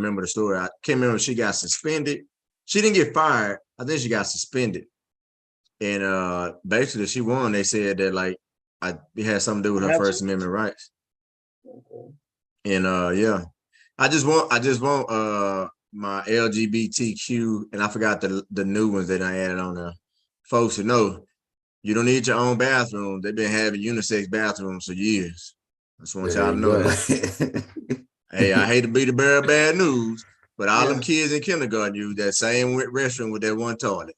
remember the story. I can't remember if she got suspended. She didn't get fired. I think she got suspended. And basically she won. They said that like it had something to do with her First Amendment rights. Okay. And yeah. I just want my LGBTQ, and I forgot the new ones that I added on there. Folks to know you don't need your own bathroom. They've been having unisex bathrooms for years. I just want y'all to know that. Hey, I hate to be the bearer of bad news, but all them kids in kindergarten use that same restroom with that one toilet.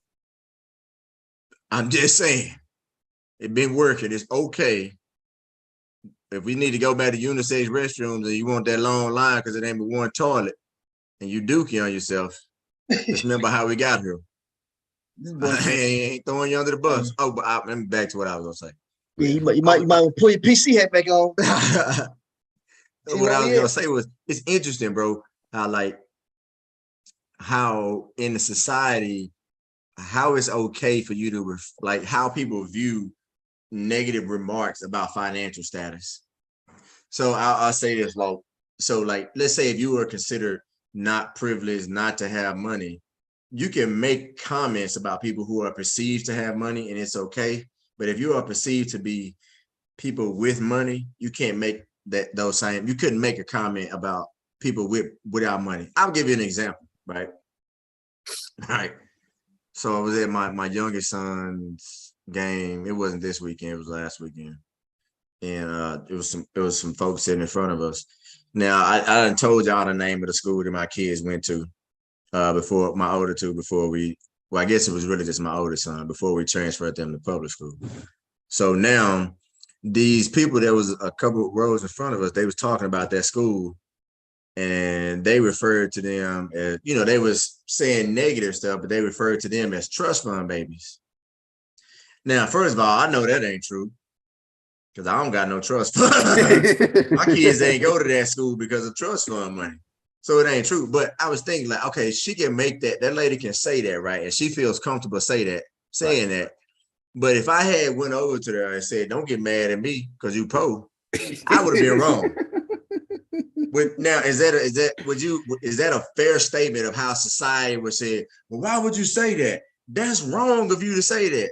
I'm just saying, it's been working. It's okay. If we need to go back to unisex restrooms and you want that long line because it ain't but one toilet and you dookie on yourself, just remember how we got here. I ain't throwing you under the bus. Oh, but let me back to what I was gonna say. Yeah, you might pull your PC hat back on. What I was gonna say was, it's interesting, bro, how in the society, how it's okay for you to how people view negative remarks about financial status. So I'll say this, let's say if you were considered not privileged, not to have money, you can make comments about people who are perceived to have money, and it's okay. But if you are perceived to be people with money, you can't make you couldn't make a comment about people without money. I'll give you an example, right? All right. So I was at my youngest son's game. It wasn't this weekend, it was last weekend. And it was some folks sitting in front of us. Now I done told y'all the name of the school that my kids went to before my older two, I guess it was really just my older son before we transferred them to public school. So now these people, there was a couple of rows in front of us, they was talking about that school, and they referred to them as, they was saying negative stuff, but they referred to them as trust fund babies. Now, first of all, I know that ain't true, because I don't got no trust fund. My kids ain't go to that school because of trust fund money. So it ain't true. But I was thinking like, okay, she can make that lady can say that, right? And she feels comfortable saying that. But if I had went over to her and said, don't get mad at me because you po, I would have been wrong. But now, is that a fair statement of how society would say, well, why would you say that? That's wrong of you to say that.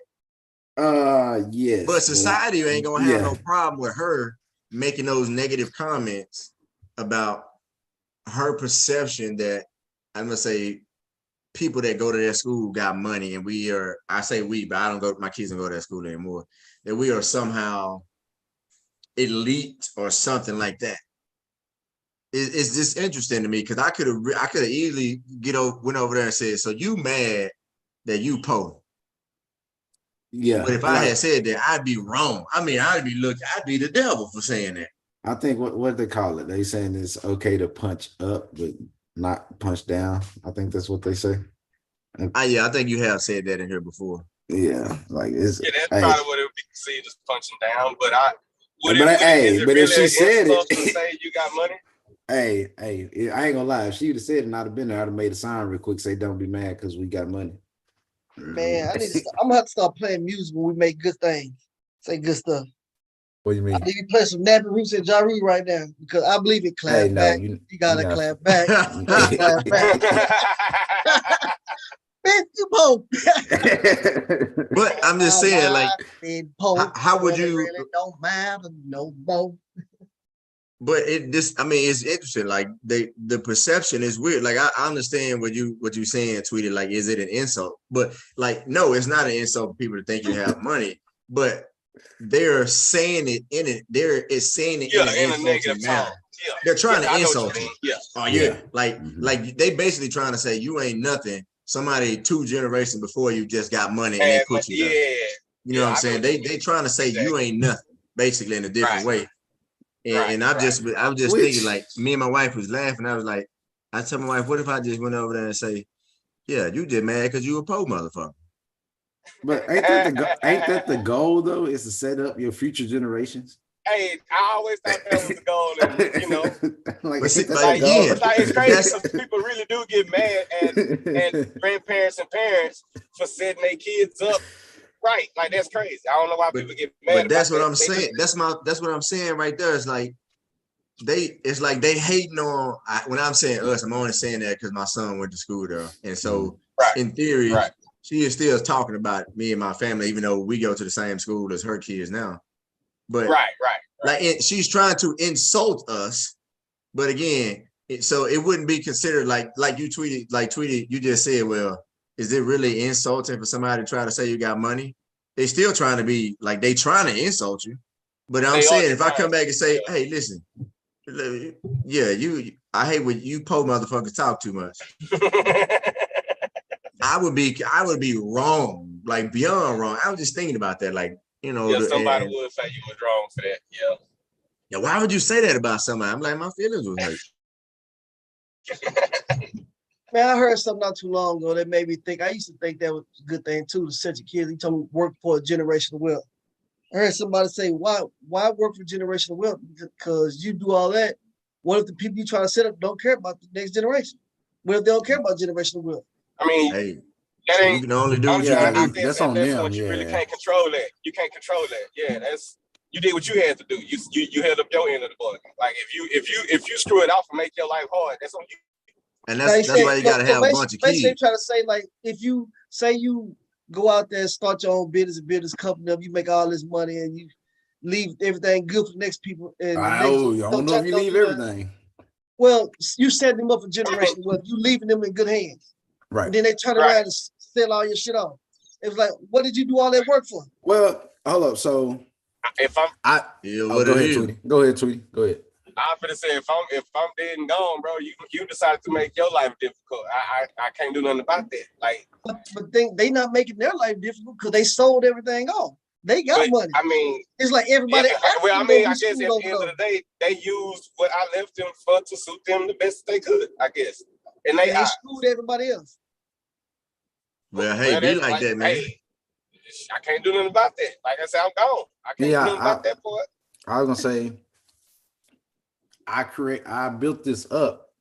Yes. But society ain't gonna have no problem with her making those negative comments about her perception that, I'm gonna say, people that go to that school got money, and I say we, but I don't go, my kids don't go to that school anymore, that we are somehow elite or something like that. It's just interesting to me, because I could have easily went over there and said, so you mad that you po? Yeah. But if I had said that, I'd be wrong. I mean, I'd be the devil for saying that. I think what they call it, they saying it's okay to punch up, but not punch down. I think that's what they say. I think you have said that in here before. Yeah, like it's. Yeah, that's probably what it would be considered, just punching down. But if she said it, to say you got money. Hey, I ain't gonna lie. If she would have said it and I'd have been there, I'd have made a sign real quick, say don't be mad because we got money. Man, I'm gonna have to start playing music when we make good things. Say good stuff. What do you mean? I need to play some Nappy Roots and Ja Rule right now, because I believe it. Clap back. You gotta clap back. Clap back. Man, you po. But I'm just saying, like, how would you? Really don't matter no more. But it's interesting. Like the perception is weird. Like I understand what you're saying, Tweeted. Like, is it an insult? But like, no, it's not an insult for people to think you have money. But they're saying it in a negative tone. Yeah. They're trying to insult you. Yeah. Oh yeah. Like they basically trying to say you ain't nothing. Somebody 2 generations before you just got money and they put you there. You know what I'm saying? They trying to say you ain't nothing, basically, in a different way. And I was just thinking, like, me and my wife was laughing. I was like, I told my wife, what if I just went over there and say, yeah, you just mad because you a po motherfucker? But ain't that the goal though? Is to set up your future generations? Hey, I always thought that was the goal, and it's crazy because people really do get mad at grandparents and parents for setting their kids up right. Like, that's crazy. I don't know why people get mad. But that's what I'm saying. That's what I'm saying right there. It's like, it's like they hating on. When I'm saying us, I'm only saying that because my son went to school there, and so in theory, she is still talking about me and my family, even though we go to the same school as her kids now. But like she's trying to insult us, but again, so it wouldn't be considered like you tweeted. You just said, well, is it really insulting for somebody to try to say you got money? They still trying to be like they trying to insult you. But I'm saying if I come back and say, hey, listen, yeah, I hate when you po motherfuckers talk too much. I would be wrong, like beyond wrong. I was just thinking about that, like, somebody would say you was wrong for that. Yeah, why would you say that about somebody? I'm like, my feelings was hurt. Man, I heard something not too long ago that made me think. I used to think that was a good thing too to set your kids. He told me work for a generational wealth. I heard somebody say, why work for generational wealth? Because you do all that. What if the people you try to set up don't care about the next generation? What if they don't care about generational wealth? I mean, hey, you can only do what you can can do. That's on them. You really can't control that. You can't control that. Yeah, you did what you had to do. You held up your end of the bargain. Like if you screw it off and make your life hard, that's on you. And that's why you gotta have a bunch of kids. Basically, trying to say, like, if you say you go out there and start your own business company, you make all this money and you leave everything good for the next people. And I don't know if you leave everything. Well, you set them up for generational wealth. You leaving them in good hands. Right. And then they turn around and sell all your shit off. It was like, what did you do all that work for? Well, hold up. So if I'm go ahead, Tweety. Go ahead. I'm gonna say if I'm dead and gone, bro, you decided to make your life difficult. I can't do nothing about that. Like, but they not making their life difficult because they sold everything off. They got money. I mean, it's like everybody. Well, I mean, I guess at the end of the day, they used what I left them for to suit them the best they could. I guess, and they screwed everybody else. Well, hey, be like that, man. Hey, I can't do nothing about that. Like I said, I'm gone. I can't do nothing about that part. I was gonna say, I built this up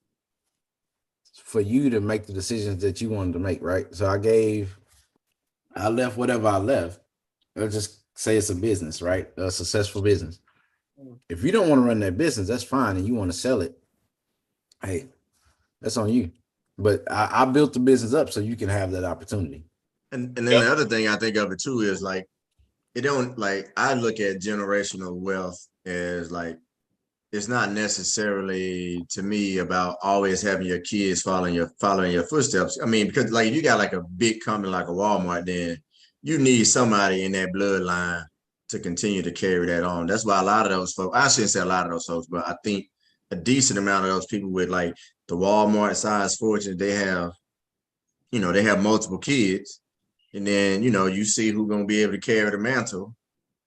for you to make the decisions that you wanted to make, right? So I left whatever I left. Let's just say it's a business, right? A successful business. If you don't want to run that business, that's fine, and you want to sell it, hey, that's on you. But I built the business up so you can have that opportunity. And then the other thing I think of it too is like, it don't, like, I look at generational wealth as like, it's not necessarily to me about always having your kids following your footsteps. I mean, because like if you got like a big company like a Walmart, then you need somebody in that bloodline to continue to carry that on. That's why a lot of those folks, I shouldn't say a lot of those folks, but I think a decent amount of those people with like the Walmart size fortune, they have multiple kids. And then, you see who's going to be able to carry the mantle.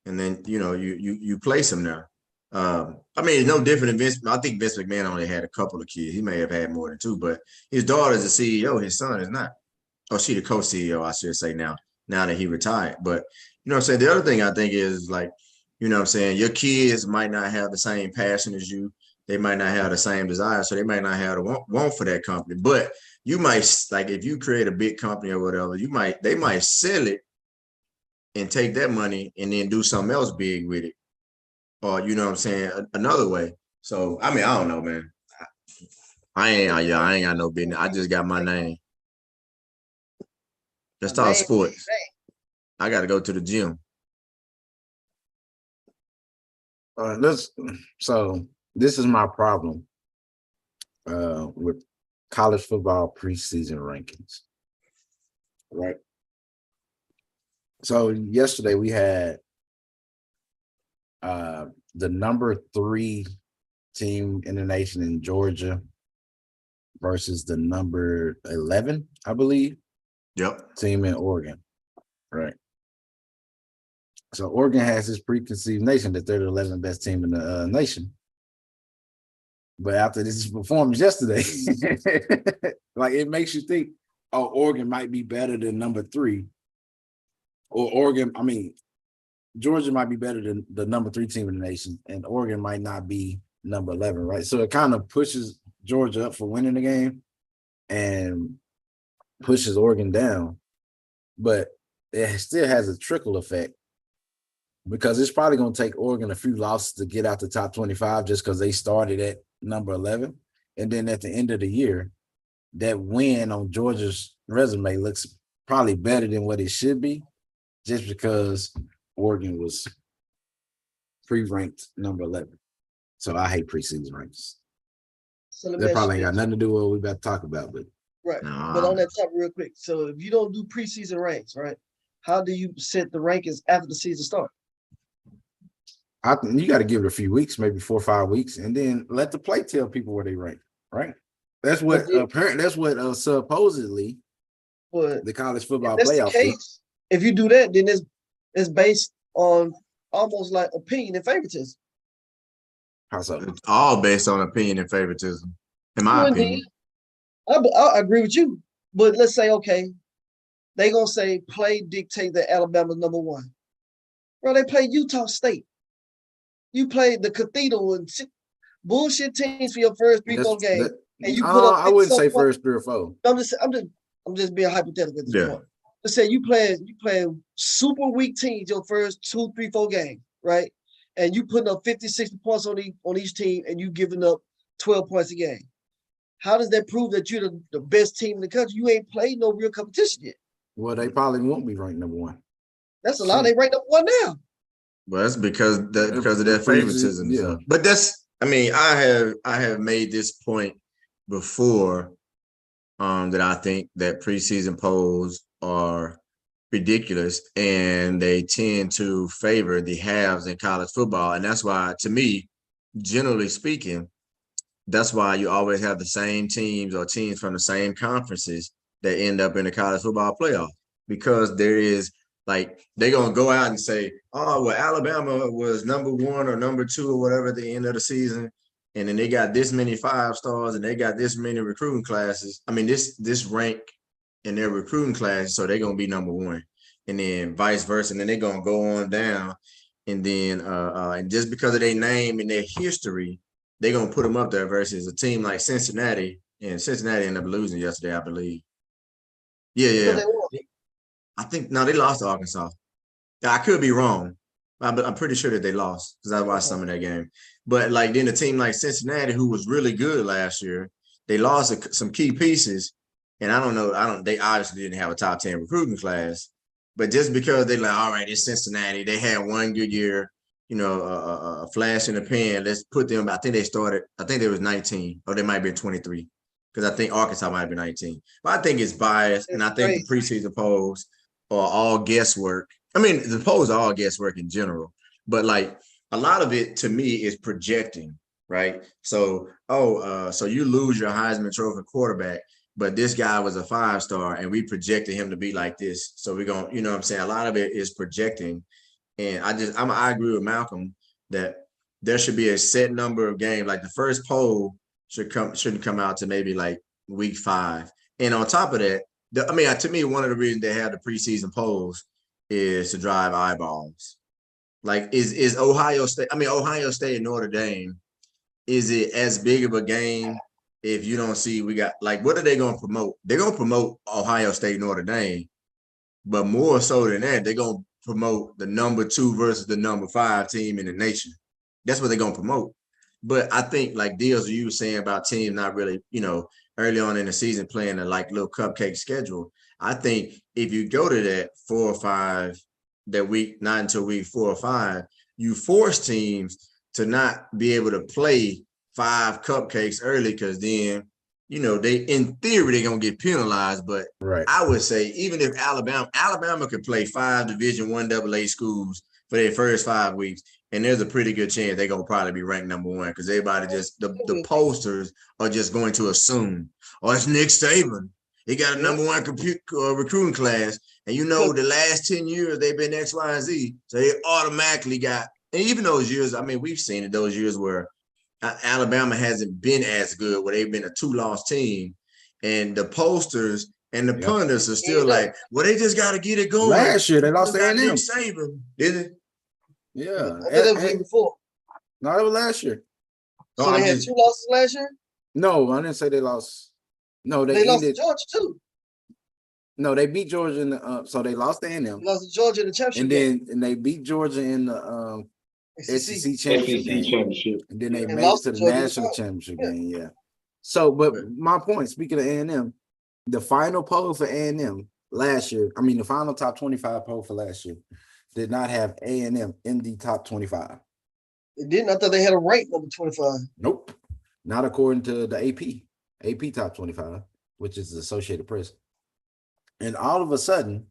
And then, you place them there. I mean, it's no different than Vince. I think Vince McMahon only had a couple of kids. He may have had more than two, but his daughter's the CEO. His son is not. Oh, she the co-CEO, I should say now that he retired. But, you know what I'm saying? The other thing I think is like, you know what I'm saying? Your kids might not have the same passion as you. They might not have the same desire. So they might not have the want for that company. But you might, like, if you create a big company or whatever, they might sell it and take that money and then do something else big with it. Or, you know what I'm saying, another way. So, I mean, I don't know, man. I ain't got no business. I just got my name. Let's talk sports. I got to go to the gym. So this is my problem with college football preseason rankings, right? So yesterday we had the number 3 team in the nation in Georgia versus the number 11, I believe. Yep. Team in Oregon, right? So Oregon has this preconceived notion that they're the 11th best team in the nation. But after this performance yesterday, like it makes you think, oh, Oregon might be better than number 3. Or Georgia might be better than the number 3 team in the nation, and Oregon might not be number 11, right? So it kind of pushes Georgia up for winning the game and pushes Oregon down, but it still has a trickle effect because it's probably going to take Oregon a few losses to get out the top 25 just because they started at number 11. And then at the end of the year, that win on Georgia's resume looks probably better than what it should be just because Oregon was pre-ranked number 11. So I hate preseason ranks. So let me That ask probably you ain't got this. nothing to do with what we about to talk about, but Right. Nah. But on that top real quick. So if you don't do preseason ranks, right? How do you set the rankings after the season starts? I think you got to give it a few weeks, maybe 4 or 5 weeks, and then let the play tell people where they rank, right? That's what supposedly But the college if football that's the playoff do. case, if you do that, then it's based on almost like opinion and favoritism. How so? It's all based on opinion and favoritism, in my Well, opinion. indeed, I agree with you. But let's say, okay, they gonna say play dictate that Alabama's number one. Bro, they played Utah State. You played the Cathedral and bullshit teams for your first 3-4 games, and you put up I 50 wouldn't say points. first 3 or 4. I'm just being hypothetical at this Yeah. point. Let's say you playing super weak teams your first 2, 3, 4 games, right? And you putting up 50, 60 points on each team, and you giving up 12 points a game. How does that prove that you're the best team in the country? You ain't played no real competition yet. Well, they probably won't be ranked number 1. That's a lot. They ranked up 1 now. Well, that's because of their favoritism. Yeah. So. But that's, I mean, I have made this point before, that I think that preseason polls are ridiculous and they tend to favor the halves in college football. And that's why, to me, generally speaking, that's why you always have the same teams or teams from the same conferences that end up in the college football playoff, because there is, like, they're going to go out and say, oh, well, Alabama was number 1 or number 2 or whatever at the end of the season. And then they got this many 5 stars and they got this many recruiting classes. I mean, this rank in their recruiting class, so they're going to be number 1. And then vice versa. And then they're going to go on down. And then and just because of their name and their history, they're going to put them up there versus a team like Cincinnati. And Cincinnati ended up losing yesterday, I believe. Yeah. I think, no, they lost to Arkansas. I could be wrong, but I'm pretty sure that they lost because I watched some of that game. But like then a team like Cincinnati, who was really good last year, they lost some key pieces. And I don't know, they obviously didn't have a top 10 recruiting class. But just because they're like, all right, it's Cincinnati, they had one good year, a flash in the pan. Let's put them. I think they was 19, or they might be 23, because I think Arkansas might be 19. But I think it's biased, and I think the preseason polls are all guesswork. I mean, the polls are all guesswork in general, but like a lot of it to me is projecting, right? So, so you lose your Heisman Trophy quarterback, but this guy was a 5-star and we projected him to be like this. So we're going to, what I'm saying? A lot of it is projecting. And I agree with Malcolm that there should be a set number of games. Like the first poll shouldn't come out to maybe like week 5. And on top of that, to me, one of the reasons they have the preseason polls is to drive eyeballs. Like, is Ohio State and Notre Dame, is it as big of a game if you don't see we got, like, what are they going to promote? They're going to promote Ohio State, Notre Dame, but more so than that, they're going to promote the number 2 versus the number 5 team in the nation. That's what they're going to promote. But I think, like Deals, you were saying about teams not really, early on in the season playing a like little cupcake schedule. I think if you go to that 4 or 5, that week, not until week 4 or 5, you force teams to not be able to play 5 cupcakes early, because then, they, in theory, they're going to get penalized. But right. I would say even if Alabama could play 5 Division I AA schools for their first 5 weeks, and there's a pretty good chance they're going to probably be ranked number 1, because everybody just, the posters are just going to assume, oh, it's Nick Saban. He got a number 1 recruiting class. And the last 10 years, they've been X, Y, and Z. So they automatically got, and even those years, I mean, we've seen it, those years where Alabama hasn't been as good, where they've been a 2-loss team. And the posters and the pundits are still like, well, they just got to get it going. Last year, they lost to Nick Saban, did it? Yeah. I think that was the year before. No, it was last year. So they had 2 losses last year? No, I didn't say they lost. No, they lost to Georgia too. No, they beat Georgia in the so they lost to A&M. Lost to Georgia in the championship And game. then they beat Georgia in the SEC. SEC championship SEC game. championship. And then they And made it lost to to the Georgia in the national final. championship Yeah. game. Yeah. So, but my point, speaking of A&M, the final poll for A&M last year, I mean, the final top 25 poll for last year did not have A&M in the top 25. It didn't. I thought they had a rank number 25. Nope. Not according to the AP top 25, which is the Associated Press. And all of a sudden,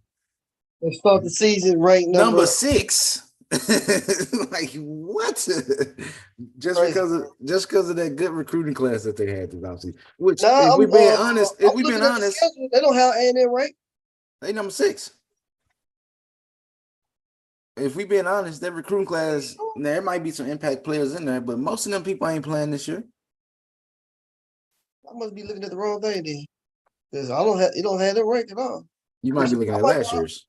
They start the season ranked number 6. Like what? just Crazy. because of that good recruiting class that they had this offseason. Which, Nah, if we're being I'm honest, looking at the schedule. They don't have A&M ranked. they number 6. If we being honest, that recruiting class, there might be some impact players in there, but most of them people ain't playing this year. I must be looking at the wrong thing then. Because it don't have it ranked at all. You might be looking at last year's.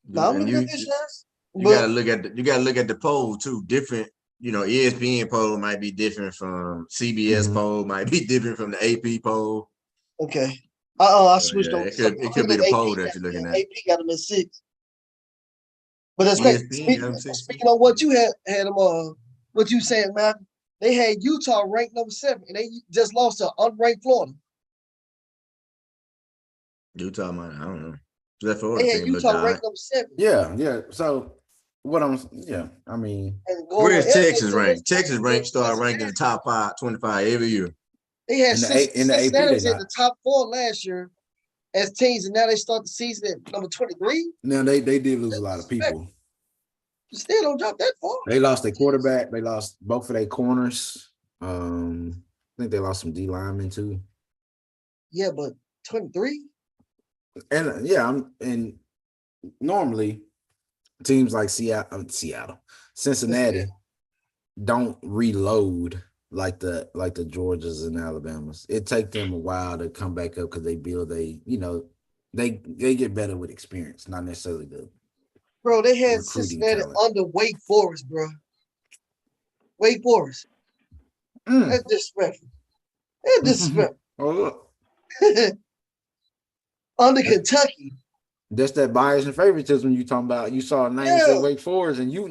Nah, I'm And looking at this year's. you gotta look at the poll too. Different, ESPN poll might be different from CBS poll, might be different from the AP poll. Okay. I switched over. It could be the poll that you're looking at. AP got them at 6. But that's ESPN, speaking on what you had them what you saying, man. They had Utah ranked number 7, and they just lost to unranked Florida. Utah might, I don't know. That Florida They had team looked Utah all ranked right. number 7. Yeah. So I mean, Where's Texas ranked? Texas start ranking the top 25 every year. They had in the AP, Cincinnati was they in the top 4 last year as teams, and now they start the season at number 23. now they did lose a lot of people. You still don't drop that far. They lost their quarterback. They lost both of their corners. I think they lost some D linemen too. Yeah, but 23. And and normally teams like Seattle, Cincinnati don't reload like the Georgias and Alabamas. It takes them a while to come back up because they get better with experience, not necessarily the Bro, they had recruiting Cincinnati talent. under Wake Forest, bro. Wake Forest. That's disrespectful. That's disrespectful. Oh, look. Under Kentucky. That's that bias and favoritism you talking about. You saw a name say Wake Forest, and you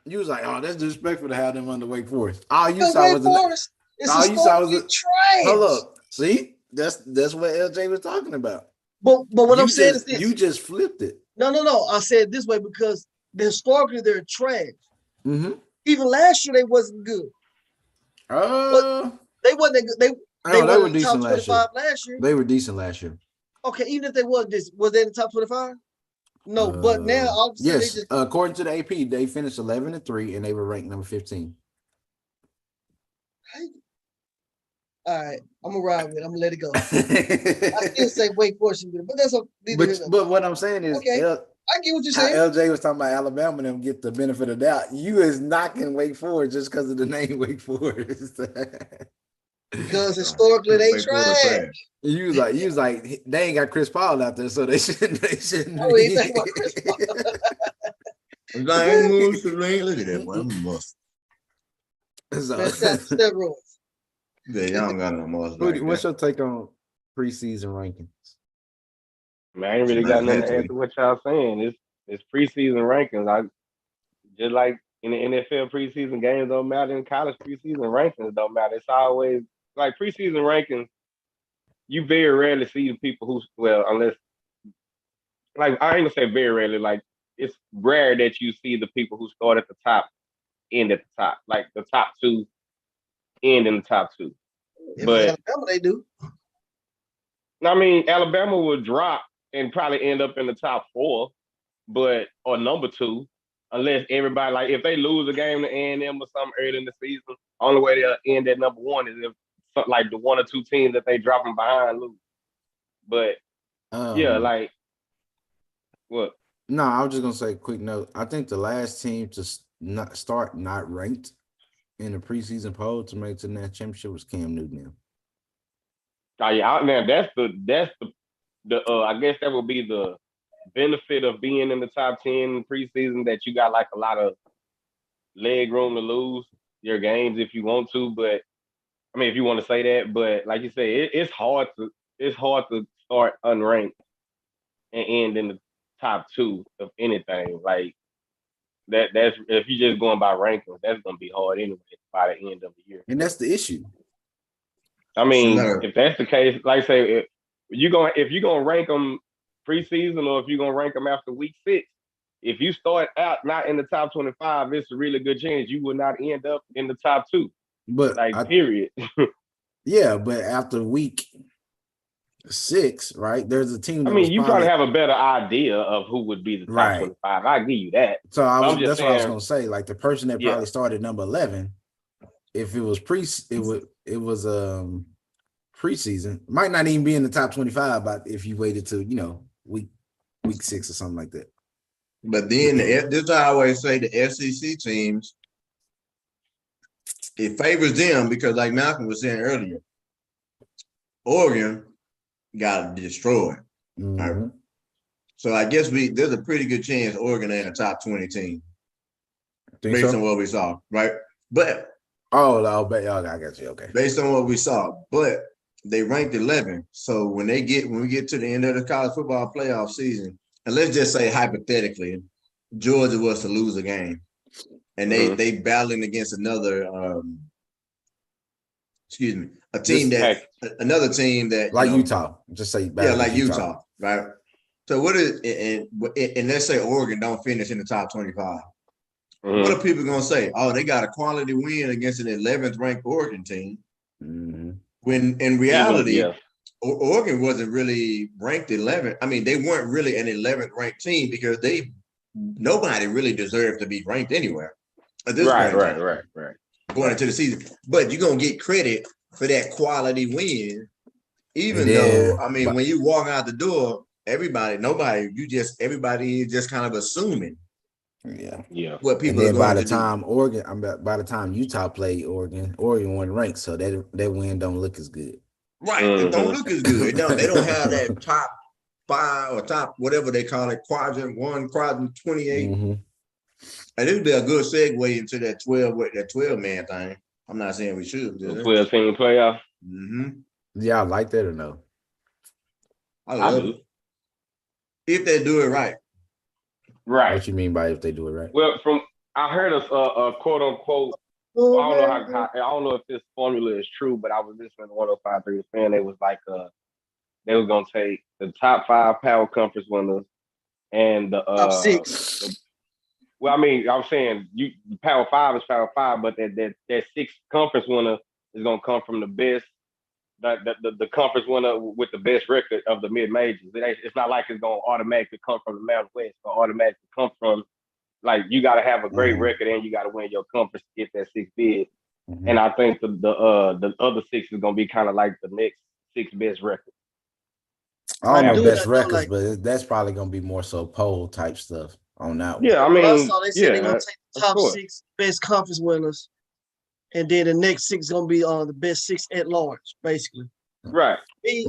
was like, oh, that's disrespectful to have them under Wake Forest. All you saw was Forest. All you saw was trash. Hold up. See, that's what LJ was talking about. But what I'm saying is this. You just flipped it. No. I said it this way because historically they're trash. Mm-hmm. Even last year they wasn't good. They wasn't good. They were in the top 25 last year. They were decent last year. Okay, even if they was they in the top 25? No, but now all of a sudden yes. According to the AP, they finished 11-3 and they were ranked number 15. All right, I'm gonna ride with it. I'm gonna let it go. I still say Wake Forest, but that's but what I'm saying is, okay, I get what you're saying. LJ was talking about Alabama and them get the benefit of doubt. You is knocking Wake Forest just because of the name Wake Forest. Because historically they trash. You was like they ain't got Chris Paul out there, so they shouldn't. Oh, he talking about Chris Paul. Look at that one. Steroids. Yeah, y'all don't got no more. What's your take on preseason rankings? Man, I ain't really got nothing to add to what y'all saying. It's preseason rankings. I just like in the NFL preseason games don't matter, in college preseason rankings don't matter. It's always like preseason rankings. You very rarely see the people unless like I ain't gonna say very rarely, like it's rare that you see the people who start at the top end at the top, like the top 2 end in the top 2. But Alabama, they do. I mean, Alabama will drop and probably end up in the top 4, or number 2, unless everybody, like if they lose a game to A&M or something early in the season, only way they'll end at number 1 is if like the 1 or 2 teams that they dropping behind lose. But yeah, like what? No, I was just gonna say a quick note. I think the last team to not ranked in the preseason poll to make it to the national championship was Cam Newton. Oh yeah, man, that's the I guess that would be the benefit of being in the top 10 preseason, that you got like a lot of leg room to lose your games if you want to. But I mean, if you want to say that, but like you say, it's hard it's hard to start unranked and end in the top 2 of anything. Like that's if you're just going by rankings, that's gonna be hard anyway by the end of the year. And that's the issue. I mean, No. if that's the case, like say if you're gonna rank them preseason or if you're gonna rank them after week 6, if you start out not in the top 25, it's a really good chance you will not end up in the top 2. But period. Yeah, but after week 6, right? There's a team. I mean, you probably have a better idea of who would be the top 25. I give you that. So that's what I was gonna say. Like the person that probably started number 11, if it was preseason, might not even be in the top 25. But if you waited to week 6 or something like that. But then this I always say the SEC teams, it favors them because, like Malcolm was saying earlier, Oregon got destroyed. Mm-hmm. Right? So I guess there's a pretty good chance Oregon ain't a top 20 team based on what we saw, right? But I'll bet y'all. I got you. Okay. Based on what we saw, but they ranked 11. So when we get to the end of the college football playoff season, and let's just say hypothetically, Georgia was to lose a game, and they battling against another, another team that like Utah. Just say like Utah, right? So what is and let's say Oregon don't finish in the top 25. What are people gonna say? Oh, they got a quality win against an 11th ranked Oregon team. When in reality, Oregon wasn't really ranked 11th. I mean, they weren't really an 11th ranked team because nobody really deserved to be ranked anywhere. Right. Going into the season, but you're gonna get credit for that quality win, even though when you walk out the door, everybody is just kind of assuming. Yeah. What people and then are by going the to time do. by the time Utah played Oregon wasn't ranked, so that win don't look as good. Right, it don't look as good. They don't have that top 5 or top whatever they call it, quadrant 1, quadrant 28. And this would be a good segue into that 12 man thing. I'm not saying we should. 12-team playoff. Yeah, I like that or no? I love it. If they do it right. Right. What you mean by if they do it right? Well, I heard a quote unquote. I don't know if this formula is true, but I was listening to 105.3 The Fan. They was like, they was gonna take the top 5 Power Conference winners and the top 6. Well, I mean, I'm saying Power 5 is Power 5, but that 6th conference winner is gonna come from the best. The conference winner with the best record of the mid majors. It's not like it's gonna automatically come from the Mountain West, but automatically come from, like, you got to have a great record and you got to win your conference to get that 6th bid. And I think the other 6 is gonna be kind of like the next 6 best records. I don't know best records, but that's probably gonna be more so poll type stuff on that one. Yeah, I mean, they said they're gonna take the top 6 best conference winners. And then the next 6 is gonna be the best 6 at large, basically. Right. The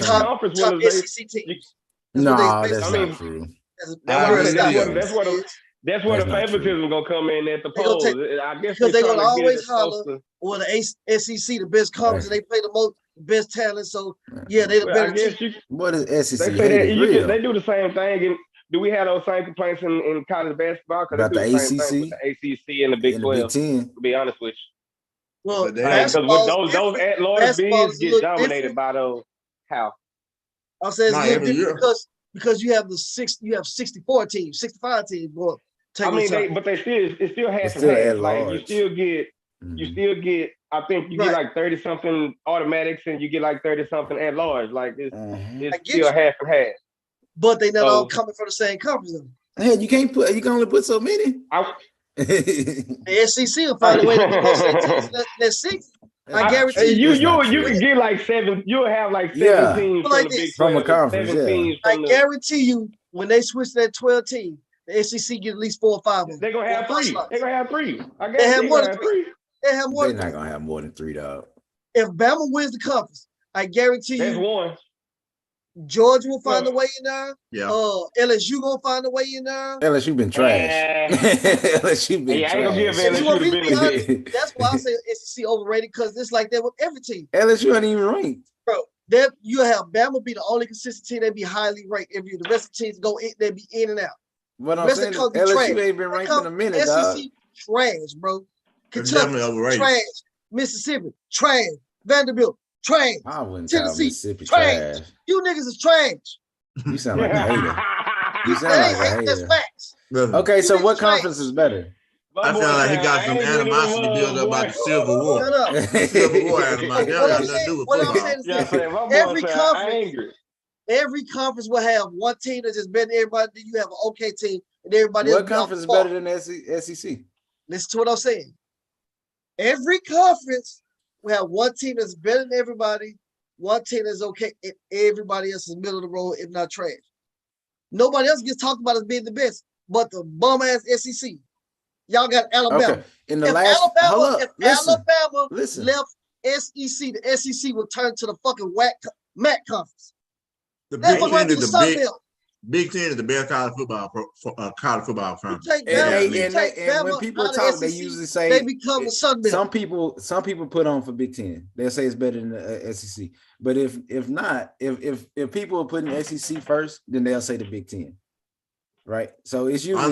top SEC teams. No, that's not true. That's where the favoritism gonna come in at the polls. I guess because they're gonna always holler, or the SEC, the best conference, they play the best talent. So they're the better team. What is SEC? They do the same thing. And do we have those same complaints in college basketball? About the ACC, the ACC and the Big 12. Big 10. To be honest with you. Well, because with those at-large bids get dominated by those. How? I'll say it's a little different because you have 64 teams, 65 teams. Well, it still has some half. Like you still get. I think you get like 30-something automatics, and you get like 30-something at large. Like it's still half and half. But they not all coming from the same conference. Hey, you can only put so many. The SEC will find a way to get that's 6. I guarantee you can get like 7. You'll have like 7 teams from the Big 12, from a conference. I guarantee you, when they switch to that 12 team, the SEC get at least 4 or 5 of them. They're gonna have 3. They're gonna have 3. I guess they have more than 3. They're not gonna have more than 3, dog. If Bama wins the conference, I guarantee that's 1. Georgia will find a way in there. Yeah. LSU gonna find a way in there. LSU been trash. LSU been I ain't gonna give trash. If you want LSU me the to be honest, benefit. that's why I say SEC overrated because it's like that with every team. LSU ain't even ranked. Bro, that you have Bama be the only consistent team that be highly ranked. Every the rest of the teams go in, they be in and out. What The I'm rest saying of is the country LSU trash. ain't been ranked in a minute, SEC dog. trash, bro. It's Kentucky definitely overrated. trash. Mississippi trash. Vanderbilt trash. I wouldn't call Tennessee Mississippi trash. trash. You niggas is trash. You sound like a hater. You sound That like ain't a hate, that's hater. facts. Listen, Okay, You so niggas what trash. conference is better? I feel like he got some animosity built up about the Civil War. Shut up. Civil War animosity. That What got I'm nothing to saying, do with what I'm football. saying is Yeah, this. say my boy Every sound conference, angry. every conference will have one team that's just better than everybody. Then you have an okay team, and everybody else What be off conference is the ball. better than the SEC? Listen to what I'm saying. Every conference will have one team that's better than everybody, one team that's okay, and everybody else is middle of the road, if not trash. Nobody else gets talked about as being the best, but the bum ass SEC. Y'all got Alabama. Okay. In the If last hold Alabama, up, if listen. Alabama listen. left SEC, the SEC will turn to the fucking MAC conference. The That's Big what Ten right to is the the Sun big Belt. Big Ten is the best college football You conference. take They And Bama, got you league. take and when Bama people out of talk, they SEC, usually say they become the Sun Belt. some people put on for Big Ten. They'll say it's better than the SEC. But if not, if people are putting SEC first, then they'll say the Big Ten. Right? So it's usually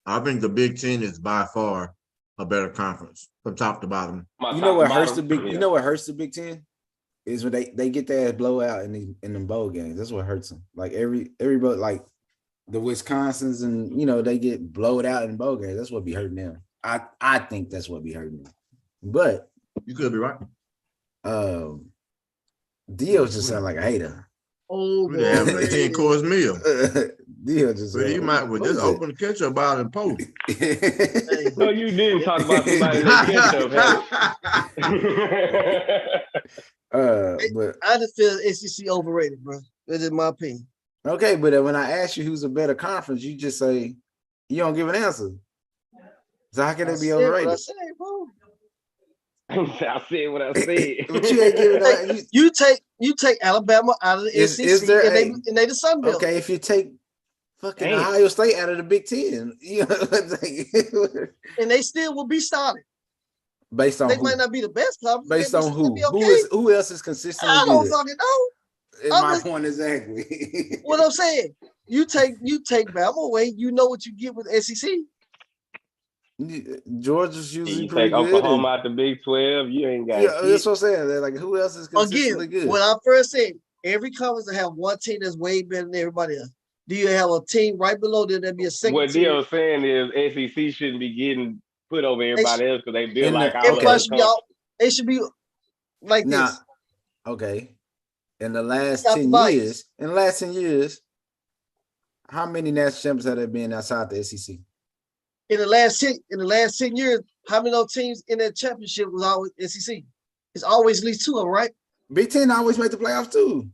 I think the Big Ten is by far a better conference from top to bottom. You know what hurts the Big Ten is when they get their blowout in them bowl games. That's what hurts them. Like everybody, like the Wisconsins, and they get blowed out in bowl games. That's what be hurting them. I think that's what be hurting them. But you could be right. Dio just sound like a hater. Overrated. 10 course meal. Dio just. But you might just open the ketchup bottle and post. No, you didn't talk about somebody that ketchup had. But I just feel SEC overrated, bro. That's just my opinion. okay, but when I ask you who's a better conference, you just say you don't give an answer. So how can it be overrated? I said, bro. I said what I said. But you ain't giving that. You take Alabama out of the SEC, and they the Sun Belt. Okay, if you take fucking Ohio State out of the Big Ten, and they still will be started. Based on they might not be the best conference. Based on who? Okay. Who else is consistently I don't good? fucking know. My point exactly. What I'm saying, you take Bama away, you know what you get with SEC. Georgia's usually you pretty take good. Oklahoma out the Big 12, you ain't got. Yeah, that's what I'm saying. They're like, who else is consistently good? When I first said every conference will have one team that's way better than everybody else. Do you have a team right below there that be a second what team? What Dio's saying is SEC shouldn't be getting put over everybody else because they build like everybody should be out. They should be like this. Okay. In the last 10 years, how many national champions have there been outside the SEC? In the last 10 years, how many of those teams in that championship was always SEC? It's always at least two of them, right? Big Ten always make the playoffs too.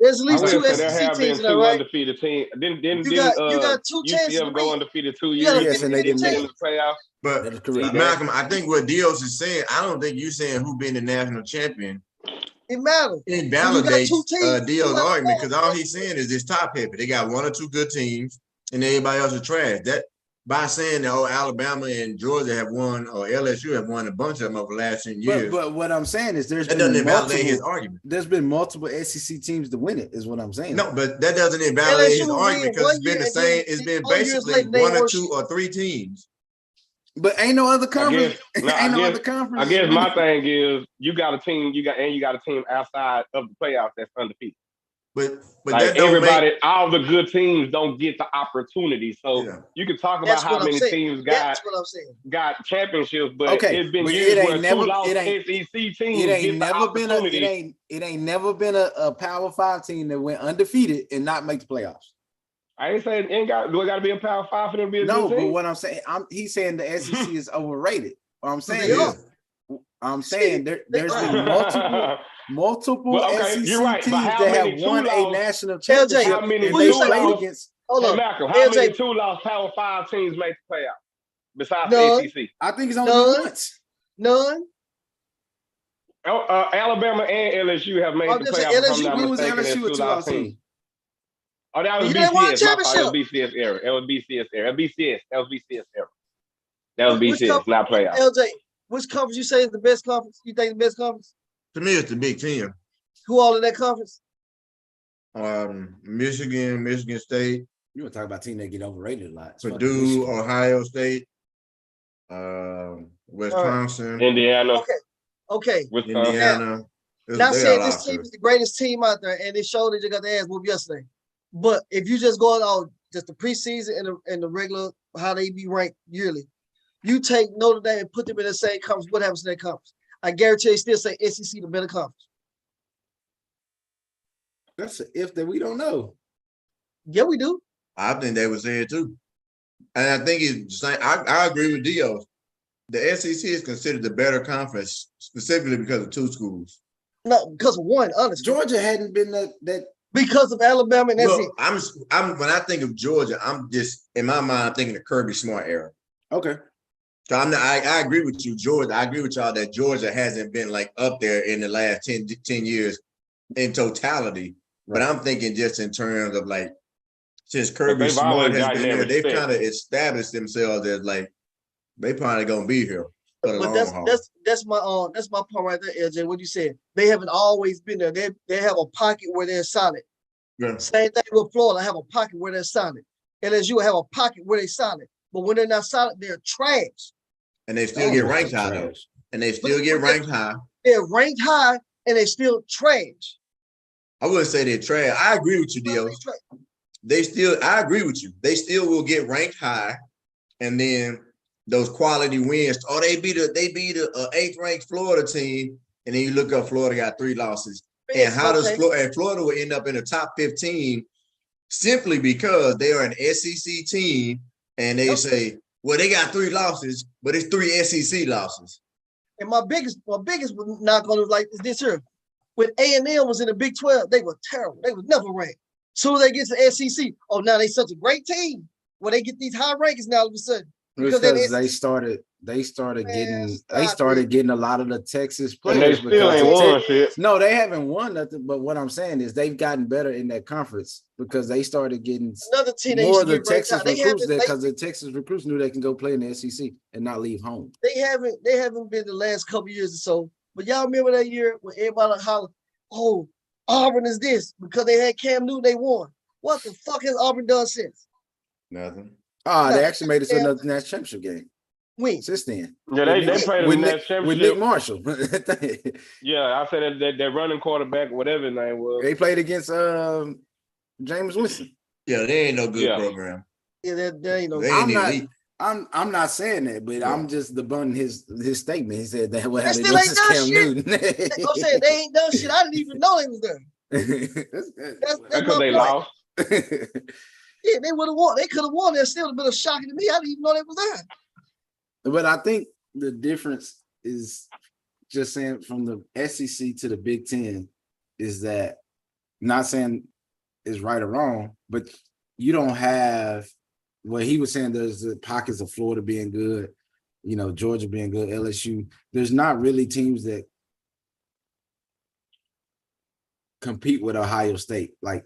There's at least two there SEC have teams, been two right? undefeated teams. Didn't you got two chances UCF to go win. undefeated 2 years? Yes, and they didn't make the playoffs. But Malcolm, I think what Dios is saying, I don't think you saying who been the national champion. It matters. It validates Dios' argument because all he's saying is it's top heavy. They got one or two good teams, and everybody else is trash. That by saying that Alabama and Georgia have won, or LSU have won a bunch of them over the last 10 years. But what I'm saying is that doesn't invalidate his argument. There's been multiple SEC teams to win it, is what I'm saying. No, but that doesn't invalidate his argument because it's been the same. It's been basically one or two or three teams. But ain't no other conference. I guess my thing is you got a team, you got a team outside of the playoffs that's undefeated. But like that don't all the good teams don't get the opportunity. So you can talk about how many teams got championships, but it's been years where two lost SEC teams get the opportunity. It ain't never been a Power 5 team that went undefeated and not make the playoffs. I ain't saying do it got to be a Power 5 for them to be a good team? No, but what I'm saying, he's saying the SEC is overrated. What I'm saying there's been multiple SEC teams that have won a national championship. How many two lost Power 5 teams make the playoff besides the SEC? I think it's only once. None. Alabama and LSU have made I'm the just saying playoff, if I'm LSU. not Who was mistaken, in LSU a 2-loss 2000. team? Oh, that was You didn't win a BCS. My fault. It was championship. BCS era. It was BCS era. BCS. That was BCS era. That was Which BCS, conference, not playoff. LJ? Which conference you say is the best conference? You think the best conference? To me, it's the Big Ten. Who all in that conference? Michigan, Michigan State, You want to talk about a team that get overrated a lot. It's fucking Purdue, Michigan. Ohio State, Wisconsin, Indiana, Okay. Wisconsin. Indiana. Not They saying got this team losses. is the greatest team out there, and they showed that they got their ass whooped yesterday. But if you just go on just the preseason and the regular how they be ranked yearly, you take Notre Dame and put them in the same conference. What happens to that conference? I guarantee you still say SEC the better conference. That's an if that we don't know. Yeah, we do. I think they would say it too. And I think it's I agree with Dio. The SEC is considered the better conference, specifically because of two schools. No, because of one, honestly. Georgia hadn't been that. Because of Alabama, and that's Look, it. I'm when I think of Georgia, I'm just in my mind I'm thinking the Kirby Smart era. Okay. So I agree with you, Georgia. I agree with y'all that Georgia hasn't been like up there in the last 10 years in totality. Right. But I'm thinking just in terms of like since Kirby Smart has been there, they've kind of established themselves as like they probably gonna be here for the long haul. That's my point right there, LJ. What you said. They haven't always been there. They have a pocket where they're solid. Yeah. Same thing with Florida. Have a pocket where they're solid. LSU have a pocket where they're solid. But when they're not solid, they're trash. And they still get ranked high though. And they still get ranked high. They're ranked high and they still trash. I wouldn't say they're trash. I agree with you, Dio. I agree with you. They still will get ranked high, and then those quality wins. Oh, they beat a 8th ranked Florida team, and then you look up Florida got 3 losses. And how does Florida will end up in the top 15 simply because they are an SEC team, and they say, well, they got 3 losses, but it's 3 SEC losses. And my biggest knock on it like this here. When A&M was in the Big 12, they were terrible. They was never ranked. Soon as they get to SEC, oh, now they such a great team. Well, they get these high rankings now all of a sudden. Because they started getting a lot of the Texas players. And they still ain't won shit. No, they haven't won nothing. But what I'm saying is they've gotten better in that conference because they started getting another team more of the Texas recruits there because the Texas recruits knew they can go play in the SEC and not leave home. They haven't been the last couple years or so. But y'all remember that year when everybody hollered, oh, Auburn is this because they had Cam Newton, they won. What the fuck has Auburn done since? Nothing. They actually made it to another national championship game. When? Since then. Yeah, they played in the national championship. With Nick Marshall. Yeah, I said that running quarterback, whatever his name was. They played against James Winston. Yeah, they ain't no good program. Yeah, they ain't no good. I'm not saying that, but I'm just debunking his statement. He said that what happened against Cam Newton. I'm saying they ain't done shit. I didn't even know they was there. That's because they lost. Yeah, they would have won. They could have won. That's still a bit of shocking to me. I didn't even know they was there. But I think the difference is just saying from the SEC to the Big Ten is that not saying is right or wrong, but you don't have what he was saying. There's the pockets of Florida being good, Georgia being good, LSU. There's not really teams that compete with Ohio State. Like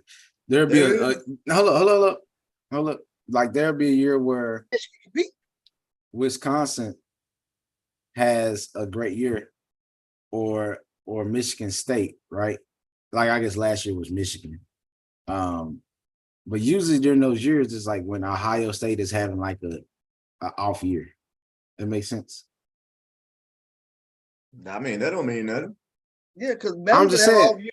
there'll be hold up. Like there'll be a year where Wisconsin has a great year, or Michigan State, right? Like I guess last year was Michigan. But usually during those years, it's like when Ohio State is having like a off year. That makes sense. I mean, that don't mean nothing. Yeah, because I'm just saying,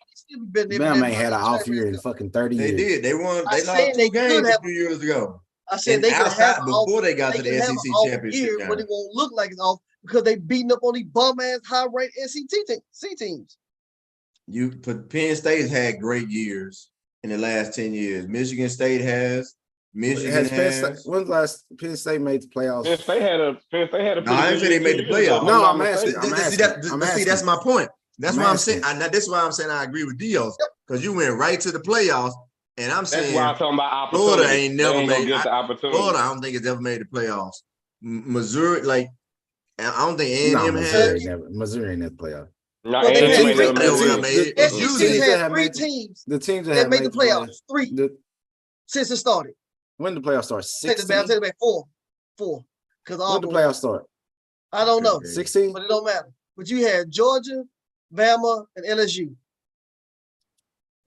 Bama ain't had an off year in fucking 30 years. They did. They won. They lost 2 games a few years ago. I said they could have before they got to the SEC championship. But it won't look like it's off because they beating up on these bum ass high ranked SEC teams. Penn State had great years in the last 10 years. Michigan State has. Michigan has. When's the last Penn State made the playoffs? Penn State had a. No, I didn't say they made the playoffs. No, I'm asking. See, that's my point. That's why I'm saying. That's why I'm saying I agree with Dios because you went right to the playoffs, and I'm saying that's why I'm talking about opportunity. Florida ain't never made the opportunity. Florida, I don't think it's ever made the playoffs. Missouri, like I don't think A&M has. Missouri ain't at the playoff. No, Well, they A&M had ain't three never They made would have it. made it. The It's SEC usually teams that had have three made teams the teams that that have made the made playoffs. Three when since it started. the playoffs start? Take it back. 16. Take it back. Four. Because When the Auburn playoffs won. start? I don't know, 16. but it don't matter. But you had Georgia, Bama, and LSU.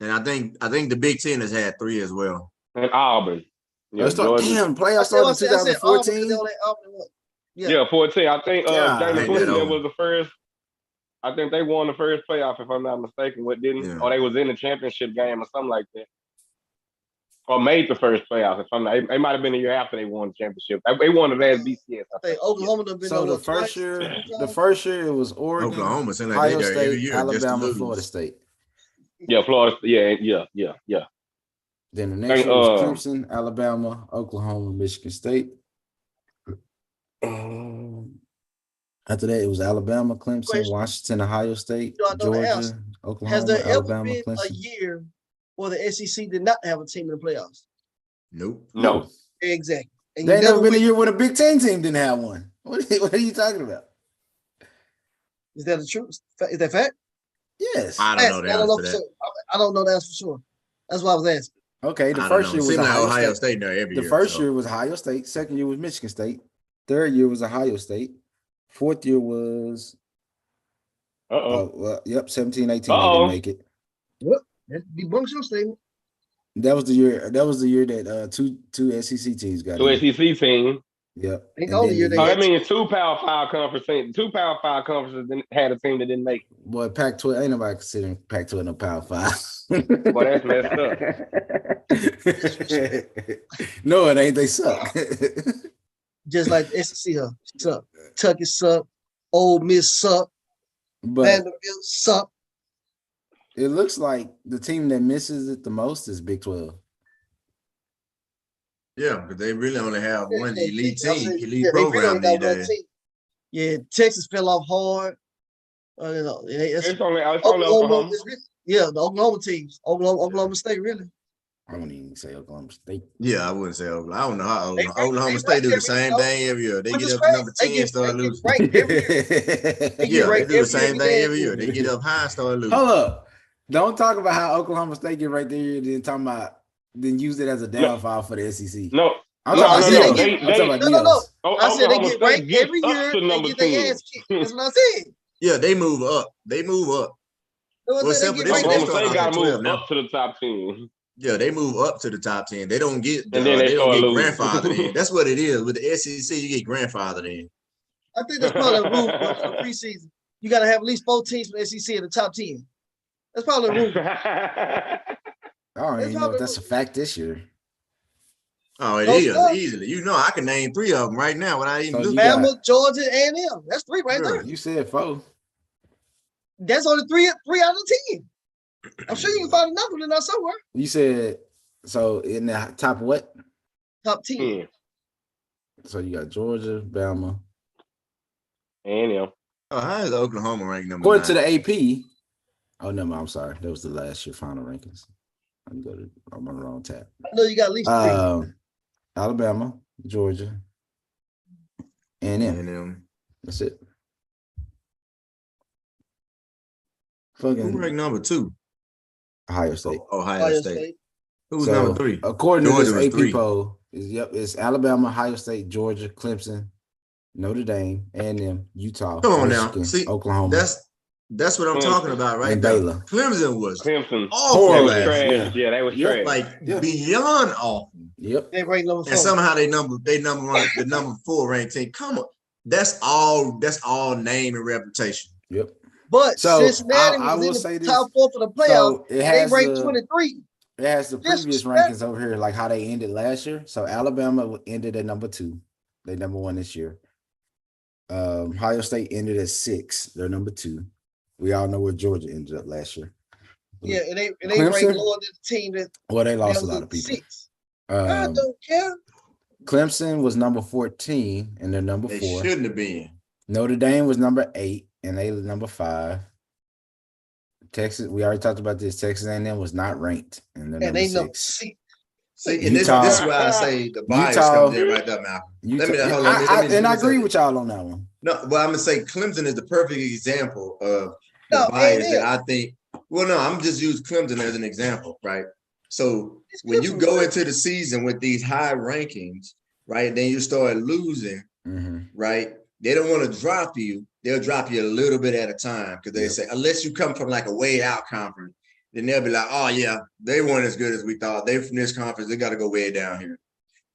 And I think the Big Ten has had 3 as well. And Auburn. Yeah, Georgia. Damn, playoffs I started in said Auburn because 2014. they only Auburn won. Yeah. Yeah, 14. I think God, James ain't that Winston old. was the first. I think they won the first playoff, if I'm not mistaken. What didn't? Yeah. Or they was in the championship game or something like that. Or made the first playoff. If I'm not, it might have been the year after they won the championship. They won the last BCS. I think Oklahoma done been So on the what, first twice? year, Three the times? first year it was Oregon, Oklahoma seemed like Ohio they there every State, year just to Alabama, lose. Florida State. Yeah, Florida. Yeah. Then the I next think, year was Clemson, Alabama, Oklahoma, Michigan State. After that, it was Alabama, Clemson, Question. Washington, Ohio State, You know, I know the answer. Georgia, Has Oklahoma, there ever Alabama, been a Clemson. year where the SEC did not have a team in the playoffs? Nope. no. Exactly. And There you ain't never been a win. year when a Big Ten team didn't have one. What are you talking about? Is that the truth? Is that fact? Yes. I don't know the I don't answer know to for that. sure. I don't know the answer for sure. That's why I was asking. Okay, the I don't first know. year It was seemed like Ohio State. there every The year. first so. year was Ohio State. Second year was Michigan State. Third year was Ohio State. Fourth year was Uh-oh. 17, 18 they Uh-oh. didn't make it. That debunks your statement. That was the year that two SEC teams got Two in. SEC teams. Yep. Ain't And the only then year the they Oh, had that means two Power 5 conferences. Two Power 5 conferences had a team that didn't make it. boy, Pac-12 ain't nobody considering Pac-12 no Power 5. Boy, that's messed up. No, it ain't. They suck. just like the SEC suck. Kentucky suck. Ole Miss suck. But Vanderbilt suck. it looks like the team that misses it the most is Big 12. Yeah, because they really only have one Yeah, elite I team, said, elite they really program only these got one days. team. Yeah, Texas fell off hard. You know, It's only Oklahoma. Oklahoma. The Oklahoma teams. Oklahoma State, really. I wouldn't even say Oklahoma State. Yeah, I wouldn't say Oklahoma. I don't know how They Oklahoma rank State do the every same year, thing every year. They which get is up to number crazy. 10, start losing. ranked every year. They get Yeah, they ranked do the every same year. thing every year. They get up high and start losing. Hold up. Don't talk about how Oklahoma State get right there, then use it as a downfall for the SEC. No. I'm No, I talking said about they Neos. get- I'm talking about No. Neos. I said they Oklahoma get State ranked gets every up year. to They number get their 10. ass kicked. That's what I said. Yeah, they move up. They move up. That's what I Well, said. except They for get this ranked year, Oklahoma they start State off got at to 12 move now. up to the top 10. Yeah, they move up to the top 10. They don't get And then they they don't start get losing. grandfathered in. That's what it is. With the SEC, you get grandfathered in. I think that's probably a rule for the preseason. You got to have at least 4 teams from the SEC in the top 10. That's probably a rule. I don't even know if that's a fact this year. Oh, it No, is sir. easily. You know, I can name 3 of them right now without even So looking. you got- Bama, Georgia, A&M. That's 3 right there. You said 4. That's only 3 out of 10. I'm sure you can find another one in there somewhere. You said so in the top what? Top 10. So you got Georgia, Bama. And Oh, how is Oklahoma ranked number According 9? to the AP. Oh no, I'm sorry. That was the last year final rankings. I'm on the wrong tab. I know you got at least 3. Alabama, Georgia, and And them. them. That's it. Who Fucking ranked number 2? Ohio State. Ohio State. Who's So, number 3? According Georgia to was this AP 3. poll, it's Alabama, Ohio State, Georgia, Clemson, Notre Dame, A&M, Utah, Come on Michigan, now. See, Oklahoma, that's what I'm Clemson. talking about right and there. Baylor. Clemson was Clemson. awful Horrible. last Trash. year. Yeah, they was Yeah. trash. Like Yeah. beyond awful. Yep. They ranked number 4. And somehow they number 1, the number 4 ranked team. Come on. That's all name and reputation. Yep. But So, Cincinnati I will was say in the this. top 4 for the playoffs. So it They has ranked the 23. previous Disrespect. rankings over here, like how they ended last year. So Alabama ended at number 2. They number 1 this year. Ohio State ended at 6. They're number 2. We all know where Georgia ended up last year. Yeah, and they Clemson? ranked lower than the team that Well, they lost a was lot at of people. 6. I don't care. Clemson was number 14, and they're number They 4. shouldn't have been. Notre Dame was number 8, and they were number 5. Texas, we already talked about this. Texas A&M was not ranked, and they're And number they know 6. 6. See, and this Utah- is why I say the bias Utah- comes in right there, Malcolm. Utah, hold on, I let me agree say with y'all on that one. No, but I'm gonna say Clemson is the perfect example of the No, bias A&M. that I think. Well, no, I'm just using Clemson as an example, right? So It's when you Clemson, go bro. into the season with these high rankings, right, then you start losing, right? They don't want to drop you. They'll drop you a little bit at a time because they say, unless you come from like a way out conference, then they'll be like, oh yeah, they weren't as good as we thought. They're from this conference, they got to go way down here.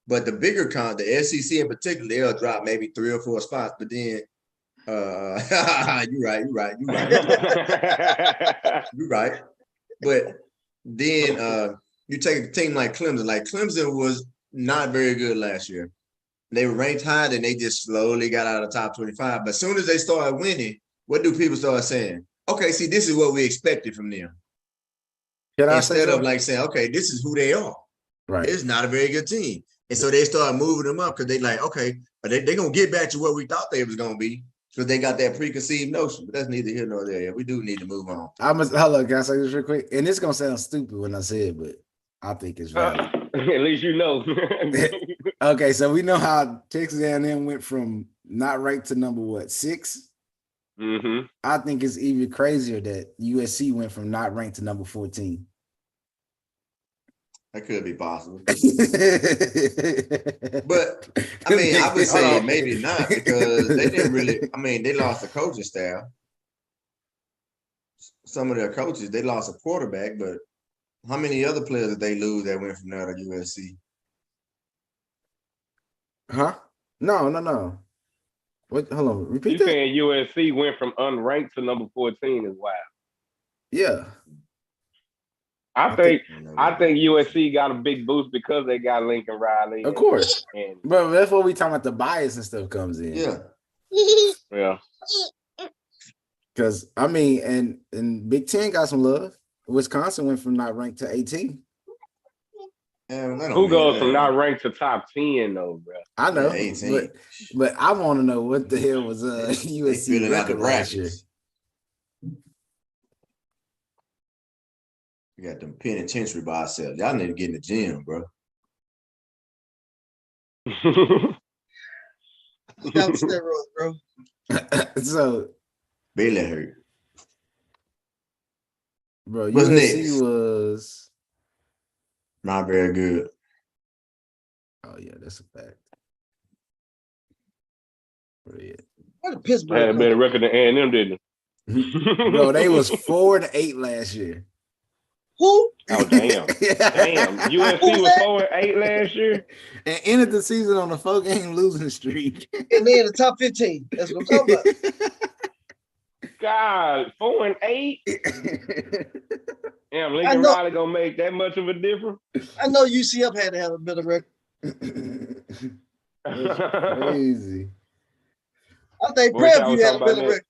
But the bigger the SEC in particular, they'll drop maybe 3 or 4 spots. But then, you're right. You're right. But then you take a team like Clemson. Like Clemson was not very good last year. They were ranked high, then they just slowly got out of the top 25. But as soon as they started winning, what do people start saying? Okay, see, this is what we expected from them. Instead of like saying, okay, this is who they are. Right. It's not a very good team. And so they start moving them up because they like, okay, they're going to get back to what we thought they was going to be. So they got that preconceived notion. But that's neither here nor there. We do need to move on. Hello, can I say this real quick? And it's going to sound stupid when I say it, but I think it's valid. At least you know. Okay, so we know how Texas A&M went from not ranked to number what, 6? Mm-hmm. I think it's even crazier that USC went from not ranked to number 14. That could be possible. But I mean, I would say maybe not because they didn't really. I mean, they lost the coaching staff. Some of their coaches, they lost a quarterback, but how many other players did they lose that went from there to USC? Huh? No. What? Hold on. Repeat You that. saying USC went from unranked to number 14 is wild. Yeah. I think USC got a big boost because they got Lincoln Riley. Of course. And Bro, that's what we talking about. The bias and stuff comes in. Yeah. Yeah. Because I mean, and Big Ten got some love. Wisconsin went from not ranked to 18. Who goes from not ranked to top 10 though, bro? I know, yeah, but I want to know what the hell was USC record last year. We got them penitentiary by ourselves. Y'all need to get in the gym, bro. Got steroids, bro. So Barely hurt. Bro, What's USC next? was not very good. Oh yeah, that's a fact. What a Pittsburgh had a better record than A&M, didn't it? Bro, they was 4-8 last year. Who? Oh damn! Damn, USC was 4-8 last year, and ended the season on a 4-game losing streak. And they in the top 15. That's what I'm talking about. God, 4-8. Damn, Lincoln Riley gonna make that much of a difference? I know UCF had to have a better record. That's crazy. I think Prairie View had a better record.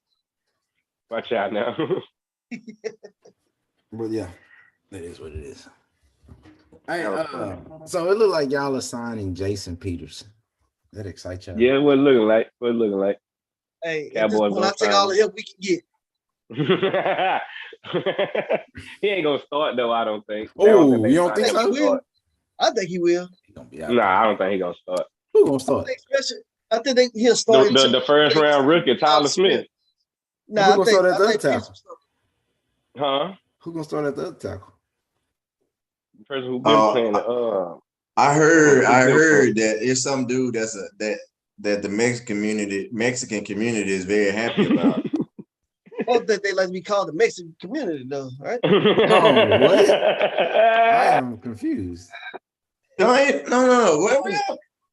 Watch out now. But yeah, that is what it is. Hey, so it looked like y'all are signing Jason Peterson. That excites y'all? Yeah, what it looking like? Hey, Cowboys I'll take all the help we can get. He ain't gonna start though, I don't think. Oh, you don't think so? I think he will. He gonna be out. Nah, I don't think he gonna start. Who gonna start? I think he'll start. The first round rookie, Tyler Smith. Nah, who gonna start at the other tackle? Huh? Who gonna start at the other tackle? The person who been playing I heard that it's some dude that the Mexican community is very happy about. Oh, that they like to be called the Mexican community, though, right? Oh, what? I am confused. No. I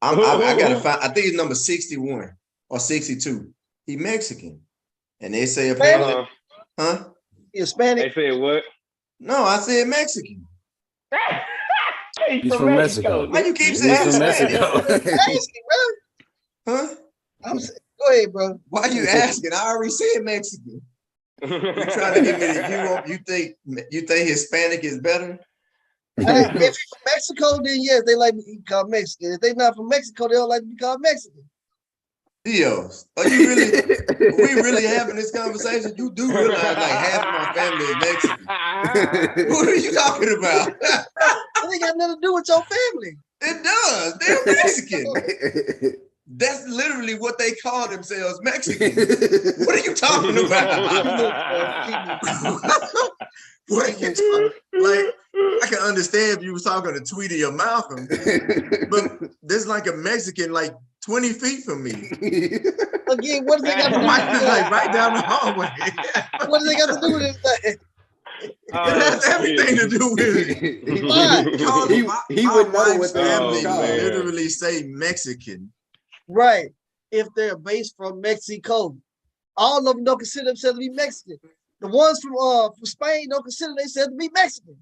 gotta find. I think it's number 61 or 62. He Mexican, and they say apparently, huh? Hispanic. They said what? No, I said Mexican. He's from Mexico. Why you keep saying from Mexico? Asking, bro. Huh? Go ahead, bro. Why you asking? I already said Mexican. You trying to give me you think Hispanic is better? If you're from Mexico, then yes, they like to be called Mexican. If they're not from Mexico, they don't like to be called Mexican. Dios, are you really? Are we really having this conversation? You do realize like half of my family is Mexican. What are you talking about? It ain't got nothing to do with your family. It does. They're Mexican. That's literally what they call themselves, Mexican. What are you talking about? What are you talking? Like, I can understand if you was talking to Tweety or Malcolm, but there's like a Mexican like 20 feet from me. Again, what does they got to do Mike with is like right down the hallway. What do they got to do with it? It has everything to do with it. Why? He My would know wife's what they family call. would literally say Mexican. Right. If they're based from Mexico, all of them don't consider themselves to be Mexican. The ones from Spain don't consider themselves to be Mexican.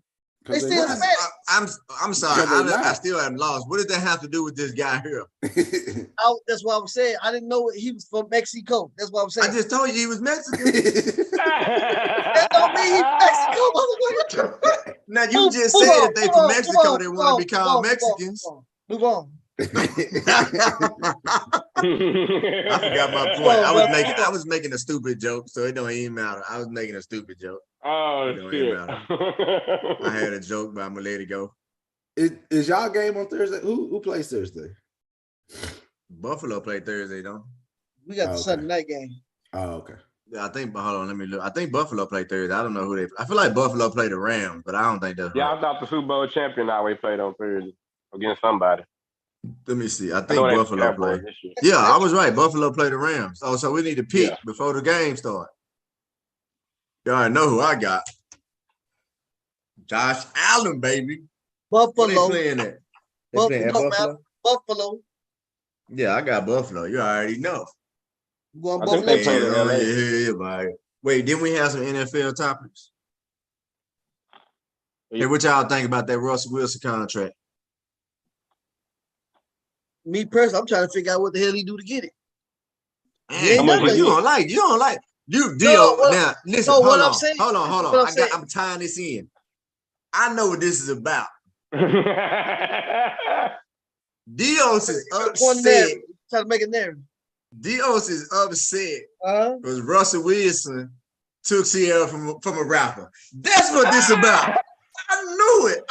They still Spanish. I'm sorry. Because they're I not. still am lost. What does that have to do with this guy here? That's what I was saying. I didn't know he was from Mexico. That's what I'm saying. I just told you he was Mexican. That don't mean he's Mexico, motherfucker. Now you just said if they from Mexico, they want to be called Mexicans. Move on. I forgot my point. I was making a stupid joke, so it don't even matter. I was making a stupid joke. Oh shit! I had a joke, but I'm gonna let it go. Is y'all game on Thursday? Who plays Thursday? Buffalo played Thursday, don't? We got the Sunday night game. Oh, okay. Yeah, I think. Hold on, let me look. I think Buffalo played Thursday. I don't know who they. I feel like Buffalo played the Rams, but I don't think that's. Yeah, right. I thought the Super Bowl champion always played on Thursday against somebody. Let me see. I think Buffalo played. This year. Yeah, I was right. Buffalo played the Rams. Oh, so we need to pick before the game starts. Y'all already know who I got. Josh Allen, baby. Buffalo. Who they playing at? They playing at Buffalo? Buffalo. Yeah, I got Buffalo. You already know. Going I think Buffalo. they played in LA. Yeah. Wait, didn't we have some NFL topics? Hey, what y'all think about that Russell Wilson contract? Me personally, I'm trying to figure out what the hell he do to get it. Man, you don't like. You deal now. Listen, no, hold what on. I'm saying- Hold on. what I'm saying. I'm tying this in. I know what this is about. Dios is upset. Trying to make a narrative. Dios is upset Uh-huh. because Russell Wilson took Sierra from a rapper. That's what this about. I knew it.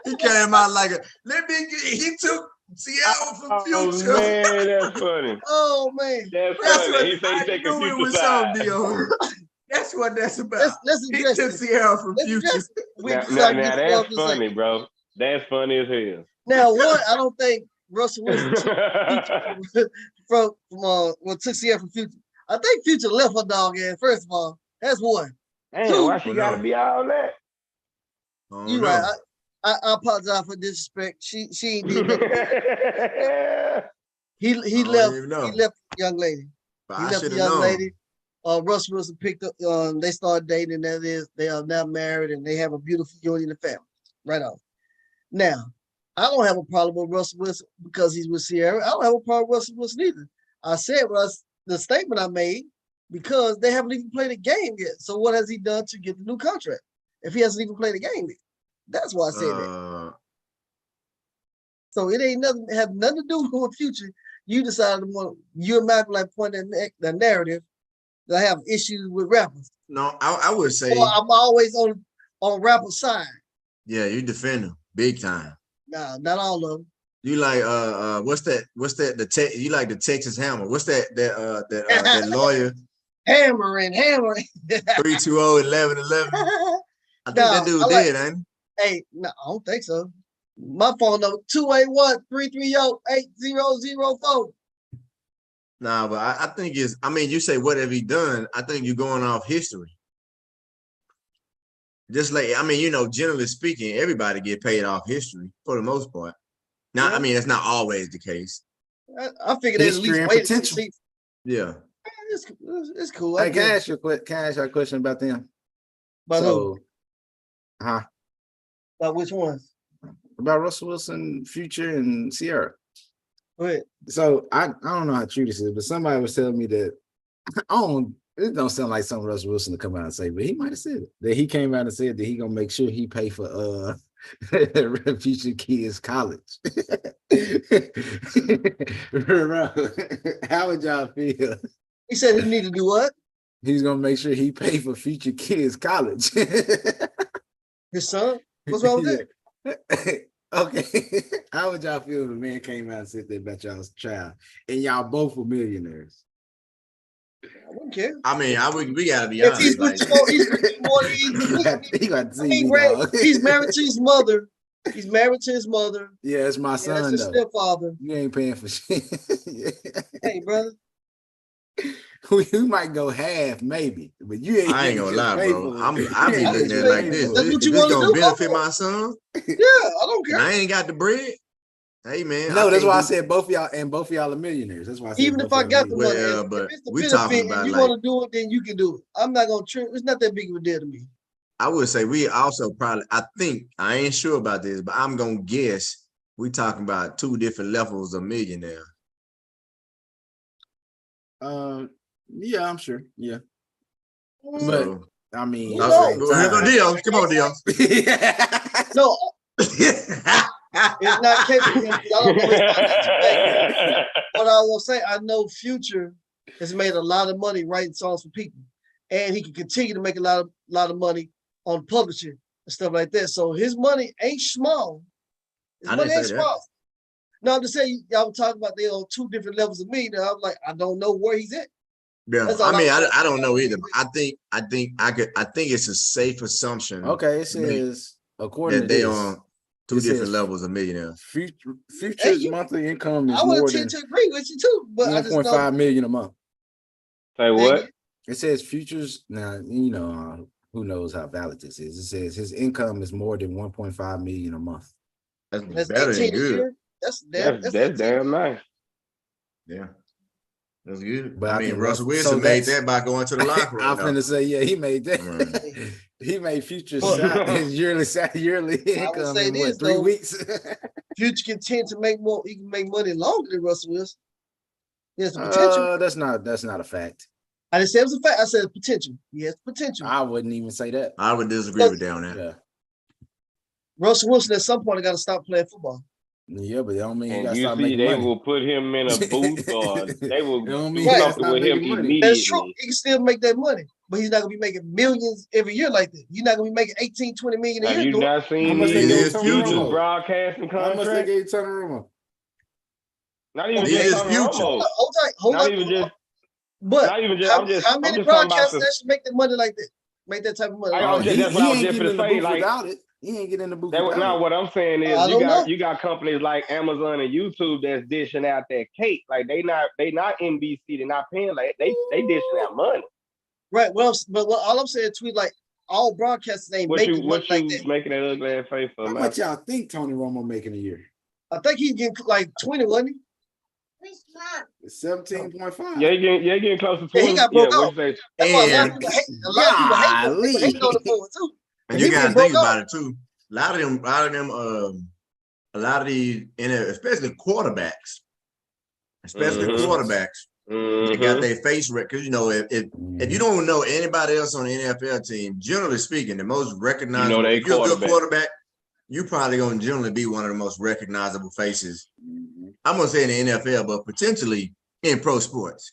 He came out like he took Sierra from Future. Oh man, that's funny. Oh man. That's That's funny. He what said he taking I knew it Future was side. something, Dios. That's what that's about. Let's He address took it. Sierra from Let's Future. address it. Now that's funny, bro. That's funny as hell. Now, one, I don't think Russell Wilson took from took Sierra from Future. I think Future left her dog ass. First of all, that's one. Damn, why she gotta be all that? You right. I apologize for disrespect. She ain't did that. He left the young lady. He left the young lady. Russell Wilson picked up. They started dating, and that is they are now married, and they have a beautiful union of family. Right off. Now, I don't have a problem with Russell Wilson because he's with Sierra. I don't have a problem with Russell Wilson either. I said the statement I made because they haven't even played a game yet. So what has he done to get the new contract if he hasn't even played a game yet? That's why I said that. So it ain't have nothing to do with Future. You decided you and Malcolm like point the narrative that I have issues with rappers. No, I would say I'm always on rapper side. Yeah, you defend them big time. Nah, not all of them. You like what's that? You like the Texas Hammer? What's that lawyer? Hammering. 320-1111. I think that dude dead, ain't he? Hey, no, I don't think so. My phone number 281-330-8004. Nah, but I think it's. I mean, you say what have he done? I think you're going off history. Just like generally speaking, everybody get paid off history for the most part. Now, I mean, it's not always the case. I figured they at least waited to see. Yeah, it's cool. Hey, can I ask you a question about them? About who? Huh? About which ones? About Russell Wilson, Future, and Sierra. Go ahead. So I don't know how true this is, but somebody was telling me that it don't sound like something Russell Wilson to come out and say, but he might have said it. That he came out and said that he gonna make sure he pay for Future kids college. How would y'all feel? He said he need to do what? He's gonna make sure he pay for Future kids college. His son? What's wrong with that? Okay. How would y'all feel if a man came out and said that about y'all's child and y'all both were millionaires? I wouldn't care. I mean, we gotta be If honest. he's Like, rich more, he's rich more than he's He got to I see mean, me, Ray, dog. he's married to his mother. He's married to his mother. Yeah, it's my Yeah, that's son his though. stepfather. You ain't paying for shit. Hey, brother. We might go half, maybe, but you ain't. I ain't gonna lie, pay bro. for it. I be You looking at ain't it like pay this. for That's it. what If you it's want to gonna do. Go benefit for my it. son, Yeah, I don't and care. I ain't got the bread, hey man. No, that's can't why I do- said both of y'all are millionaires. That's why I said Even both if I of y'all got the money, Well, if but it's the we talking benefit and about you like, want to do it, then you can do it. I'm not gonna trip. It's not that big of a deal to me. I would say we also probably, I think, I ain't sure about this, but I'm gonna guess we talking about two different levels of millionaire. Yeah, I'm sure. Yeah, but So, I mean, Who at the knows? same well, here go time- Dio. Come on, Dio. No, it's not capable because I don't know his financial background. But I will say, I know Future has made a lot of money writing songs for people, and he can continue to make a lot of money on publishing and stuff like that. So his money ain't small. His I money didn't ain't say that. small. No, I'm just saying y'all were talking about they on two different levels of me. Now I'm like, I don't know where he's at. Yeah, That's all I mean, I'm saying. I don't know either. I think it's a safe assumption. Okay, it says according that to they this, on two it says different levels of millionaire. Future's monthly income is I would more than tend to agree with you too, but I just know 1.5 million a month. Say what? It says Future's now. Who knows how valid this is? It says his income is more than 1.5 million a month. That's that's better 18 than a good. year. That's That's 18 damn nice. Yeah, that's good. But I I mean, think Russell Russell- so Wilson made that's- that by going to the locker room. I'm finna say, yeah, he made that. Right. He made Future's But- his yearly income say in this, what, 3 though. weeks? Future can tend to make more. He can make money longer than Russell Wilson. He has the potential. That's not a fact. I didn't say it was a fact. I said potential. He has potential. I wouldn't even say that. I would disagree with that on that. Yeah. Russell Wilson at some point got to stop playing football. Yeah, but that don't mean you And gotta you start see, making they money. will put him in a booth or they will It don't do mean you gotta something start with him making money. immediately. That's true. He can still make that money, but he's not gonna be making millions every year like that. You're not gonna be making 18, 20 million a Have year. you doing it. not How seen much they It these gave is Tony future. new Romo? broadcasting How much they contracts? gave Tony Romo? Not even Hold It just is Tony future. Romo. Hold Not on. even just. But Not even just. how I'm just many talking about broadcasters the. actually make that money like that? Make that type of money? Oh, That's what I he was ain't just getting in the gonna say. booth Like without it. He ain't getting in the booth that. without Now, it. what I'm saying is, I don't know. you got companies like Amazon and YouTube that's dishing out that cake. Like they not NBC. They're not paying. Like they dishing out money. Right. Well, but all I'm saying, tweet like all broadcasters ain't making money like that. Making that ugly ass face for? How Man? much y'all think Tony Romo making a year? I think he's getting like 20, wasn't he? It's 17.5. Yeah, he getting close to 20. Yeah, he got broke what off. you say? That's why a lot And of people hate. A lot of people hate him. People hate on the Golly. for it too. And He you been gotta broke think about off. it too. A lot of them, a lot of these, especially quarterbacks, they got their face because if you don't know anybody else on the NFL team, generally speaking, the most recognizable. they If you're a good quarterback. quarterback, you're probably going to generally be one of the most recognizable faces. I'm gonna say in the NFL, but potentially in pro sports,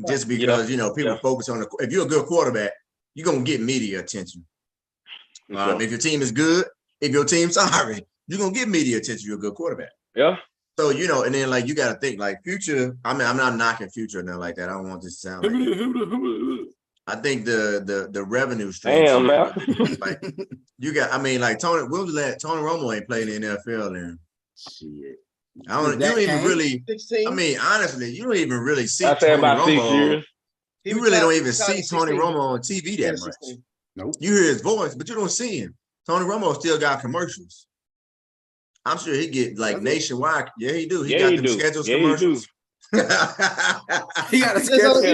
just because people focus on if you're a good quarterback, you're gonna get media attention. If your team is good, if your team's sorry, you're gonna get media attention. You're a good quarterback. Yeah. So and then like you got to think like Future. I mean, I'm not knocking Future or nothing like that. I don't want this to sound like that. I think the revenue stream. Damn, man. Like you got. I mean, like Tony Romo ain't playing in the NFL. Then Shit. you don't even really. 16. I mean, honestly, you don't even really see I say Tony about 6 Romo. years. You really don't even see Tony Romo on TV that much. Nope. You hear his voice, but you don't see him. Tony Romo still got commercials. I'm sure he get like nationwide. Yeah, he do. He got them schedules commercials. He got a schedule. He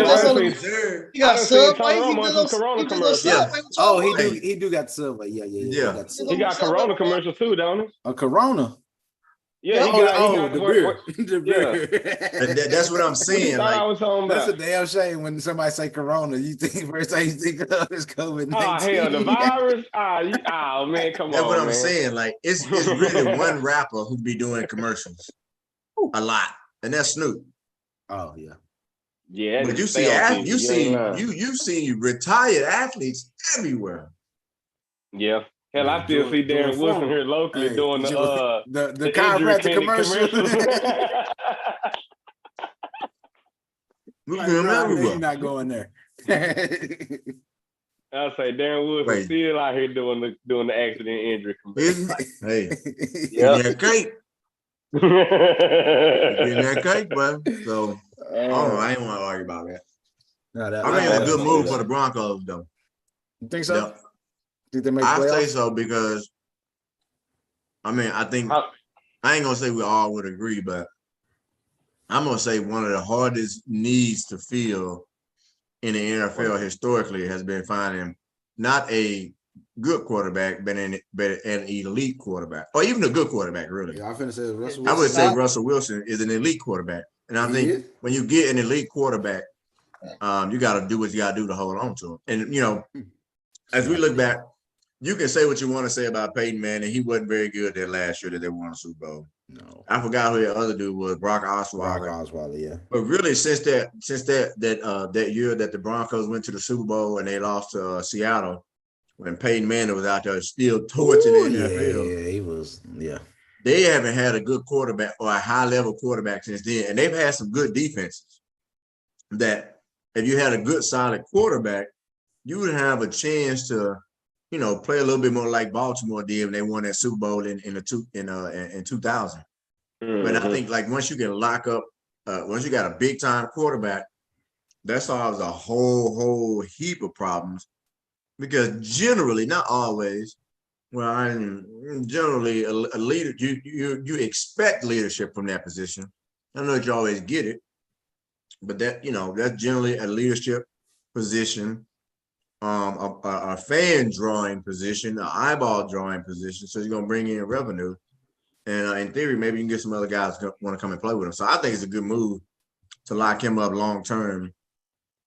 got Subway. He did those Subway. Oh, he do got Subway. Yeah. He got Corona commercials too, don't he? A Corona. Yeah, he got the beer. The beer. And that's what I'm saying. Like, I was talking that's about. a damn shame when somebody say Corona. You think first thing you think of is COVID-19. Oh hell, the virus. Oh man, come that's on. What I'm man. saying. Like it's really one rapper who be doing commercials a lot, and that's Snoop. Oh yeah. Yeah, but you see retired athletes everywhere. Yeah. Hell, I still see Darren Wilson here locally doing the the injury chiropractic clinic commercial. Look I at him know you're everywhere. not going there. I'll say Darren Wilson Wait. still out here doing the accident injury. Isn't hey, Yep. getting that cake. Getting that cake, bro. So I don't know. I ain't want to argue about that. No, I think it's a good move absolutely. for the Broncos, though. You think so? Yeah. Think they make I playoffs? say so because I mean I think I ain't gonna say we all would agree, but I'm gonna say one of the hardest needs to fill in the NFL historically has been finding not a good quarterback, but an elite quarterback, or even a good quarterback, really. Yeah, I finna say Russell I Wilson. would say Russell Wilson is an elite quarterback. And I think when you get an elite quarterback, you got to do what you got to do to hold on to him. And, you know, as we look back, you can say what you want to say about Peyton Manning. He wasn't very good that last year that they won a Super Bowl. No. I forgot who the other dude was, Brock Osweiler. Brock Osweiler, yeah. But really, since that year that the Broncos went to the Super Bowl and they lost to Seattle, when Peyton Manning was out there still torching the NFL. Yeah, he was, yeah. They haven't had a good quarterback or a high-level quarterback since then. And they've had some good defenses that if you had a good, solid quarterback, you would have a chance to, you know, play a little bit more like Baltimore did when they won that Super Bowl in 2000. Mm-hmm. But I think, like, once you can lock up, once you got a big-time quarterback, that solves a whole heap of problems. Because generally, not always, generally a leader, you expect leadership from that position. I don't know that you always get it, but that, you know, that's generally a leadership position, a fan drawing position, an eyeball drawing position. So you're gonna bring in revenue, and in theory, maybe you can get some other guys who want to come and play with him. So I think it's a good move to lock him up long term.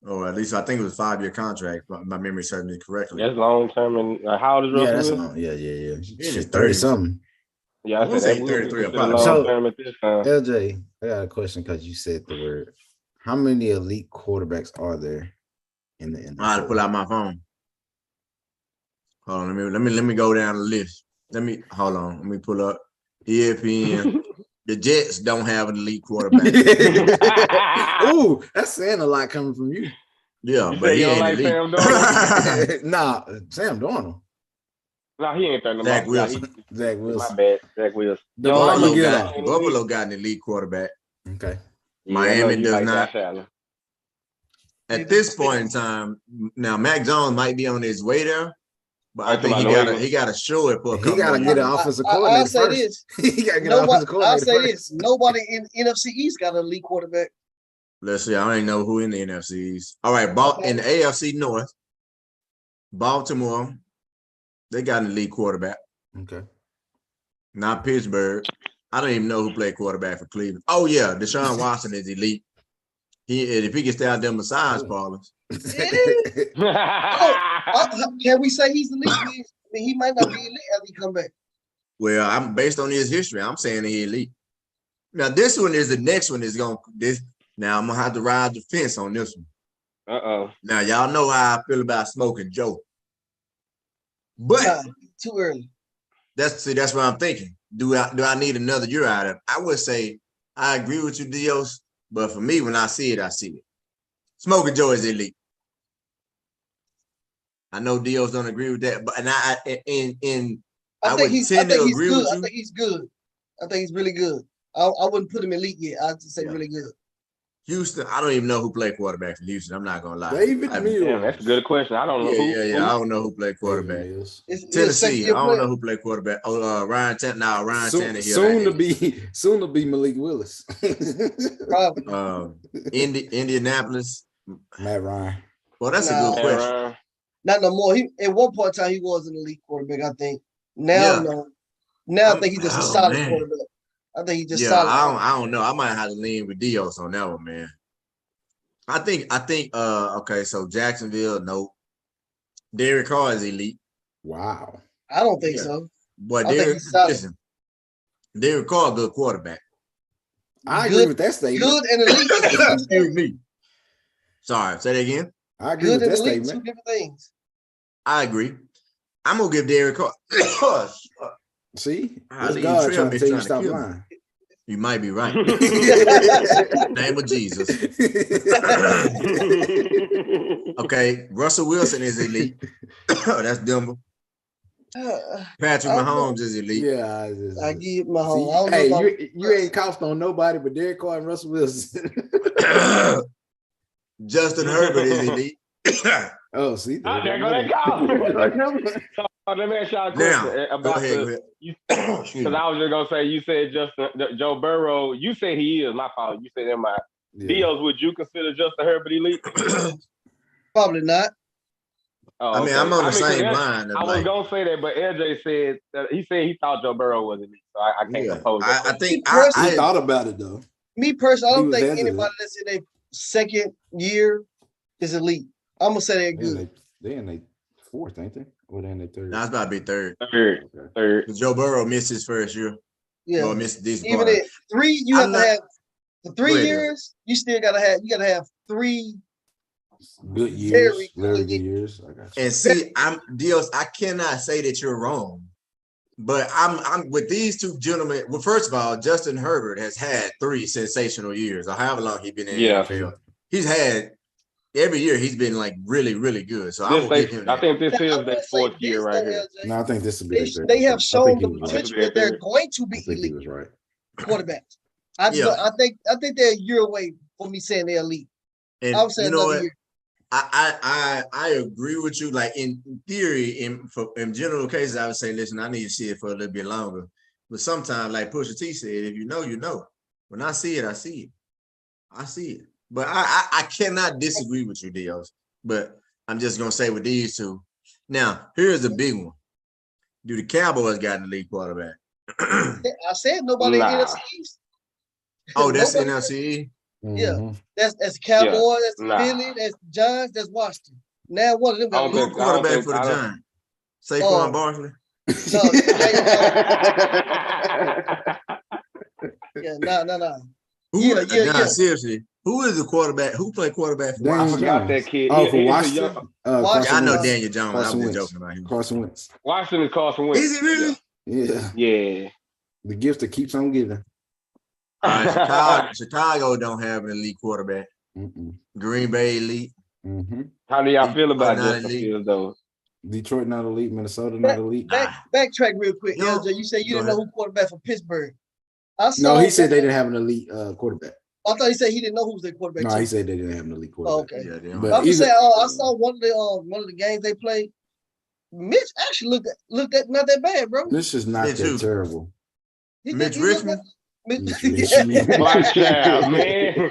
Or at least I think it was a 5-year contract, but my memory serves me correctly. That's long term. And how old is Russell? Yeah, that's long. Yeah. Shit, 30 something. Yeah, I said that 33 or long term at this time. LJ, I got a question because you said the word. How many elite quarterbacks are there in the NFL? I had to pull out my phone. Hold on, let me go down the list. Let me pull up ESPN. The Jets don't have an elite quarterback. Ooh, that's saying a lot coming from you. Yeah, but he ain't like elite. Sam Darnold? Nah, Sam Darnold. No, he ain't 30. Zach Wilson. Zach Wilson. My bad. Zach Wilson. Buffalo got an elite quarterback. Okay. Yeah, Miami does not. At this point in in time, now Mac Jones might be on his way there, but I think he got to show it for a couple. He got to get an offensive coordinator I'll say first. this. He got to get an offensive coordinator. I'll say first. this. Nobody in NFC East got an elite quarterback. Let's see. I don't even know who in the NFC East. All right, in the AFC North, Baltimore, they got an elite quarterback. Okay. Not Pittsburgh. I don't even know who played quarterback for Cleveland. Oh yeah, Deshaun Watson is elite. If he can stay out there massage parlors. Can we say he's elite? I mean, he might not be elite as he come back. Well, I'm based on his history. I'm saying he's elite. Now this one is the next one is going this. Now I'm gonna have to ride the fence on this one. Now y'all know how I feel about Smoking Joe, but too early. That's what I'm thinking. Do I need another year out of it? I would say I agree with you, Dios, but for me, when I see it, I see it. Smoking Joe is elite. I know Dios don't agree with that, but I would tend to agree with you. I think he's good. I think he's really good. I wouldn't put him elite yet. I'd just say really good. Houston, I don't even know who played quarterback for Houston. I'm not gonna lie. David Mills. Yeah, that's a good question. I don't know. Yeah. I don't know who played quarterback. Tennessee, I don't know who played quarterback. Oh, Ryan Tannehill. Soon to be Malik Willis. Probably. Indianapolis. Matt Ryan. Well, that's a good question. Not no more. At one point in time, he was an elite quarterback, I think. Now, no. Now I think he's just a solid quarterback. I think he just solid. I don't know. I might have to lean with Dios on that one, man. I think okay, so Jacksonville, nope. Derek Carr is elite. Wow. I don't think so. But listen, Derek Carr, good quarterback. I agree with that statement. Good and elite. Excuse me. Sorry, say that again. I agree with that statement. Two different things. I agree. I'm gonna give Derek Carr. See, I that's think God you trying to tell you trying to stop kill me. lying. You might be right. Name of Jesus. Okay, Russell Wilson is elite. That's Denver. Patrick Mahomes is elite. Yeah, I give Mahomes. See, I don't know hey, about you ain't coughed on nobody but Derek Carr and Russell Wilson. Justin Herbert is elite. Oh, see, There go that call. So let me ask y'all a question Now, about go ahead. because I was just gonna say you said Joe Burrow. You said he is. My fault. You said in my Dios. Would you consider Justin Herbert elite? Probably not. Oh, I mean, I'm on the same cause line. I was gonna say that, but LJ said that he thought Joe Burrow was elite, so I can't oppose that. I think he thought about it though. Me personally, I don't think hesitant. anybody that's in their second year is elite. I'm gonna say they're good. They in their fourth, ain't they? Or they in their third? That's about to be third. Third. Joe Burrow missed his first year. Yeah. Well, missed this Even part. at 3, you have to have for 3 Go ahead, years. You still gotta have 3 good years, very very good good years. I got you. And see, Dios, I cannot say that you're wrong, but I'm with these two gentlemen. Well, first of all, Justin Herbert has had 3 sensational years, or however long he's been in the NFL. He's had every year he's been like really, really good. So I will give him that. I think this is their 4th year right here. No, I think this will be their third. They have shown the right. potential that they're going to be I think he elite was right. quarterbacks. I think they're a year away from me saying they're elite. And I would say you know another what? year. I agree with you. Like in theory, in general cases, I would say, listen, I need to see it for a little bit longer. But sometimes, like Pusha T said, if you know, you know. When I see it, I see it. I see it. But I cannot disagree with you, Dios. But I'm just gonna say with these two. Now, here's the big one. Do the Cowboys got an elite quarterback? I said nobody in NFC East. Oh, that's NFC. Yeah, that's Cowboys, that's Philly, that's Giants, that's Washington. Now one of them got a quarterback for the Giants. Saquon Barkley. No. Seriously, who is the quarterback? Who played quarterback for Daniel Washington? Got that kid. Oh, for Washington? I know Daniel Jones. I was just joking about him. Carson Wentz. Washington is Carson Wentz. Is he really? Yeah. The gift that keeps on giving. All right, Chicago don't have an elite quarterback. Green Bay elite. How do y'all feel about Justin Fields though? Detroit not elite, Minnesota not elite. Backtrack real quick, LJ. You said you didn't know who quarterback for Pittsburgh. No, he said they didn't have an elite quarterback. I thought he said he didn't know who was their quarterback. No, he said they didn't have an elite quarterback. Oh, okay. Yeah, but I'm just saying, I saw one of the games they played. Mitch actually looked at not that bad, bro. This is not that terrible. Mitch Richmond. Watch out, man.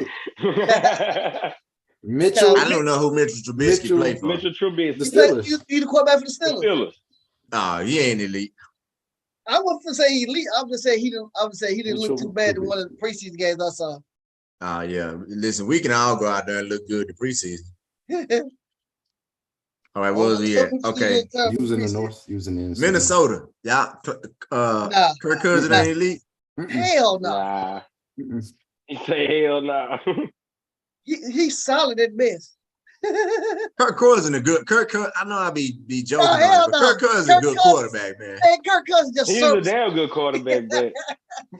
Mitchell. I don't know who Mitchell Trubisky played for. Mitchell Trubisky. The Steelers. He the quarterback for the Steelers. Oh, he ain't elite. I wasn't say elite. I would say he didn't look too bad in one of the preseason games I saw. Yeah. Listen, we can all go out there and look good the preseason. All right, what was he at? Okay. He was in the north. He was in the Minnesota. Yeah. Kirk Cousins ain't elite. Hell no. He say hell no. He's solid at best. Kirk Cousins a good. I know I be joking, but Kirk Cousins a good quarterback, man. Hey, Kirk Cousins just he's a damn good quarterback, but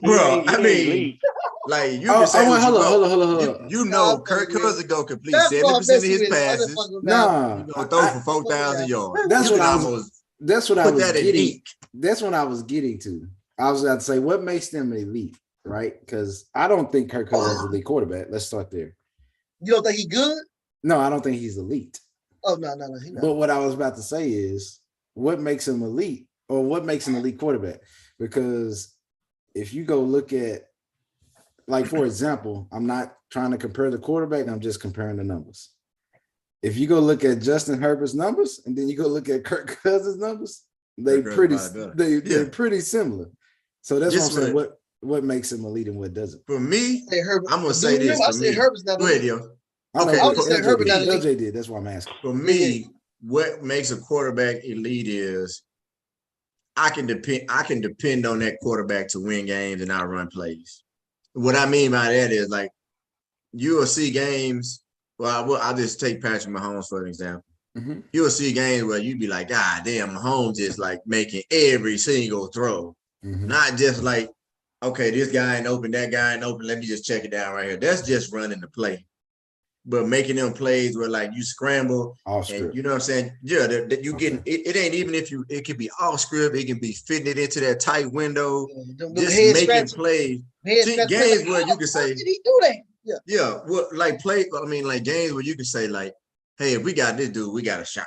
bro, I mean, like you can say, hold on. You know, Kirk Cousins go complete 70% of his passes. Nah, he gonna throw for 4,000 yards. That's what I was getting. Elite. That's what I was getting to. I was about to say, what makes them elite, right? Because I don't think Kirk Cousins is an elite quarterback. Let's start there. You don't think he's good? No, I don't think he's elite. Oh, no. But what I was about to say is what makes him elite or what makes an elite quarterback? Because if you go look at, like, for example, I'm not trying to compare the quarterback. I'm just comparing the numbers. If you go look at Justin Herbert's numbers and then you go look at Kirk Cousins' numbers, they're pretty similar. So that's what I'm saying. What makes him elite and what doesn't? For me, I'm going to say this. I said Herbert's not elite. Okay, I would say Herbert not elite. LJ did. That's why I'm asking. For me, what makes a quarterback elite is I can depend on that quarterback to win games and not run plays. What I mean by that is, like, you will see games. Well, I'll just take Patrick Mahomes for an example. You'll see games where you'd be like, God damn, Mahomes is like making every single throw. Not just like, okay, this guy ain't open, that guy ain't open. Let me just check it down right here. That's just running the play. But making them plays where like you scramble and you know what I'm saying? Yeah, that you getting it ain't even if you it could be off script, it can be fitting it into that tight window, just making plays. See, games where you can say, did he do that? Yeah, well, like like games where you can say, like, hey, if we got this dude, we got a shot.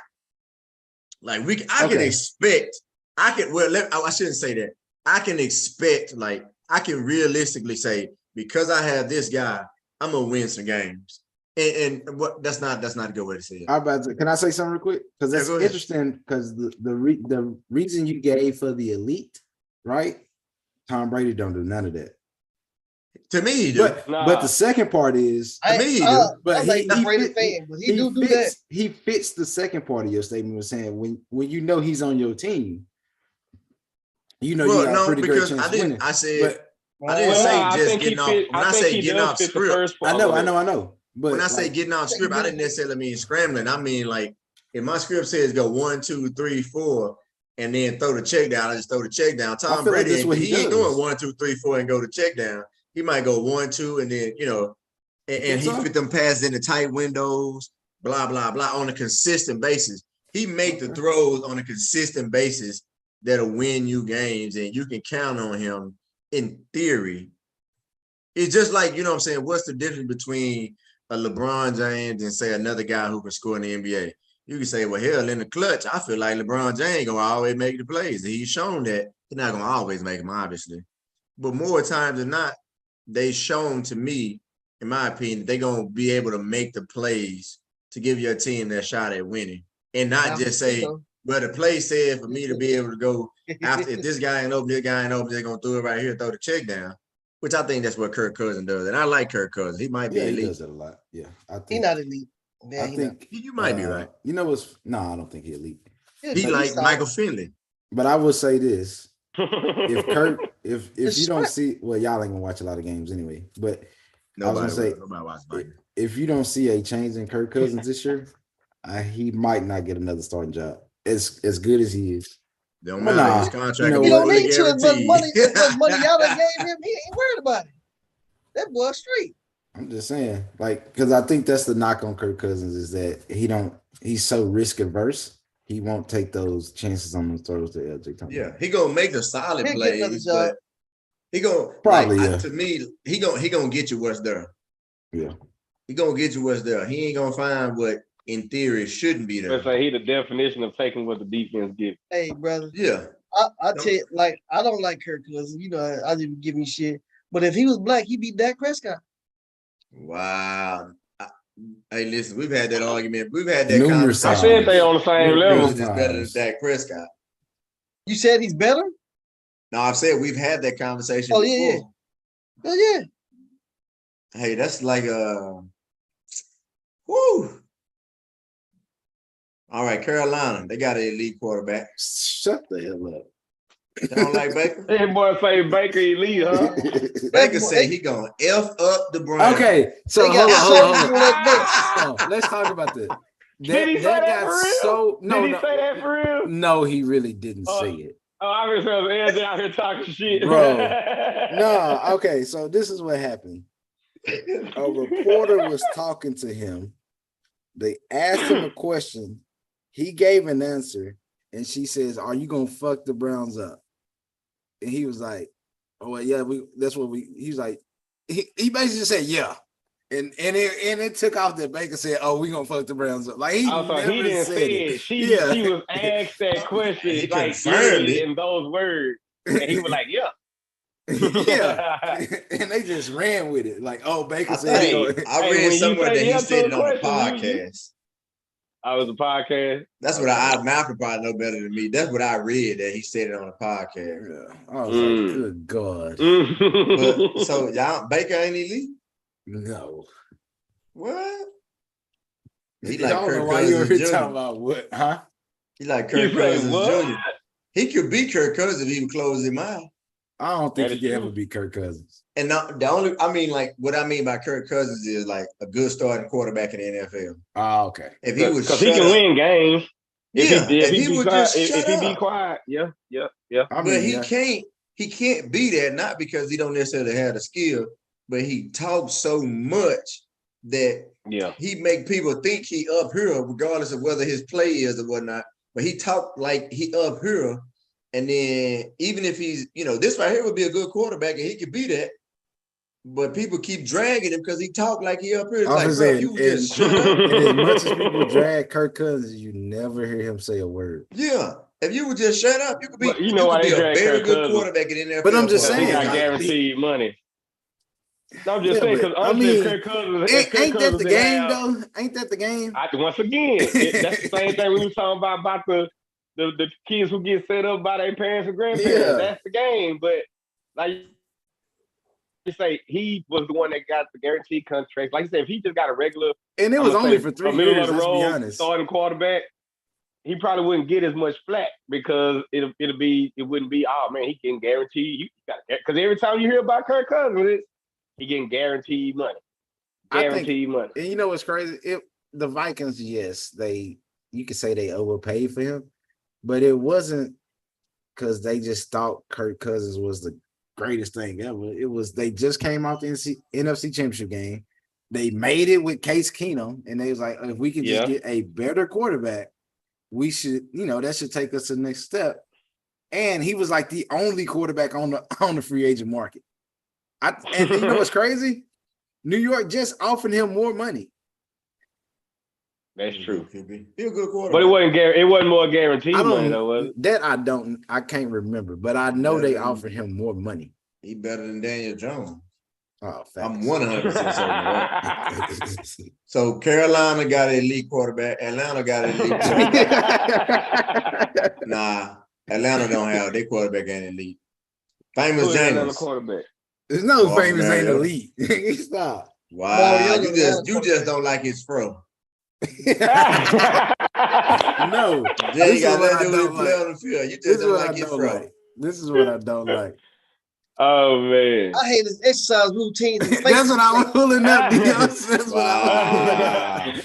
Like I can expect, I shouldn't say that. I can expect, like, I can realistically say, because I have this guy, I'm gonna win some games. And what that's not a good way to say it. Can I say something real quick? Because that's interesting. Because the reason you gave for the elite, right? Tom Brady don't do none of that. To me, he do. But the second part is to me, he do. But I'm like a Brady fan, but he do that. He fits the second part of your statement was saying when you know he's on your team, you know you got a pretty great chance of winning. I didn't say just getting off. When I say getting off script, I know. But when I say getting off script, I didn't necessarily mean scrambling. I mean, like, if my script says go 1, 2, 3, 4, and then throw the check down, I just throw the check down. Tom Brady, he ain't doing 1, 2, 3, 4 and go to check down. He might go 1, 2, and then, and he fit them passes in the tight windows, blah, blah, blah, on a consistent basis. He make the throws on a consistent basis that'll win you games, and you can count on him in theory. It's just like, you know what I'm saying, what's the difference between a LeBron James and say another guy who can score in the NBA? You can say, well, hell, in the clutch, I feel like LeBron James gonna always make the plays. And he's shown that he's not gonna always make them, obviously. But more times than not, they shown to me, in my opinion, they're gonna be able to make the plays to give your team that shot at winning. And not just say, well, the play said for me to be able to go after if this guy ain't open, they're gonna throw it right here, throw the check down. Which I think that's what Kirk Cousins does. And I like Kirk Cousins. He might be elite. He does that a lot. Yeah. I think he's not elite. Yeah, I think you might be right. You know what's I don't think he's elite. He like Michael Finley. But I will say this. If Kirk, if you don't see, well, y'all ain't gonna watch a lot of games anyway. But nobody watches. If you don't see a change in Kirk Cousins this year, he might not get another starting job. As good as he is. Don't matter his contract. He don't need to as much money y'all done gave him. He ain't worried about it. That boy straight. I'm just saying, like, because I think that's the knock on Kirk Cousins is that he's so risk averse. He won't take those chances on those throws to LJ Thomas. Yeah, he gonna make the solid plays, but he gonna probably to me, he gonna get you what's there. Yeah. He gonna get you what's there. He ain't gonna find what in theory shouldn't be there. Let's say he the definition of taking what the defense gives. Hey, brother. Yeah. I tell you, like, I don't like Kirk Cousins. I didn't give me shit. But if he was black, he'd be Dak Prescott. Wow. Hey, listen, we've had that argument. We've had that numerous conversation. I said they on the same level. Is better than Dak Prescott. You said he's better? No, I've said we've had that conversation before. Yeah. Oh, yeah. Hey, that's like whoo. All right, Carolina, they got an elite quarterback. Shut the hell up. You don't like Baker? That boy say Baker elite, huh? Baker said he gonna F up the Browns. Okay, so hold on. Let's talk about this. Did he say that for real? Did he say that for real? No, he really didn't say it. Oh, I was Ed out here talking shit. Bro. No, okay, so this is what happened. A reporter was talking to him. They asked him a question. He gave an answer, and she says, "Are you gonna fuck the Browns up?" And he was like, "Oh well, yeah, that's what we." He was like, he basically said, "Yeah," and it took off that Baker said, "Oh, we gonna fuck the Browns up." Like he didn't say it. She was asked that question like in those words, and he was like, "Yeah." Yeah, and they just ran with it. Like, oh, Baker said, I read somewhere that he said it on the podcast. I was a podcast. That's what Malcolm probably know better than me. That's what I read that he said it on the podcast. Yeah. I was like, good God. But, so y'all Baker ain't elite? No. What? He like Kirk Cousins Jr. Talking about what? Huh? He like Kirk Cousins Jr. He could beat Kirk Cousins if he would close him out. I don't think he can ever beat Kirk Cousins. And the only, I mean, like what I mean by Kirk Cousins is like a good starting quarterback in the NFL. Oh, okay. If he would Because shut he can up, win games. yeah. If he be would quiet, just shut if he be up, quiet, yeah. I but mean, he yeah. can't. He can't be that, not because he don't necessarily have the skill, but he talks so much that Yeah. he make people think he up here, regardless of whether his play is or whatnot. But he talk like he up here, and then even if he's, this right here would be a good quarterback, and he could be that. But people keep dragging him because he talk like he up here. It's I was like, gonna bro, say, if you would just shut up. And as much as people drag Kirk Cousins, you never hear him say a word. Yeah. If you would just shut up, you could be, Well, you know why could they be a drag very Kirk good Cousins? quarterback in the NFL. But I'm just for a He saying, long got time. guaranteed money. No, I'm just Yeah, saying, but, because honestly, if Kirk Cousins, ain't that the didn't game have, though? Ain't that the game? once again, that's the same thing we were talking about the kids who get set up by their parents and grandparents. Yeah. That's the game. But like you say, he was the one that got the guaranteed contract. Like you said, if he just got a regular, And it I'm was gonna only say, for a 3 middle years. of the Let's be road honest. starting quarterback, he probably wouldn't get as much flack because it wouldn't be, oh man, he can guarantee you got, because every time you hear about Kirk Cousins, he getting guaranteed money. Guaranteed money. And you know what's crazy? The Vikings, yes, you could say they overpaid for him, but it wasn't because they just thought Kirk Cousins was the greatest thing ever. It was they just came off the NFC Championship game. They made it with Case Keenum, and they was like, if we can just get a better quarterback, we should, that should take us to the next step. And he was like the only quarterback on the free agent market. And you know what's crazy? New York just offered him more money. That's true. Be a good quarterback. But it wasn't more guaranteed money though, was it? That I can't remember, but I know they offered him more money. He better than Daniel Jones. Oh, facts. I'm 100% certain of that. So Carolina got an elite quarterback. Atlanta got an elite quarterback. Nah, Atlanta don't have their quarterback ain't elite. Famous James. Quarterback. There's no Marcus famous ain't Mariota. elite. Stop. Wow, you just don't like his fro. No, They ain't got nothing to do with play on the field. You just don't like his fro. This is what I don't like. Oh man, I hate his exercise routines. That's what I was pulling up. That's what I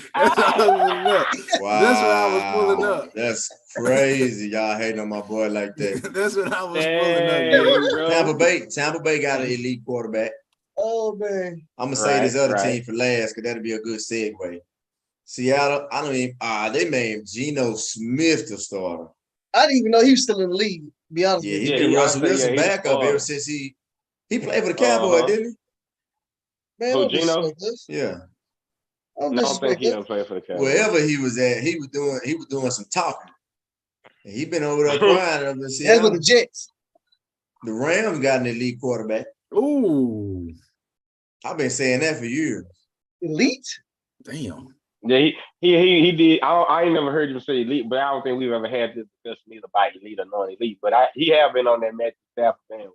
was pulling up. That's crazy. Y'all hating on my boy like that. That's what I was pulling up. Tampa Bay got an elite quarterback. Oh man. I'm gonna say this other team for last because that'll be a good segue. Seattle, I don't even they made Geno Smith the starter. I didn't even know he was still in the league, to be honest with you. He's been Russell Wilson backup ever since he played for the Cowboys, didn't he? Man, don't disrespect this. Yeah. I don't think he ever played for the Cowboys. Wherever he was at, he was doing some talking. And he been over there crying up in Seattle. That's with the Jets. The Rams got an elite quarterback. Ooh. I've been saying that for years. Elite? Damn. Yeah, he did. I ain't never heard him say elite, but I don't think we've ever had this discussion either about elite or non-elite. But he have been on that Matthew Stafford family.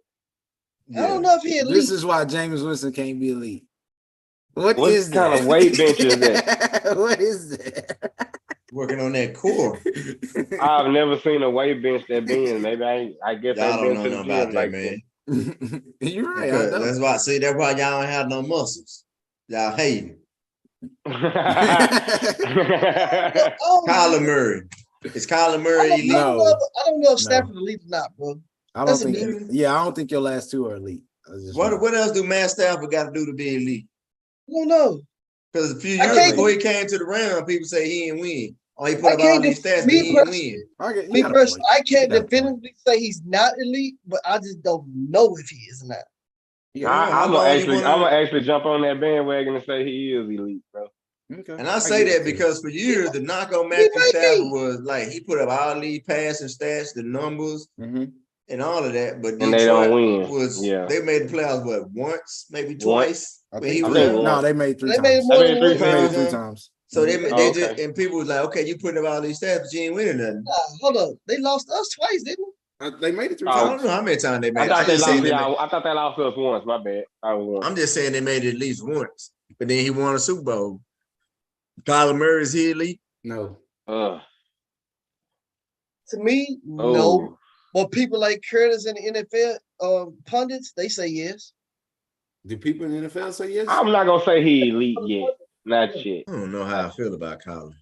Yeah. I don't know if he elite. This is why Jameis Winston can't be elite. What kind of weight bench is that? What is that? Working on that core. I've never seen a weight bench that bend. Maybe I guess y'all they don't know nothing about that, man. You're right. That's why. See, that's why y'all don't have no muscles. Y'all hating. Kyler Murray. Is Kyler Murray elite? I don't know if Stafford elite or not, bro. I don't think your last two are elite. What else do Matt Stafford got to do to be elite? I don't know. Because a few years before he came to the Rams, people say he didn't win. He put up all these stats, but he didn't win. Me personally, I can't definitively say he's not elite, but I just don't know if he is or not. I'm gonna actually jump on that bandwagon and say he is elite, bro. Okay. And I say that because for years the knock on Matthew Stafford was like he put up all these passing stats, the numbers, and all of that, but Detroit they don't win. They made the playoffs once, maybe twice. They made three times. They made three times. So they just and people was like, okay, you putting up all these stats, but you ain't winning nothing. Hold up, they lost us twice, didn't they? They made it 3 times. I don't know how many times they made it. I thought they lost us once. My bad. I'm just saying they made it at least once, but then he won a Super Bowl. Kyler Murray, is he elite? No. To me, no. But people like Curtis and the NFL pundits, they say yes. Do people in the NFL say yes? I'm not gonna say he elite yet. Not yet. I don't know how I feel about Colin.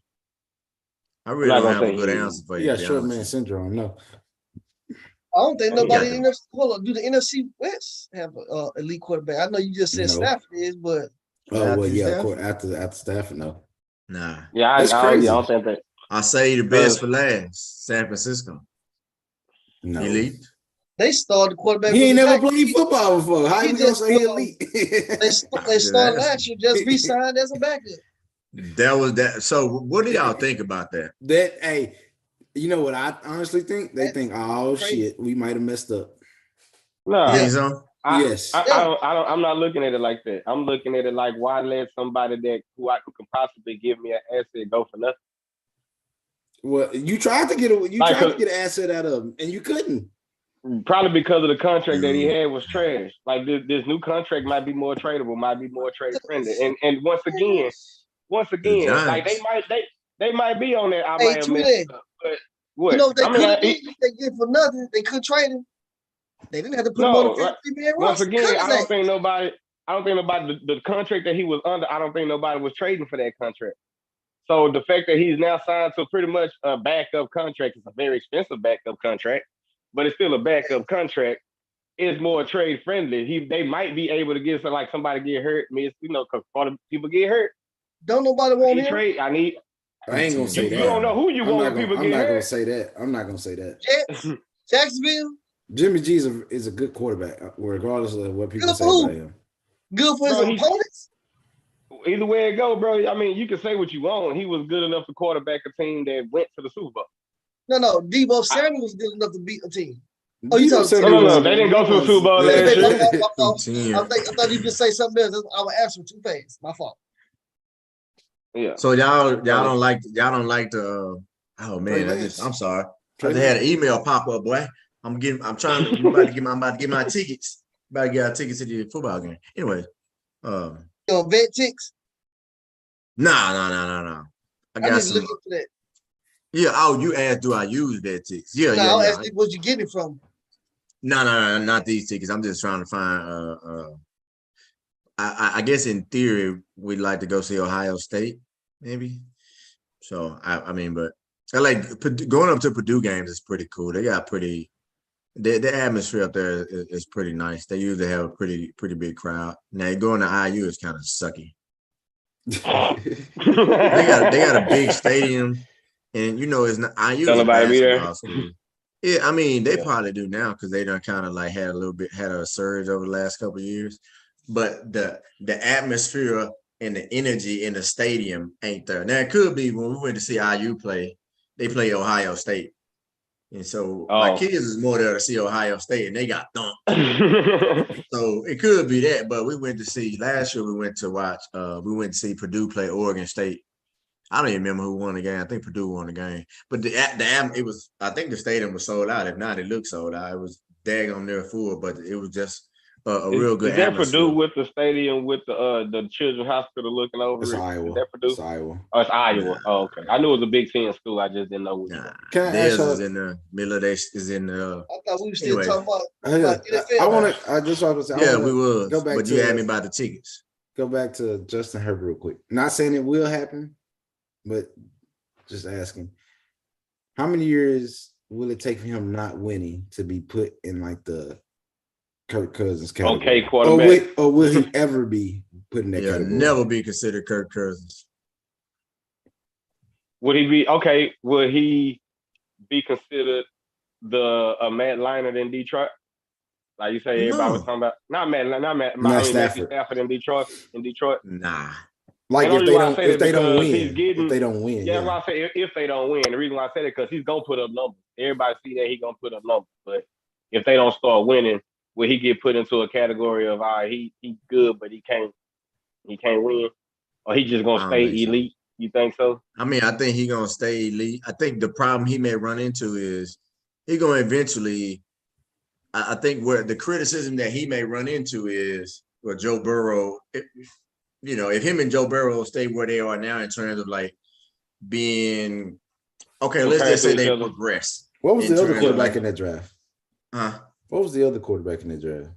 I I'm really not don't gonna have a say good he answer for He you. got To be short honest man with you. syndrome. No. I don't think He nobody got in the hold on, do the NFC West have a elite quarterback? I know you just said No. Stafford is, but Oh well, Matthew yeah. Of Stafford? course, after Stafford, no. Nah, Yeah, That's I crazy. don't think that. I say the best for last. San Francisco. No. Elite. they started the quarterback. He ain't with the never back. played football before. How he you gonna just, say he elite? They Just started asking. last year, just re-signed as a backup. That was that. So, what do y'all think about that? That hey, you know what I honestly think? They think, oh crazy. shit, we might have messed up. No, You Yeah. think so? Yes. I'm not looking at it like that. I'm looking at it like, why let somebody who could possibly give me an asset go for nothing? Well, you tried to get an asset out of him, and you couldn't. Probably because of the contract that he had was trash. Like this new contract might be more tradable, might be more trade friendly. And once again, The like Giants. they might be on that. I Hey, might have messed Tulane. up. But what? You know what they I could mean, have did? If they get for nothing, they could trade him. They didn't have to put him on the 53-man once roster. again, I don't think nobody the contract that he was under, I don't think nobody was trading for that contract. So the fact that he's now signed to pretty much a backup contract, it's a very expensive backup contract, but it's still a backup contract, is more trade friendly. They might be able to get somebody get hurt, because people get hurt. Don't nobody want him. I ain't gonna say that. You don't know who you want when people get hurt. I'm not gonna say that. Jets, Jacksonville. Jimmy G is a good quarterback, regardless of what people say about him. Good for his opponents. Either way it go, bro. I mean, you can say what you want. He was good enough to quarterback a team that went to the Super Bowl. No. Debo Samuel was good enough to beat a team. Oh, you talking? No. They didn't go to the Super Bowl last year. I thought you just say something else. I would answer too fast. My fault. Yeah. So y'all don't like the. Oh man, I'm sorry. I just had an email pop up, boy. I'm about to get my tickets. About to get our tickets to the football game. Anyway, vet ticks? No. I got just some. looking for that. Yeah. Oh, you asked, do I use vet ticks? Yeah. No, I asked you, where'd you get it from? No, not these tickets. I'm just trying to find. I guess in theory we'd like to go see Ohio State, maybe. So I mean, but I like going up to Purdue games is pretty cool. They got the atmosphere up there is pretty nice. They usually have a pretty big crowd. Now going to IU is kind of sucky. they got a big stadium, and it's not IU is a basketball school. Yeah, I mean they probably do now because they done kind of like had a surge over the last couple of years. But the atmosphere and the energy in the stadium ain't there. Now it could be when we went to see IU play, they play Ohio State. And so my kids is more there to see Ohio State, and they got thumped. So it could be that, but we went to see last year. We went to see Purdue play Oregon State. I don't even remember who won the game. I think Purdue won the game, but it was. I think the stadium was sold out. If not, it looked sold out. It was daggone near full, but it was just a real good atmosphere. Is that Purdue with the stadium with the Children's Hospital looking over it's it? Iowa. Is that Purdue? It's Iowa. Oh, it's Iowa. Nah. Oh, okay. I knew it was a Big Ten school. I just didn't know which one. Theirs is in the middle of is in the. I thought we were still talking about NFL. I want to. I just want to say. Yeah, we will. Go back but you asked me about the tickets. Go back to Justin Herbert real quick. Not saying it will happen, but just asking, how many years will it take for him not winning to be put in like the Kirk Cousins category? Okay, quarterback. Or will he ever be put in that category? Never be considered Kirk Cousins. Would he be okay? Would he be considered the Matt Leinart in Detroit? Like you say, everybody was talking about not Matt Stafford in Detroit. Nah. Like if they don't win. Yeah, why I say if they don't win. The reason why I said it because he's gonna put up numbers. Everybody see that he's gonna put up numbers. But if they don't start winning, will he get put into a category of he's good, but he can't win? Or he just gonna stay elite? So. You think so? I mean, I think he's gonna stay elite. I think the problem he may run into is he's gonna eventually. I think where the criticism that he may run into is Joe Burrow. If him and Joe Burrow stay where they are now in terms of like being okay, let's just say they progress. What was the other quarterback in that draft? Huh? What was the other quarterback in that draft?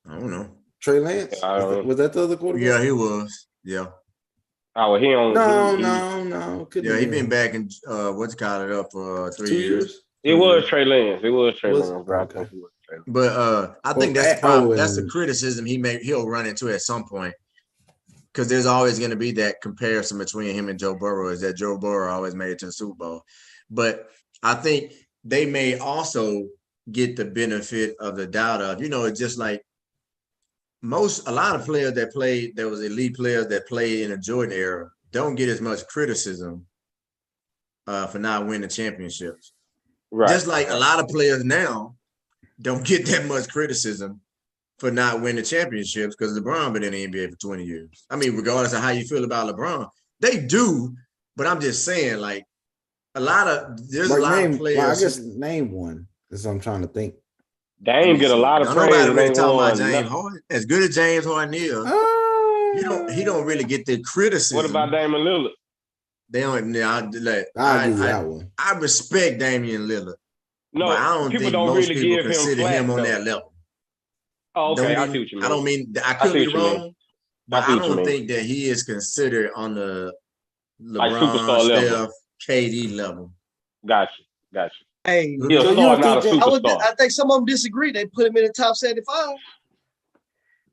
I don't know. Trey Lance? Was that the other quarterback? Yeah, he was. Yeah. Oh, he on. No. Yeah, he been back in what's called it up for 3 2 years. years. It was Trey Lance. It was Trey Was- Lance, bro. okay. I think it was Trey Lance. But I think that's the Oh, problem. That's the and- criticism he'll run into at some point. Because there's always going to be that comparison between him and Joe Burrow, is that Joe Burrow always made it to the Super Bowl. But I think they may also get the benefit of the doubt of, it's just like a lot of players that was elite players that played in the Jordan era don't get as much criticism for not winning championships. Right. Just like a lot of players now don't get that much criticism for not winning championships because LeBron been in the NBA for 20 years. I mean, regardless of how you feel about LeBron, they do. But I'm just saying, like, there's a lot of players. I guess name one. That's what I'm trying to think. Dame get a lot of praise. Nobody really talking about James Harden. As good as James Harden is, he don't really get the criticism. What about Damian Lillard? They don't. I respect Damian Lillard. No, but I don't think most people consider him on that level. Oh, okay. I see what you mean. I don't mean I could be wrong, but I don't think that he is considered on the LeBron, Steph, KD level. Gotcha. Hey, he's a star, not a superstar. I think some of them disagree. They put him in the top 75.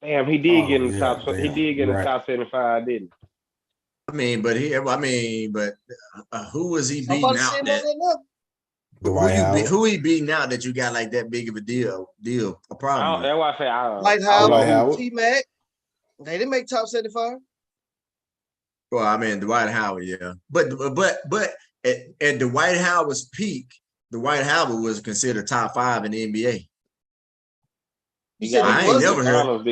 Damn, he did get in the top. He did get in the top 75, didn't he? But who was he beating out? Who he beating out that you got like that big of a deal? A problem? That's why I say Dwight Howard, T-Mac. They didn't make top 75. Well, I mean Dwight Howard, yeah, but at Dwight Howard's peak, Dwight Howard was considered top 5 in the NBA. I ain't never heard.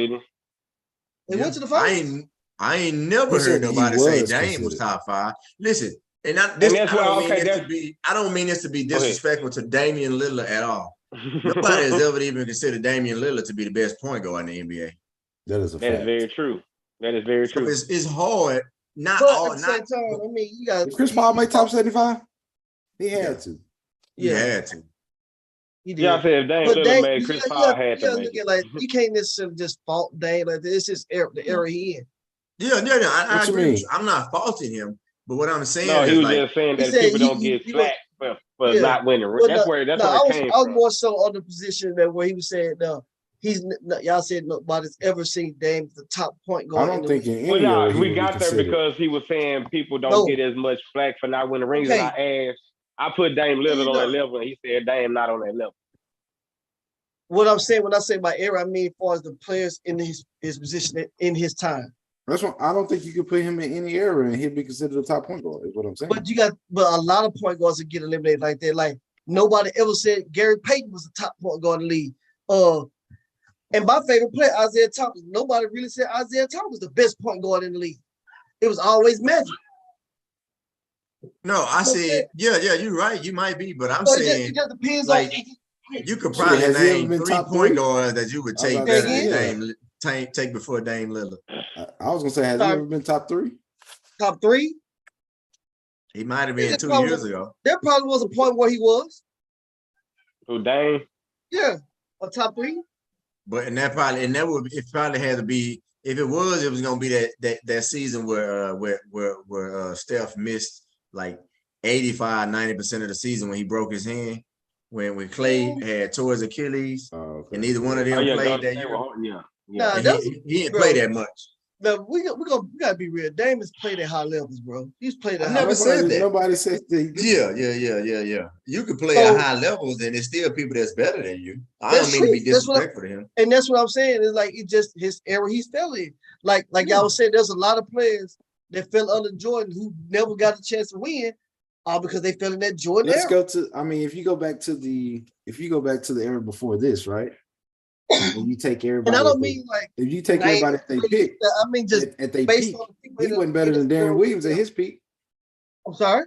They went to the finals. I ain't never heard nobody say Dame was top 5. Listen, I don't mean this to be disrespectful to Damian Lillard at all. Nobody has ever even considered Damian Lillard to be the best point guard in the NBA. That is very true. That is very true. So it's hard. Not but all. At the same time, I mean, you got Chris Paul make top 75. He had to. He had to. He did. Yeah, I said if Dame Lillard made Chris Paul had to make it. Like, you can't necessarily just fault Dame like this. It's just the era he in. Yeah, I agree. I'm not faulting him, but what I'm saying is he was just saying that people don't get flack for not winning. That's where it came from. I was more so on the position that where he was saying, no, y'all said nobody's ever seen Dame as the top point guard. I don't think in we got there because he was saying people don't get as much flack for not winning rings. And I put Dame Lillard on that level, and he said Dame not on that level. What I'm saying when I say my era, I mean as far as the players in his position in his time. That's what I don't think you could put him in any era and he'd be considered a top point guard. Is what I'm saying. But a lot of point guards that get eliminated like that. Like nobody ever said Gary Payton was the top point guard in the league. And my favorite player, Isaiah Thomas. Nobody really said Isaiah Thomas was the best point guard in the league. It was always Magic. No, I said, yeah, you're right. You might be, but I'm saying, it just depends like, you could probably name 3 point guards that you would take better than take before Dame Lillard. I was gonna say, has he ever been top 3? Top 3? He might have been 2 years ago. There probably was a point where he was. Who, Dame? Yeah, a top 3. But it probably had to be, if it was gonna be that season where Steph missed like 85-90% of the season when he broke his hand, when Clay had tore his Achilles, and neither one of them played that year. He didn't play that much. No, we gotta be real. Dame has played at high levels, bro. He's played at high levels. Never said that. Nobody said that. Yeah. You can play at high levels, and there's still people that's better than you. I don't mean to be disrespectful to him. And that's what I'm saying. It's like it's just his era he's fell in. Like y'all was saying, there's a lot of players that fell under Jordan who never got a chance to win, because they fell in that Jordan era. Go to. I mean, if you go back to the era before this, right? And you take everybody. And I don't mean like if you take everybody that they picked. I mean just at they based peak. on the He wasn't better than Darren Williams at his peak. I'm sorry.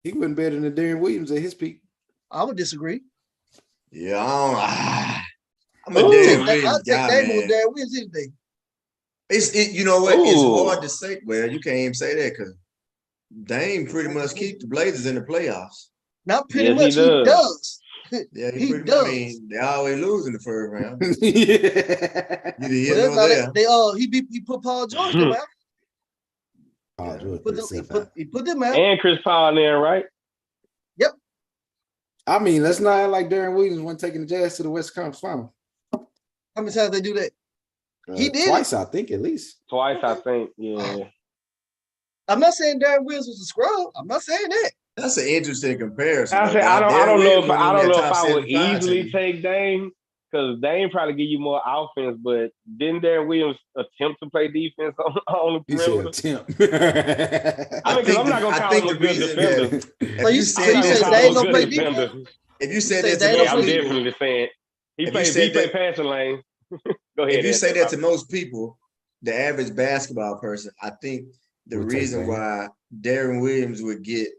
He wasn't better than Darren Williams at his peak. I would disagree. Yeah, I'm a Darren Williams guy, man. Darren Williams any day. You know what? It's hard to say. Well, you can't even say that because Dame pretty much keep the Blazers in the playoffs. Not pretty much. He does. Yeah, He pretty, does. I mean, they always lose in the first round. Yeah. Either here Well, nor that's there. not it. He put Paul George them out. Paul George He put them out. And Chris Paul in there, right? Yep. I mean, let's not act like Darren Williams wasn't taking the Jazz to the West Conference Final. How many times they do that? He did twice, I think, at least. Twice, I think. Yeah. I'm not saying Darren Williams was a scrub. I'm not saying that. That's an interesting comparison. I though, say I Doc. don't Darren know if Williams I on don't that know if top I would 75 easily team. take Dame because Dame probably give you more offense, but didn't Darren Williams attempt to play defense on the He said perimeter? attempt. I mean, because I'm not gonna call him a good defender. So you say Dame don't play defense? If you said say that to Dame Yeah, most I'm don't people, definitely saying he If you played said that- passing lane. Go ahead. if you Ed, say my that to most people, the average basketball person, I think the Would take reason Dame. why Darren Williams would get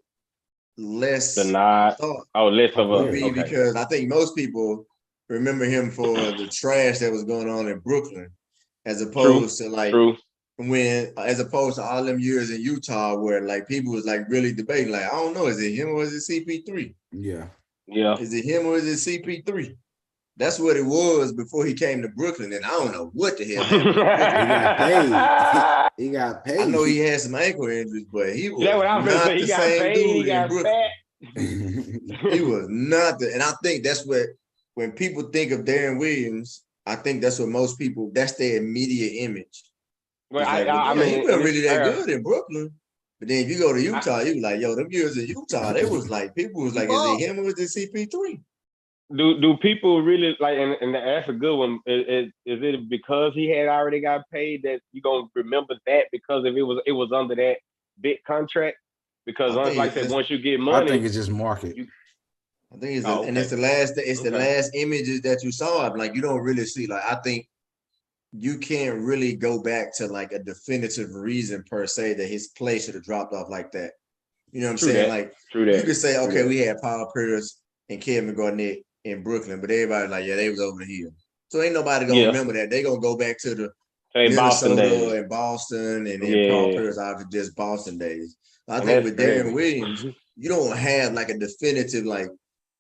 less the nod. thought Oh, less of a would be okay. because I think most people remember him for the trash that was going on in Brooklyn, as opposed to like True. as opposed to all them years in Utah where like people was like really debating, like, I don't know, is it him or is it CP3? Yeah. Yeah. Is it him or is it CP3? That's what it was before he came to Brooklyn, and I don't know what the hell happened. He got paid. He got paid. I know he had some ankle injuries, but he was That's what I was gonna not say. He the got same paid. dude He in got Brooklyn. fat. He was not and I think that's what, when people think of Darren Williams, I think that's what most people, that's their immediate image. Well, It's I like, mean, he wasn't it's really that fair. good in Brooklyn. But then if you go to Utah, you like, yo, them years in Utah, they was like, people was like, is it him or is it CP3? Do people really like? And that's a good one. Is it because he had already got paid that you gonna remember that because if it was under that big contract? Because I think like I it's said, just- once you get I money, think it's just market. I think it's Oh, and it's the last the Okay. last images that you saw. Like you don't really see. Like I think you can't really go back to like a definitive reason per se that his play should have dropped off like that. You know what I'm True saying? that. Like True that. you could say, True okay, that. we had Paul Pierce and Kevin Garnett in Brooklyn, but everybody like, yeah, they was over the hill. So ain't nobody gonna Yeah. remember that. They gonna go back to the Hey, Boston Minnesota days. and Boston, and then Paul Yeah. Pierce obviously just Boston days. I And think that's with Darren crazy. Williams, you don't have like a definitive like,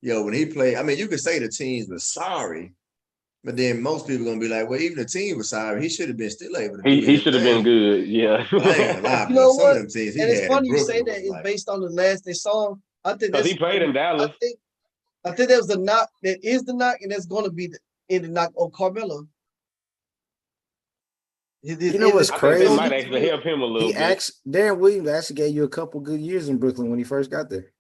yo, when he played. I mean, you could say the teams were sorry, but then most people gonna be like, well, even the team was sorry. He should have been still able to do He should have been anything. good. Yeah. But I ain't gonna lie, You bro. know Some what? of them teams he And it's had funny in you say Brooklyn that was is like, based on the last they saw him. I think Because that's he played in Dallas. I think that was the knock. That is the knock, and that's going to be the knock on Carmelo. You know what's I think crazy? that might actually help him a little He bit. Darren Williams actually gave you a couple good years in Brooklyn when he first got there.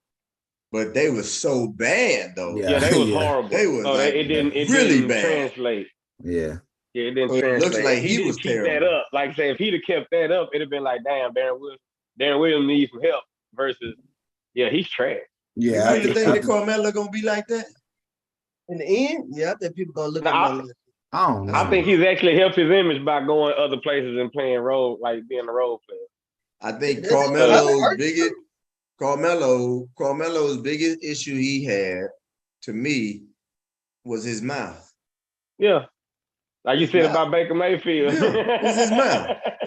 but they was so bad though. Yeah. Yeah, they was Yeah. horrible. They was like it didn't really bad. translate. Yeah. Yeah, it didn't So it translate. looks like If he didn't was keep that terrible. up. Like I say, if he'd have kept that up, it'd have been like, damn, Darren Williams needs some help. Versus, yeah, he's trash. You Yeah. really think that Carmelo gonna be like that? In the end, yeah, I think people gonna look Nah, at him. I don't know. I think he's actually helped his image by going other places and playing role, like being a role player. I think Does it hurt? Carmelo's biggest issue he had, to me, was his mouth. Yeah. Like you His said mouth. about Baker Mayfield. Yeah, it's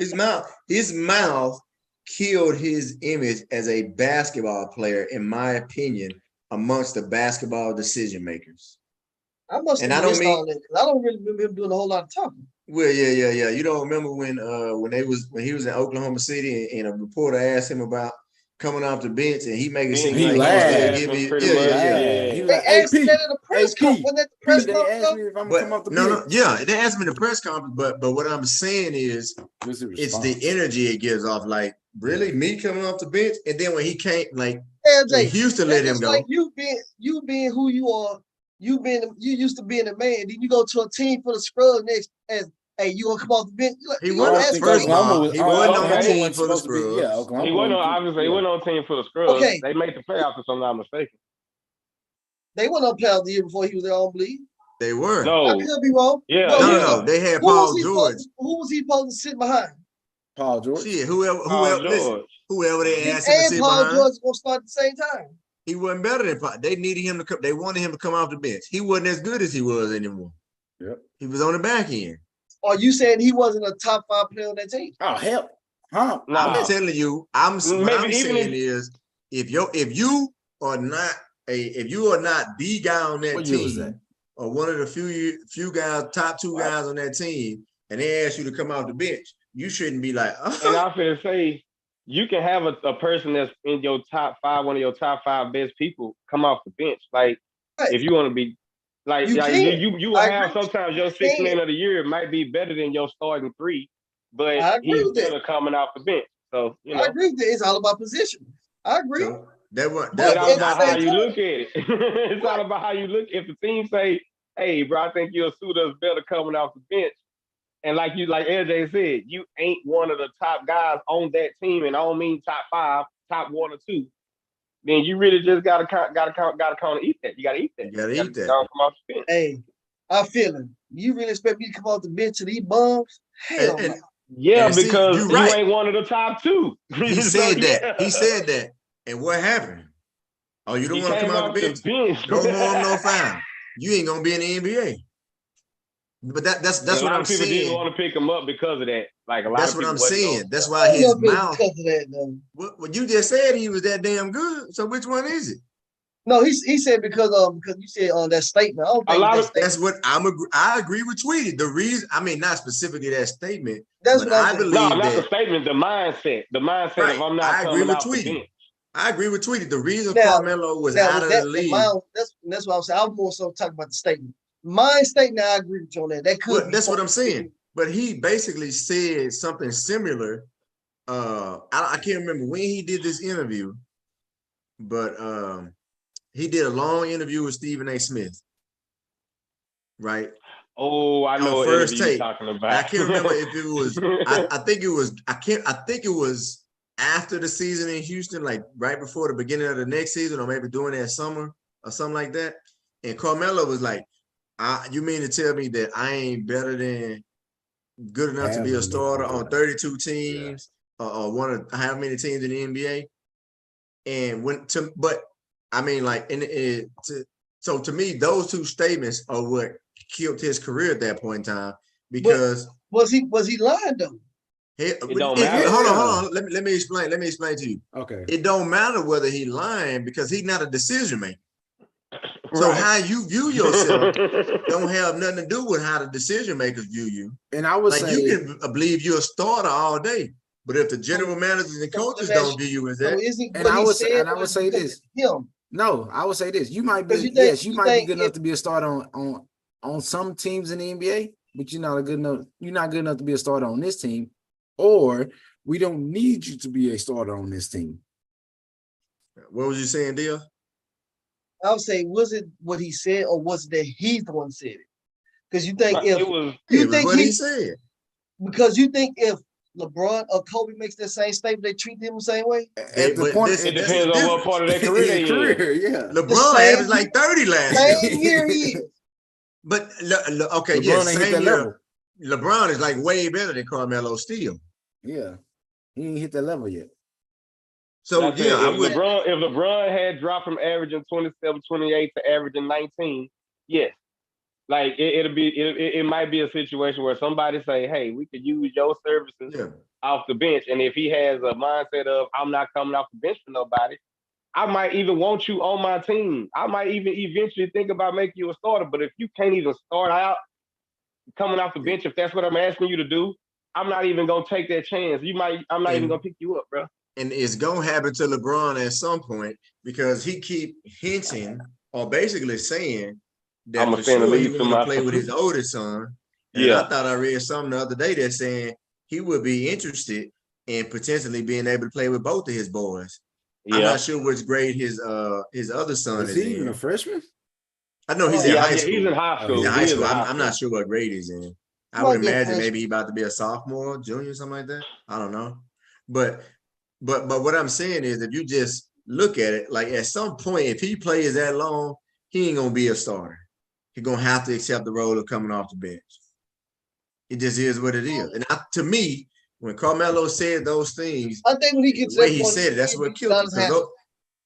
his mouth. His mouth killed his image as a basketball player, in my opinion, amongst the basketball decision makers. I must And have I don't missed mean- all that because I don't really remember him doing a whole lot of talking. Well, yeah. You don't remember when he was in Oklahoma City and a reporter asked him about coming off the bench and he made it seem He like laughed. he was giving Pretty yeah. He was They like, hey, asked him Pete. that at a press Hey, conference. Pete. Wasn't that the press They conference? asked me if I'm gonna come off the No, bench. yeah, they asked me in the press conference, but what I'm saying is What's the it's response? the energy it gives off. Like, really, me coming off the bench, and then when he came, like LJ, Houston let him it's go. like you being who you are. You used to being a man. Then you go to a team for the scrub next as hey, you gonna come off the bench? Like, He you wasn't gonna on ask the for first me? ball. He wasn't on the okay. team for the scrubs. Yeah, Oklahoma. He wasn't obviously he wasn't on team for the scrubs. Okay. They made the playoffs if I'm not mistaken. They went on playoff the year before he was there on bleed. They were. I No. could be wrong. Yeah. No. They had Paul George. Who was he supposed to sit behind? Paul George. Shit, Paul listen, George. whoever they He asked him to and sit Paul behind, George gonna start at the same time. he wasn't better than Paul. They needed him to come. They wanted him to come off the bench. He wasn't as good as he was anymore. Yep. He was on the back end. Are you saying he wasn't a top 5 player on that team? Oh hell. Huh? Nah. I'm telling you, what I'm Maybe even saying is if you are not if you are not the guy on that What year was that? team, or one of the few guys, top two guys on that team, and they ask you to come off the bench, you shouldn't be like, And I'm finna say, you can have a person that's in your top 5, one of your top 5 best people, come off the bench. Like, Right. if you want to be, like, You you will I have agree. sometimes your You 6 can. man of the year might be better than your starting 3, but I agree he's with that. better coming off the bench. So, you know. I agree with that. It's all about position. I agree. so that one. But It's all at about the how same you time- look at it. It's all about how you look. If the team say, "Hey, bro, I think you'll suit us better coming off the bench," and like LJ said, you ain't one of the top guys on that team, and I don't mean top 5, top 1 or 2. Then you really just gotta kind of eat that. You gotta eat that. You gotta eat that. Come off the bench. Hey, I feel it. You really expect me to come off the bench and eat bums? Hell And- no. Yeah, And see, because you you right. ain't one of the top 2. He So, said that. yeah. He said that. And what happened? Oh, you don't He want to came come off the bench? No harm, no foul. You ain't gonna be in the NBA. But that's And a what lot I'm of people didn't saying. want to pick him up because of that. Like a lot That's of what people I'm wasn't saying. gonna- That's why I his love it mouth. because of that, though. What you just said, he was that damn good. So which one is it? No, he said because you said on that statement. I don't A think lot that of- statement. That's what I agree with Tweety. The reason, I mean, not specifically that statement, That's but what I'm I saying. believe No, not the that. statement. The mindset. The mindset Right. of I'm not I agree coming with off the Tweety. bench. I agree with Tweety. The reason Now- Carmelo was Now, out with of that, the league. that's what I'm saying. I'm more so talking about the statement. My statement, I agree with you on that. That could Well, be that's what I'm something. saying. But he basically said something similar. I can't remember when he did this interview, but he did a long interview with Stephen A. Smith. Right? Oh, I know On what First interview you're Take. talking about. I can't remember if it was I think it was I think it was after the season in Houston, like right before the beginning of the next season, or maybe during that summer or something like that. And Carmelo was like, you mean to tell me that I ain't better than good enough to be a starter on 32 teams or one of how many teams in the NBA? And but I mean, like, so to me, those two statements are what killed his career at that point in time, because Was he lying though? don't matter. Hold on. Let me explain to you. Okay. It don't matter whether he lying, because he's not a decision maker. So Right. how you view yourself don't have nothing to do with how the decision makers view you. And I would Like, say you can believe you're a starter all day, but if the general managers and coaches don't view you as So that, is he? And what I he would said say- and I would was say because this. of him. no, I would say this. You might be Because you think- you you might be think good enough if- to be a starter on some teams in the NBA, but you're not good enough to be a starter on this team, or we don't need you to be a starter on this team. what was you saying, Dio? I would say, was it what he said, or was it that he's the one said it? Because you think if It was It you was think what he said. because you think if LeBron or Kobe makes that same statement, they treat him the same way. At the But point, this- it that's depends the on what difference. part of their career they in. career, yeah. LeBron same- averaged like 30 last year. Same year he is. But okay, LeBron yes, ain't hit same that year. level. LeBron is like way better than Carmelo still. Yeah, he ain't hit that level yet. So Like I said, yeah, I if would. LeBron had dropped from averaging 27, 28 to averaging 19, yes. Like it might be a situation where somebody say, hey, we could use your services Yeah. off the bench. And if he has a mindset of I'm not coming off the bench for nobody, I might even want you on my team. I might even eventually think about making you a starter. But if you can't even start out coming off the bench, if that's what I'm asking you to do, I'm not even gonna take that chance. I'm not even gonna pick you up, bro. And it's gonna happen to LeBron at some point, because he keep hinting or basically saying that I'ma for send the sure he lead to want to my play with his oldest son. And Yeah. I thought I read something the other day that saying he would be interested in potentially being able to play with both of his boys. I'm Yeah. not sure which grade his other son Is is he even in. a freshman? I know he's in Yeah, high school. he's in high school. He's in He high is school. in high I'm not sure what grade he's in. I Might would be a imagine freshman. maybe he about to be a sophomore, junior, something like that. I don't know. But what I'm saying is, if you just look at it, like, at some point, if he plays that long, he ain't gonna be a starter. He's gonna have to accept the role of coming off the bench. It just is what it is. And to me, when Carmelo said those things, I think when he gets the to way that he point, said it, that's he'll what be killed him. Udonis Haslem.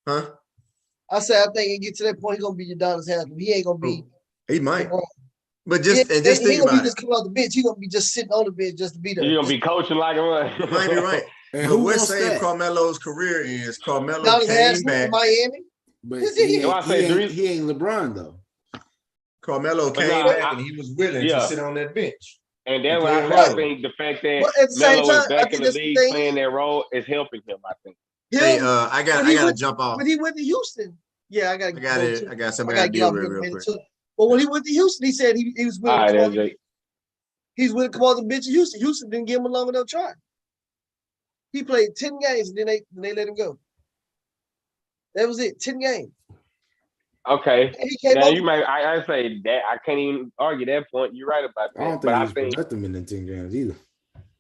Huh? I say I think he get to that point, he's gonna be Udonis Haslem. He ain't gonna be. He might. LeBron. But just he think gonna about be it. just coming off the bench. He gonna be just sitting on the bench just to be there. You're gonna be coaching like a You might be right. And But who what wants saved that? Carmelo's career is Carmelo Udonis came Haslem back. in Miami. But Yes, he he Why I ain't, say the reason- he ain't LeBron though. Carmelo But came nah, back and he was willing to sit on that bench. And He that's what played I well. think the fact that But at the same Melo time, is I back in think the that's the league thing. playing that role is helping him, I think. Hey, Him, I when he gotta went- jump off. when he went to Houston, yeah, I I got something I I gotta gotta get deal off with here in a real minute quick. too. But when he went to Houston, he said he was All willing to right, come on. LJ. He's willing to come on the bench in Houston. Houston didn't give him a long enough try. He played 10 games and then they let him go. That was it, 10 games. Okay. And he came Now up. you might I say that I can't even argue that point. You're right about I don't that. But think he I was think productive in them 10 games either.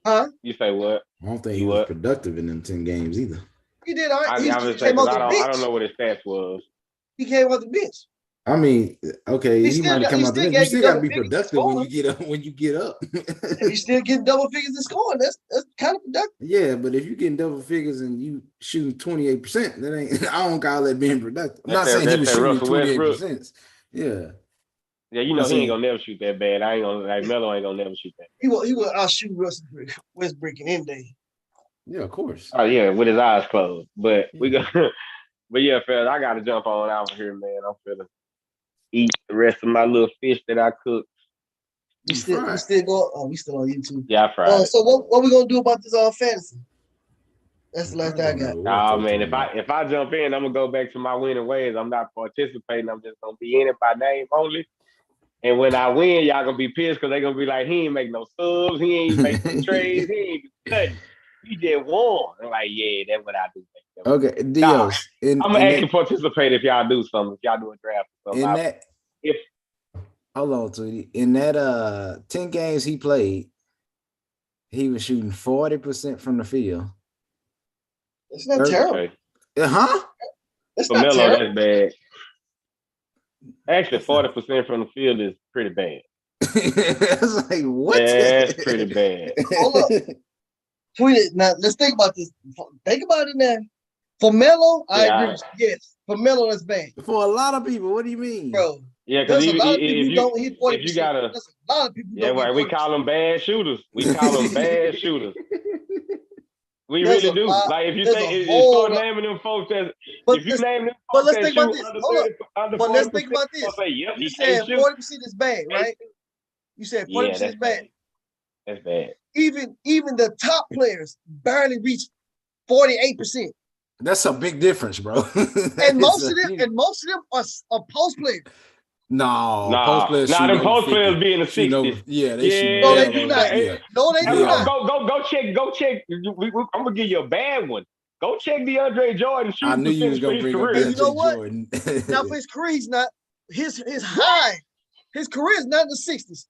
Huh? you say what? I don't think You he was what? productive in them 10 games either. He did all right. I He would say came because off the bench. I don't know what his stats was. He came off the bench. I mean, okay, he might have come out the bench. You still got to be productive when you get up. If you still getting double figures in scoring, that's kind of productive. Yeah, but if you getting double figures and you shooting 28%, that ain't. I don't call that being productive. I'm not saying he was shooting 28%. Yeah. Yeah, you know he ain't gonna never shoot that bad. I ain't gonna like Melo ain't gonna never shoot that. He will outshoot Westbrook in any day. Yeah, of course. Oh yeah, with his eyes closed. But we go. But yeah, fellas, I gotta jump on out of here, man. I'm finna eat the rest of my little fish that I cooked. We still going. Oh, we still on YouTube. Yeah, I fried it. So what we gonna do about this fantasy? That's the last thing I got. Oh man, if I jump in, I'm gonna go back to my winning ways. I'm not participating. I'm just gonna be in it by name only. And when I win, y'all gonna be pissed because they're gonna be like, he ain't make no subs, he ain't make no trades, he ain't do nothing. He just won. I'm like, yeah, that's what I do. Okay, Dios. I'm gonna actually participate if y'all do something. If y'all do a draft or something. Hold on, Tweety. In that 10 games he played, he was shooting 40% from the field. It's not terrible. Huh? It's For not Melo, terrible. that's bad. Actually, 40% from the field is pretty bad. It's like, what? That's pretty bad. Hold up. Tweet it. Now, let's think about this. Think about it now. For Melo, I agree. Yes. For Melo, that's bad. For a lot of people, what do you mean? Bro. Yeah, because there's a lot of people who don't hit 40%. If you gotta, there's a lot of people who yeah, don't right. hit 40%. We call them bad shooters. We call them bad shooters. We really do. Like if you start naming them folks that, if you name them folks that shoot under 40%, let's think about this. Say, yep, you said 40% is bad, right? You said 40% is bad. That's bad. Even the top players barely reach 48%. That's a big difference, bro. and most of them are post players. Post players. Them post players be in the 60s. Yeah, they shoot. No, they do not. Yeah. No, they do not. Go check. I'm gonna give you a bad one. Go check DeAndre Jordan shooting. I knew you was gonna bring up DeAndre you know what? Jordan. Now for his career, he's not his high. His career is not in the 60s.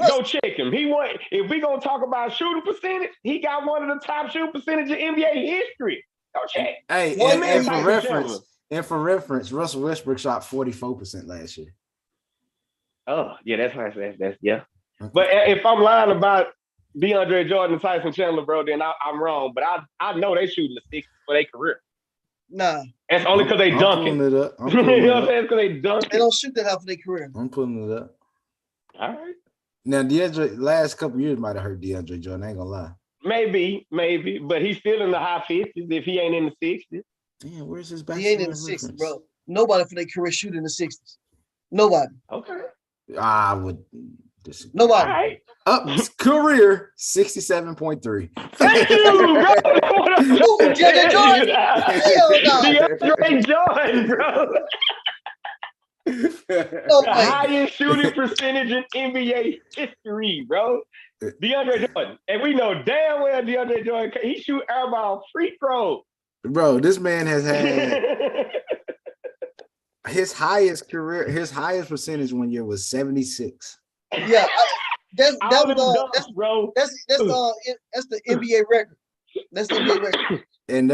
Go check him. He won. If we gonna talk about shooting percentage, he got one of the top shooting percentage in NBA history. Go check. Hey, and for reference, Russell Westbrook shot 44% last year. Oh, yeah, that's yeah. Okay. But if I'm lying about DeAndre Jordan and Tyson Chandler, bro, then I'm wrong. But I know they shooting the 60s for their career. Nah. That's only because they dunking. I'm pulling it up. You know what I'm saying? Because they dunking. They don't shoot that out for their career. I'm pulling it up. All right. Now, DeAndre, last couple years might have hurt DeAndre Jordan. I ain't gonna lie. Maybe, but he's still in the high 50s if he ain't in the 60s. Damn, where's his basketball? He ain't in the 60s, bro. Nobody for their career shoot in the 60s. Nobody. Okay. I would disagree. Nobody. Right. Up career 67.3. Thank you, bro. DeAndre Jordan. Hell no. DeAndre Jordan, bro. The highest shooting percentage in NBA history, bro. DeAndre Jordan. And we know damn well DeAndre Jordan, he shoot airball free throw. Bro, this man has had his highest percentage one year was 76. Yeah, that's the NBA record. That's the NBA record. And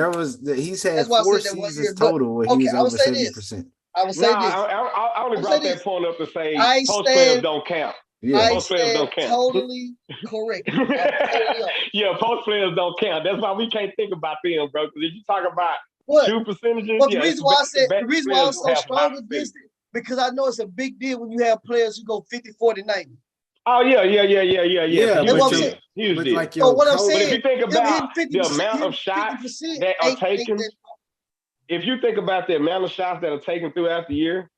he's had 4 seasons total where he was over 70%. I would say this. I only brought that point up to say post players don't count. Yeah. Post players don't count. Totally correct. Yeah, post players don't count. That's why we can't think about them, bro. Because if you talk about shoot percentages, the reason why I was so strong with this, because I know it's a big deal when you have players who go 50, 40, 90. Oh yeah. That's what I'm saying. Like so what I'm saying, but if you think about the amount of shots that are taken, if you think about the amount of shots that are taken throughout the year,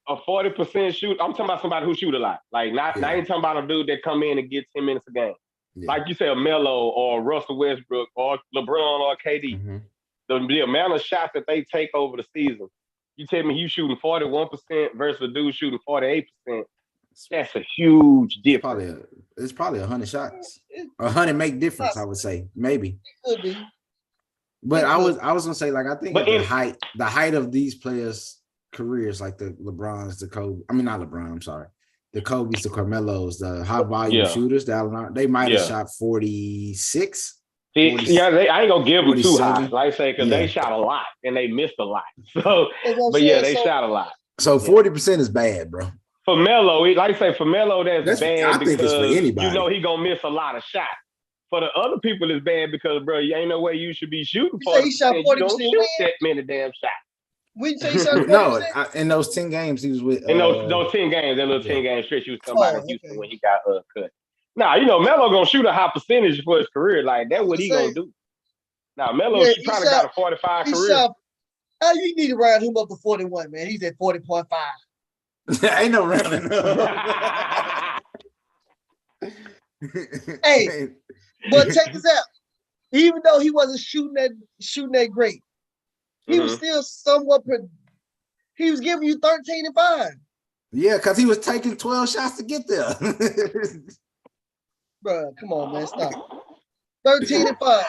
a 40% shoot. I'm talking about somebody who shoot a lot. Like not ain't talking about a dude that come in and get 10 minutes a game. Yeah. Like you say, a Melo or Russell Westbrook or LeBron or KD. Mm-hmm. The amount of shots that they take over the season. You tell me you shooting 41% versus a dude shooting 48%. That's a huge difference. It's probably 100 shots. 100 make difference, I would say. Maybe. It could be. But I was gonna say, like, I think the height of these players' careers, like the LeBrons, the Kobe. I mean, not LeBron. I'm sorry. The Kobe's, the Carmelos, the high volume shooters. They might have shot 46. I ain't gonna give them too high, like I say, because they shot a lot and they missed a lot. So, but they shot a lot. So 40% is bad, bro. For Melo, like I say, for Melo, that's bad. I think it's for anybody. You know he gonna miss a lot of shots. For the other people, it's bad because, bro, you ain't no way you should be shooting for. He shot 40%. You don't shoot that many damn shots. We say he shot 40%? No, in those 10 games he was with. In those 10 games, that little 10 game stretch, he was coming out of Houston when he got cut. Now, Melo gonna shoot a high percentage for his career. Like that's what he gonna do. Now, Melo probably got a 45 career. You need to round him up to 41, man. He's at 40.5. Ain't no rounding up. Hey, but check this out. Even though he wasn't shooting that great, he was still somewhat. He was giving you 13 and 5. Yeah, because he was taking 12 shots to get there. Bro, come on, man, stop. 13 and 5.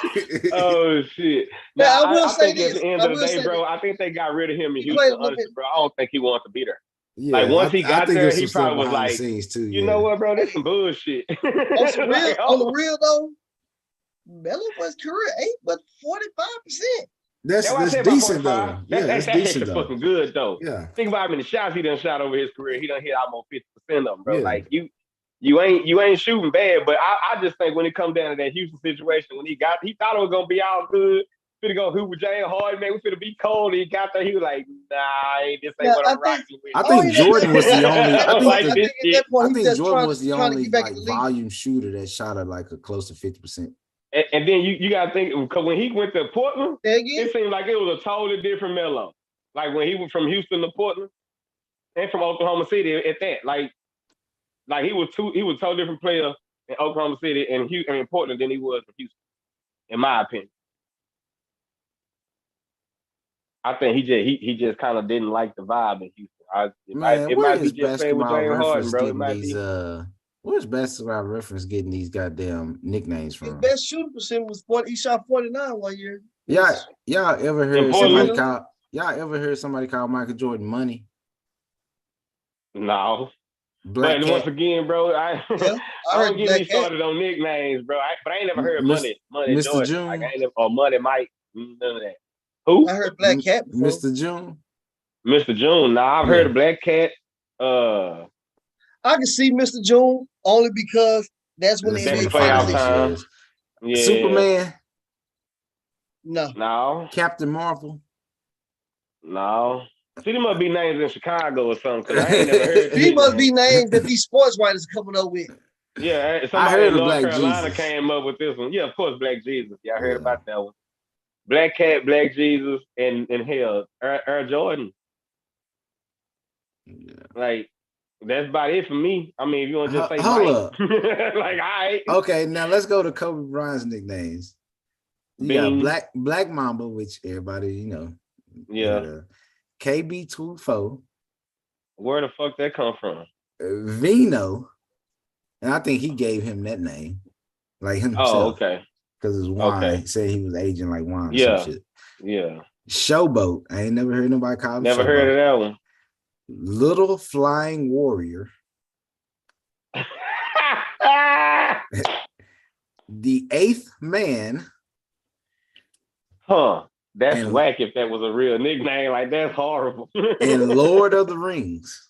Oh shit! Now I think at the end of the day, bro, I think they got rid of him in Houston. Honestly, bro, I don't think he wanted to be there. Yeah, like once he got there, he probably was like, too, you know what, bro? That's some bullshit. On the real though, Melo for his career 8, but 45%. That's decent though. Yeah, that's decent though. Fucking good though. Yeah. Think about how many shots he done shot over his career. He done hit almost 50% of them, bro. Yeah. Like you ain't shooting bad, but I just think when it comes down to that Houston situation, when he thought it was gonna be all good. Finna go hoop with James Harden, man. We finna be cold. And he got there. He was like, "Nah, this ain't what I'm rocking with." I think Jordan was the only. I think Jordan was the only like volume shooter that shot at like a close to 50%. And then you gotta think because when he went to Portland, it seemed like it was a totally different Melo. Like when he went from Houston to Portland and from Oklahoma City at that, like he was a totally different player in Oklahoma City and Portland than he was in Houston, in my opinion. I think he just kind of didn't like the vibe in Houston. It might be just playing with James Harden, bro. It might be. Where's basketball reference getting these goddamn nicknames from? His best shooting percent was 40. He shot 49 1 year. Y'all ever heard somebody call Michael Jordan money? No. But once again, bro, I don't get me started on nicknames, bro. But I ain't never heard money Mr. Jordan. June. Like, I ain't never, or Money Mike, none of that. Who? I heard Black Cat before. Mr. June. Mr. June. Nah, I've heard of Black Cat. I can see Mr. June only because that's when they playoff time. Yeah. Superman. No. Captain Marvel. No. See, they must be names in Chicago or something, because I ain't never heard. These must be names that these sports writers are coming up with. Yeah, somebody in North Carolina came up with this one. Yeah, of course, Black Jesus. Yeah, I heard about that one. Black Cat, Black Jesus, and hell, Air Jordan. Yeah. Like, that's about it for me. I mean, if you want to just say hold up. Like, all right. Okay, now let's go to Kobe Bryant's nicknames. You got Black Mamba, which everybody, Yeah. KB24. Where the fuck that come from? Vino. And I think he gave him that name. Like himself. Oh, okay. Because it's wine. Okay. He said he was aging like wine. Yeah. Or some shit. Yeah. Showboat. I ain't never heard nobody call him Never Showboat. heard of that one. Little Flying Warrior. The Eighth Man. Huh. That's whack if that was a real nickname. Like, that's horrible. And Lord of the Rings.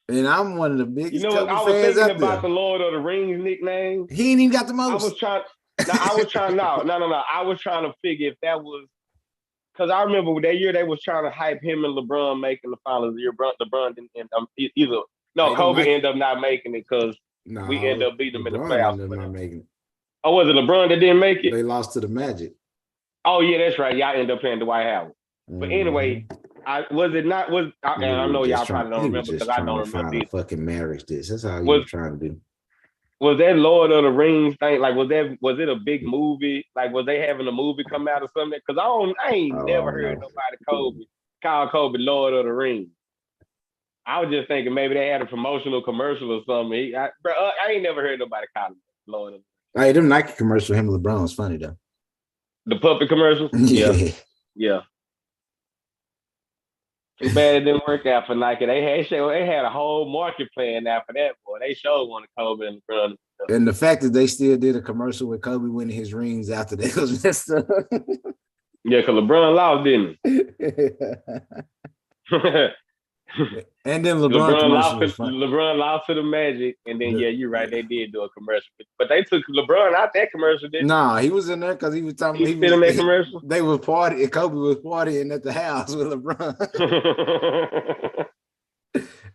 And I'm one of the biggest. You know what? I was thinking about the Lord of the Rings nickname. He ain't even got the most. I was trying to figure if that was, because I remember that year they was trying to hype him and LeBron making the finals. LeBron didn't end up Kobe ended up not making it because we ended up beating them in the playoffs. Not making it. Oh, was it LeBron that didn't make it? They lost to the Magic. Oh yeah, that's right. Y'all ended up playing Dwight Howard. But anyway, I know y'all probably don't remember because I don't remember. Find a fucking marriage. That's how he Was was trying to do. Was that Lord of the Rings thing? Like, was it a big movie? Like, was they having a movie come out or something? Because I ain't never heard nobody call Kobe Lord of the Rings. I was just thinking maybe they had a promotional commercial or something. I ain't never heard nobody call him Lord of the Hey, them Nike commercial, him and LeBron was funny though. The puppet commercial? Yeah. Too bad it didn't work out for Nike. They had a whole market plan after that, boy. They showed one of Kobe and LeBron. And the fact that they still did a commercial with Kobe winning his rings after that was messed up. Yeah, because LeBron lost, didn't he? And then LeBron lost to the Magic, and then you're right, they did do a commercial, but they took LeBron out that commercial. Didn't Nah, he was in there because he was talking. He was in that commercial. They were partying. Kobe was partying at the house with LeBron.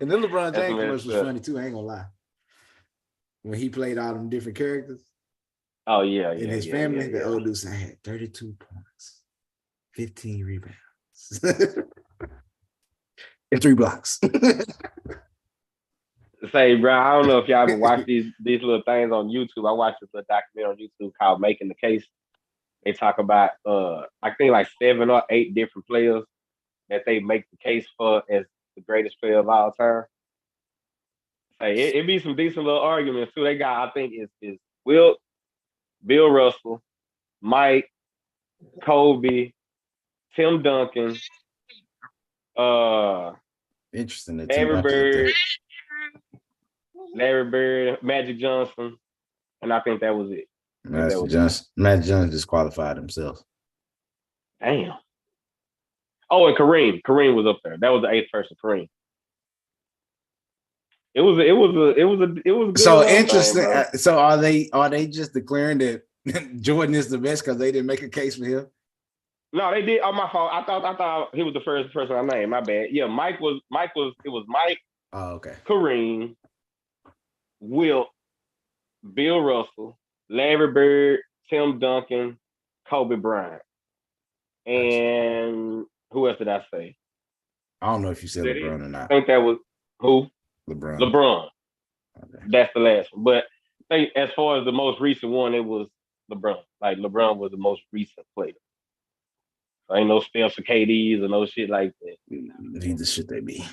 And then LeBron James commercial was funny too. I ain't gonna lie. When he played all them different characters. Oh yeah, in his family, the old dude said, I had 32 points, 15 rebounds. And 3 blocks. Say, bro, I don't know if y'all ever watch these little things on YouTube. I watched this little documentary on YouTube called Making the Case. They talk about I think like 7 or 8 different players that they make the case for as the greatest player of all time. Hey, it be some decent little arguments too. They got, I think it's Bill Russell, Mike, Kobe, Tim Duncan, interesting. Larry Bird, Magic Johnson, and I think that was it. Magic Johnson disqualified himself. Damn. Oh, and Kareem was up there. That was the 8th person, Kareem. It was a good. So interesting. So are they just declaring that Jordan is the best because they didn't make a case for him? No, they did. On my fault. I thought he was the first person I named. My bad. Yeah, Mike was. It was Mike. Oh, okay. Kareem, Wilt, Bill Russell, Larry Bird, Tim Duncan, Kobe Bryant, and who else did I say? I don't know if you said LeBron or not. I think that was who? LeBron. Okay. That's the last one. But I think as far as the most recent one, it was LeBron. Like LeBron was the most recent player. So ain't no Steph or KDs or no shit like that. Neither should they be.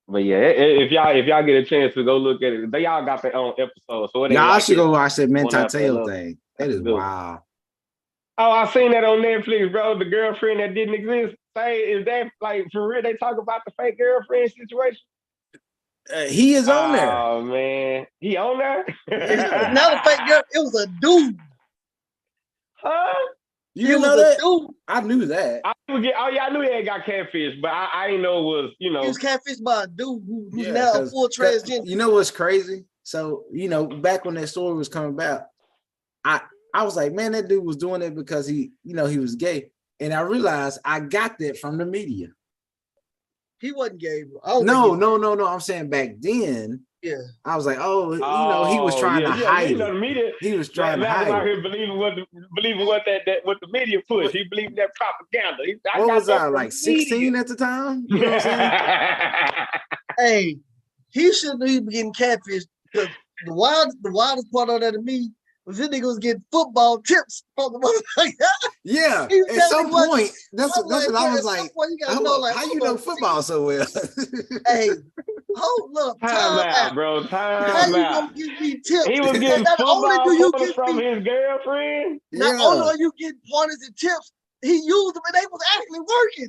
But yeah, if y'all get a chance to go look at it, they all got their own episode. So y'all should go watch that Mentateo thing. That is wild. Oh, I seen that on Netflix, bro. The girlfriend that didn't exist. Say, is that like for real? They talk about the fake girlfriend situation. He is on there. Oh man, he on there. Not a fake girl. It was a dude. Huh? You know that? Dude. I knew that. I knew he had got catfish, but I didn't know it was, He was catfished by a dude who's now a full transgender. You know what's crazy? So, back when that story was coming about, I was like, man, that dude was doing it because he was gay. And I realized I got that from the media. He wasn't gay, bro. No. I'm saying back then. Yeah. I was like, he was trying to hide it. The media, he was trying to hide it. Out here believing what the media pushed. He believed that propaganda. What was I, like 16 at the time? You know what I'm saying? Hey, he shouldn't even be getting catfished because the wildest part of that to me was this nigga was getting football tips from the motherfucker. Yeah, at some point, that's what I was like. How you know football so well? Hey, hold up, time out, bro. How you gonna give me tips? He was getting football pointers from his girlfriend. Not only are you getting pointers and tips, he used them and they was actually working.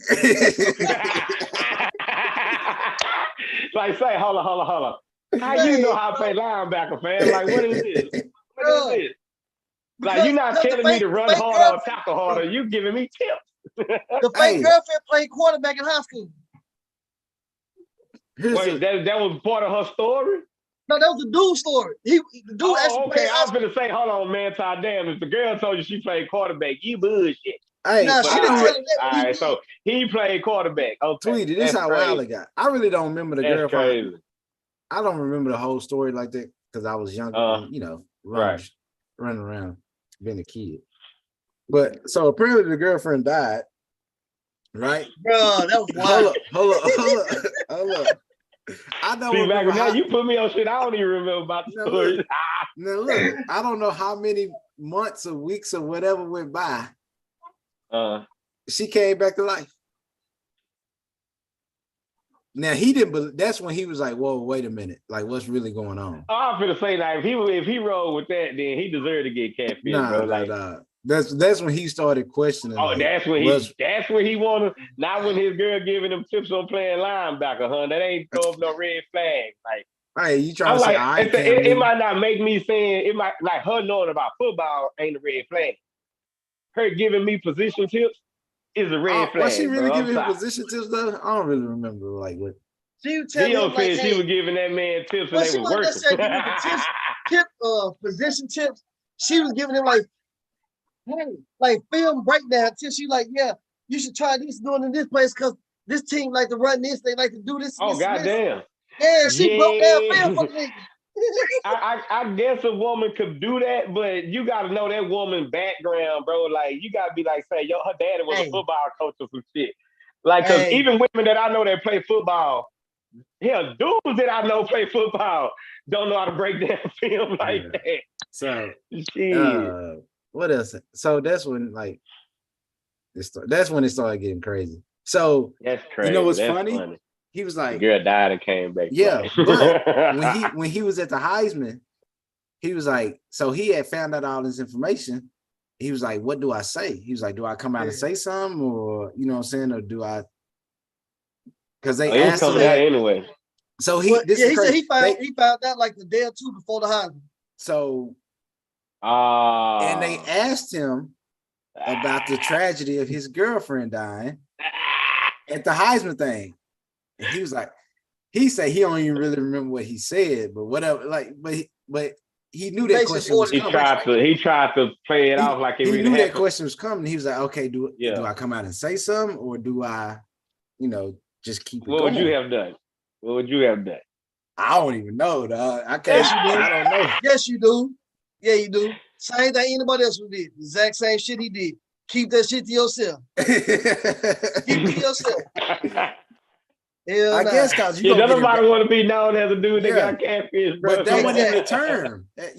Like, say, hold on. How you know how to play linebacker, fam? Like, what is this? What is this? Like, you're not telling me to run harder or tackle harder. You giving me tips. The fake girlfriend played quarterback in high school. Wait, that was part of her story? No, that was the dude's story. The dude actually played. I was gonna say, hold on, man. Damn, if the girl told you she played quarterback, you bullshit. Hey, nah, she didn't tell him that. All right, so he played quarterback. Okay, Tweety, this is how wild it got. I really don't remember the girl. Crazy. I don't remember the whole story like that because I was younger. Right. running around being a kid. But so apparently the girlfriend died, right? Bro, that was wild. Hold up. I don't See, remember now how, you put me on shit. I don't even remember about the Now story. look. Now look, I don't know how many months or weeks or whatever went by. She came back to life. Now he didn't, but that's when he was like, "Whoa, wait a minute! Like, what's really going on?" I'm finna say that if he rolled with that, then he deserved to get catfish, bro. Like, That's when he started questioning. oh, like, that's when he wanted. Not when his girl giving him tips on playing linebacker, huh? That ain't throw up no red flag. Like, hey, you trying I'm to say, like, all right, it might not make me saying it might like her knowing about football ain't a red flag. Her giving me position tips is a red flag. Was she really bro. giving him position tips though? I don't really remember like what. She was telling Theo him like, said hey, she was giving that man tips and well, they she was wasn't working. necessarily giving him position tips. She was giving him like, hey, like film breakdown tips. She like, yeah, you should try this doing in this place because this team like to run this, they like to do this. Oh, this, goddamn. Yeah, she broke down film for the nigga. I guess a woman could do that, but you got to know that woman's background, bro. Like, you got to be like, say, her daddy was a football coach or some shit. Like, because even women that I know that play football, hell, dudes that I know play football don't know how to break down film like that. So, shit. What else? So that's when like that's when it started getting crazy. So that's crazy. You know what's funny? He was like, the girl died and came back. Yeah, but when he was at the Heisman, he was like, so he had found out all this information. He was like, what do I say? He was like, do I come out and say something, or you know what I'm saying, or do I? Because they asked him that anyway. So he said he found out like the day or two before the Heisman. So and they asked him about the tragedy of his girlfriend dying at the Heisman thing. And he was like, he said he don't even really remember what he said, but whatever. Like, but he knew that question was coming. He tried to play it off like it really knew happened. That question was coming. He was like, okay, do I come out and say something, or do I, just keep it going? What would you have done? What would you have done? I don't even know, dog. I can't. I don't know. Yes, you do. Yeah, you do. Same thing anybody else would did. Exact same shit he did. Keep that shit to yourself. Keep it to yourself. I guess because nobody want to be known as a dude that got catfish, bro. But that wasn't even a term. There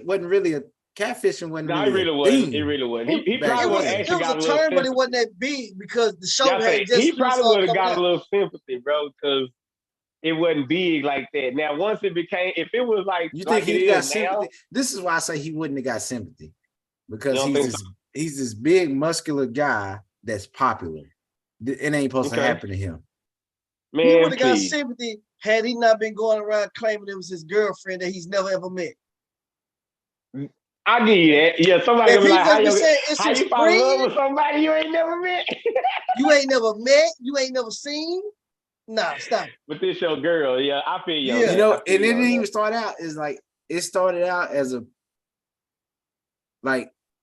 wasn't really a catfishing. Wasn't no, really it really wasn't. It really wasn't. He probably would have actually got a little sympathy. But it wasn't that big because the show had just. He probably would have got a little sympathy, bro, because it wasn't big like that. Now, once it became, if it was like, you think he got sympathy? This is why I say he wouldn't have got sympathy, because he's this big muscular guy that's popular. It ain't supposed to happen to him. Man, he would have got sympathy had he not been going around claiming it was his girlfriend that he's never ever met. I give you that. Yeah, somebody gonna be like, how you fall in love with somebody you ain't never met? You ain't never met, you ain't never seen. Nah, stop. But this your girl, yeah, I feel you. Yeah. And it didn't even start out as like, it started out as a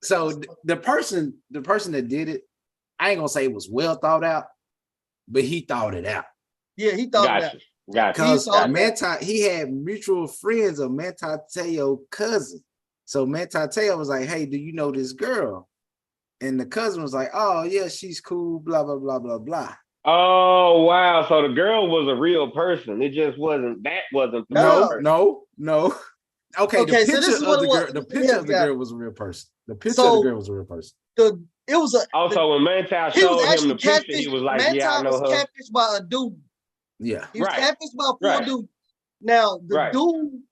so the person that did it, I ain't gonna say it was well thought out, but he thought it out. Yeah, he thought it out. Because he had mutual friends of Manti Te'o's cousin. So Manti Te'o was like, hey, do you know this girl? And the cousin was like, oh yeah, she's cool, blah, blah, blah, blah, blah. Oh wow. So the girl was a real person. It just wasn't No. Okay, the picture so of the girl was a real person. The picture of the girl was a real person. Also, when Manti showed him the picture, he was like, Manti yeah, I know her. Catfished by a dude. Yeah. He was catfished by a dude. Now the dude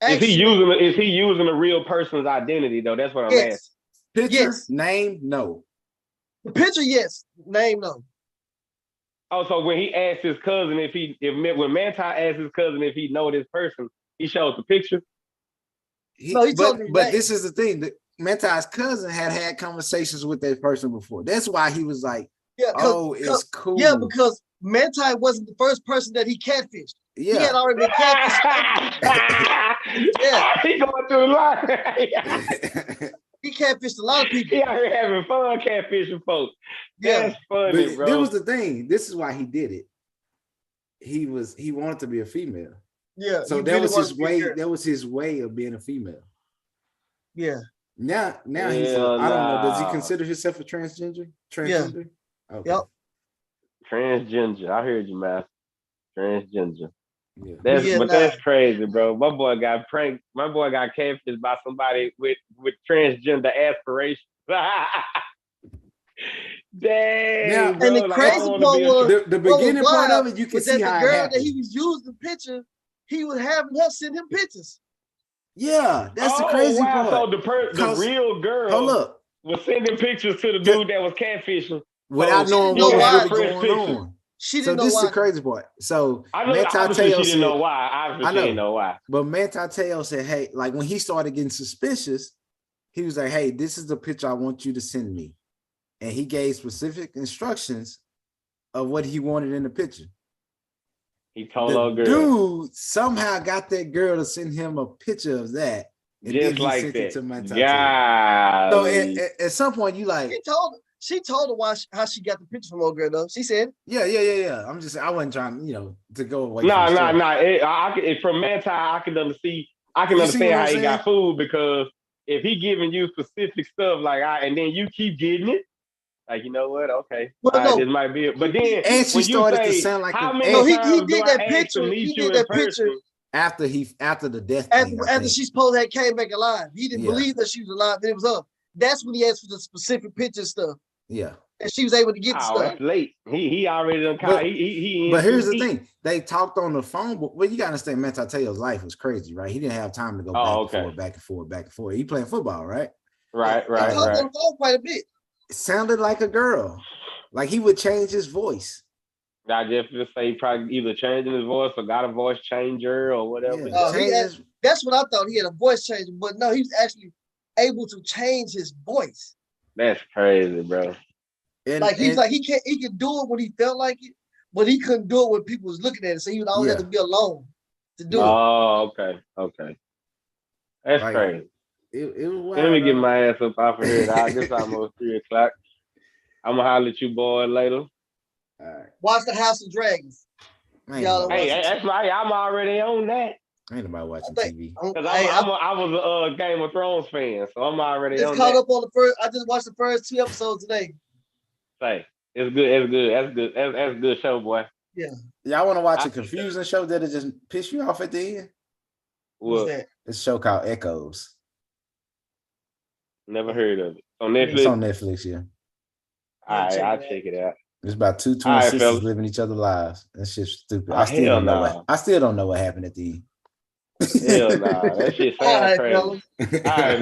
is he using a real person's identity though? That's what I'm asking. Picture, name, no. The picture, yes. Name, no. Oh, so when he asked his cousin when Manti asked his cousin if he know this person, he showed the picture. But this is the thing that Manti's cousin had conversations with that person before. That's why he was like, it's cool. Yeah, because Manti wasn't the first person that he catfished. Yeah. He had already been catfished. He going through the line. He catfished a lot of people. He out here having fun catfishing folks. That's funny, bro. This was the thing. This is why he did it. He wanted to be a female. Yeah. So that was his way. That was his way of being a female. Yeah. Now he's. Hell I don't know. Does he nah. consider himself a transgender? Transgender. Okay. Yep. Transgender. I heard you, man. Transgender. Yeah. That's crazy, bro. My boy got pranked. My boy got catfished by somebody with transgender aspirations. Dang, Now, bro. And the Like, crazy I part wanna be a was the beginning part wild of it, you can was see that how the it girl that happened. he was using the picture, he was having her send him pictures. Yeah, that's the crazy part. So the real girl Hold up. was sending pictures to the dude that was catfishing Without So knowing she didn't what was know really why, going pictures. on. She So didn't know this is why. the crazy part. So I know, Manti obviously Te'o she didn't know said, why. Obviously she didn't know why. but Manti Te'o said, hey, like when he started getting suspicious, he was like, hey, this is the picture I want you to send me. And he gave specific instructions of what he wanted in the picture. He told The our girl. dude somehow got that girl to send him a picture of that. And Just then he like sent that. it to Manti Te'o. Yeah. So at some point, you like, She told her why how she got the picture from old girl though. She said, yeah. I wasn't trying, to go away. No. From Manti, I can understand how he got fooled, because if he giving you specific stuff and then you keep getting it, like, you know what? Okay, this might be it. But then and she when you started say, to sound like how many times he do did I that ask picture. to meet He you did in that picture person? after the death thing. after she supposed to came back alive. He didn't Yeah. believe that she was alive. Then it was up. That's when he asked for the specific picture stuff. Yeah. And she was able to get the stuff. That's late. He already done But, but here's the thing. They talked on the phone, but you gotta understand Manti Te'o's life was crazy, right? He didn't have time to go back and forth. He playing football, right? Right. He talked on the phone quite a bit. It sounded like a girl. Like he would change his voice. I just say he probably either changing his voice or got a voice changer or whatever. Yeah, that's what I thought. He had a voice changer, but no, he was actually able to change his voice. That's crazy, bro. He could do it when he felt like it, but he couldn't do it when people was looking at it. So he would always have to be alone to do it. Oh, okay. That's crazy. It was wild. Let me get my ass up off of here. It's almost 3:00. I'm gonna holler at you boys later. All right. Watch the House of Dragons. Hey, that's right. I'm already on that. Ain't nobody watching TV. I was a Game of Thrones fan, so I'm already just on caught that. up on the first. I just watched the first 2 episodes today. Say, it's good. That's good. That's a good show, boy. Yeah. Y'all want to watch a confusing show that'll just piss you off at the end? What's that? It's a show called Echoes. Never heard of it. On Netflix? It's on Netflix, yeah. All right, I'll check it out. It's about two twin sisters living each other's lives. That shit's stupid. I still don't know what happened at the end. Hell nah. That shit sounds crazy. All right, man.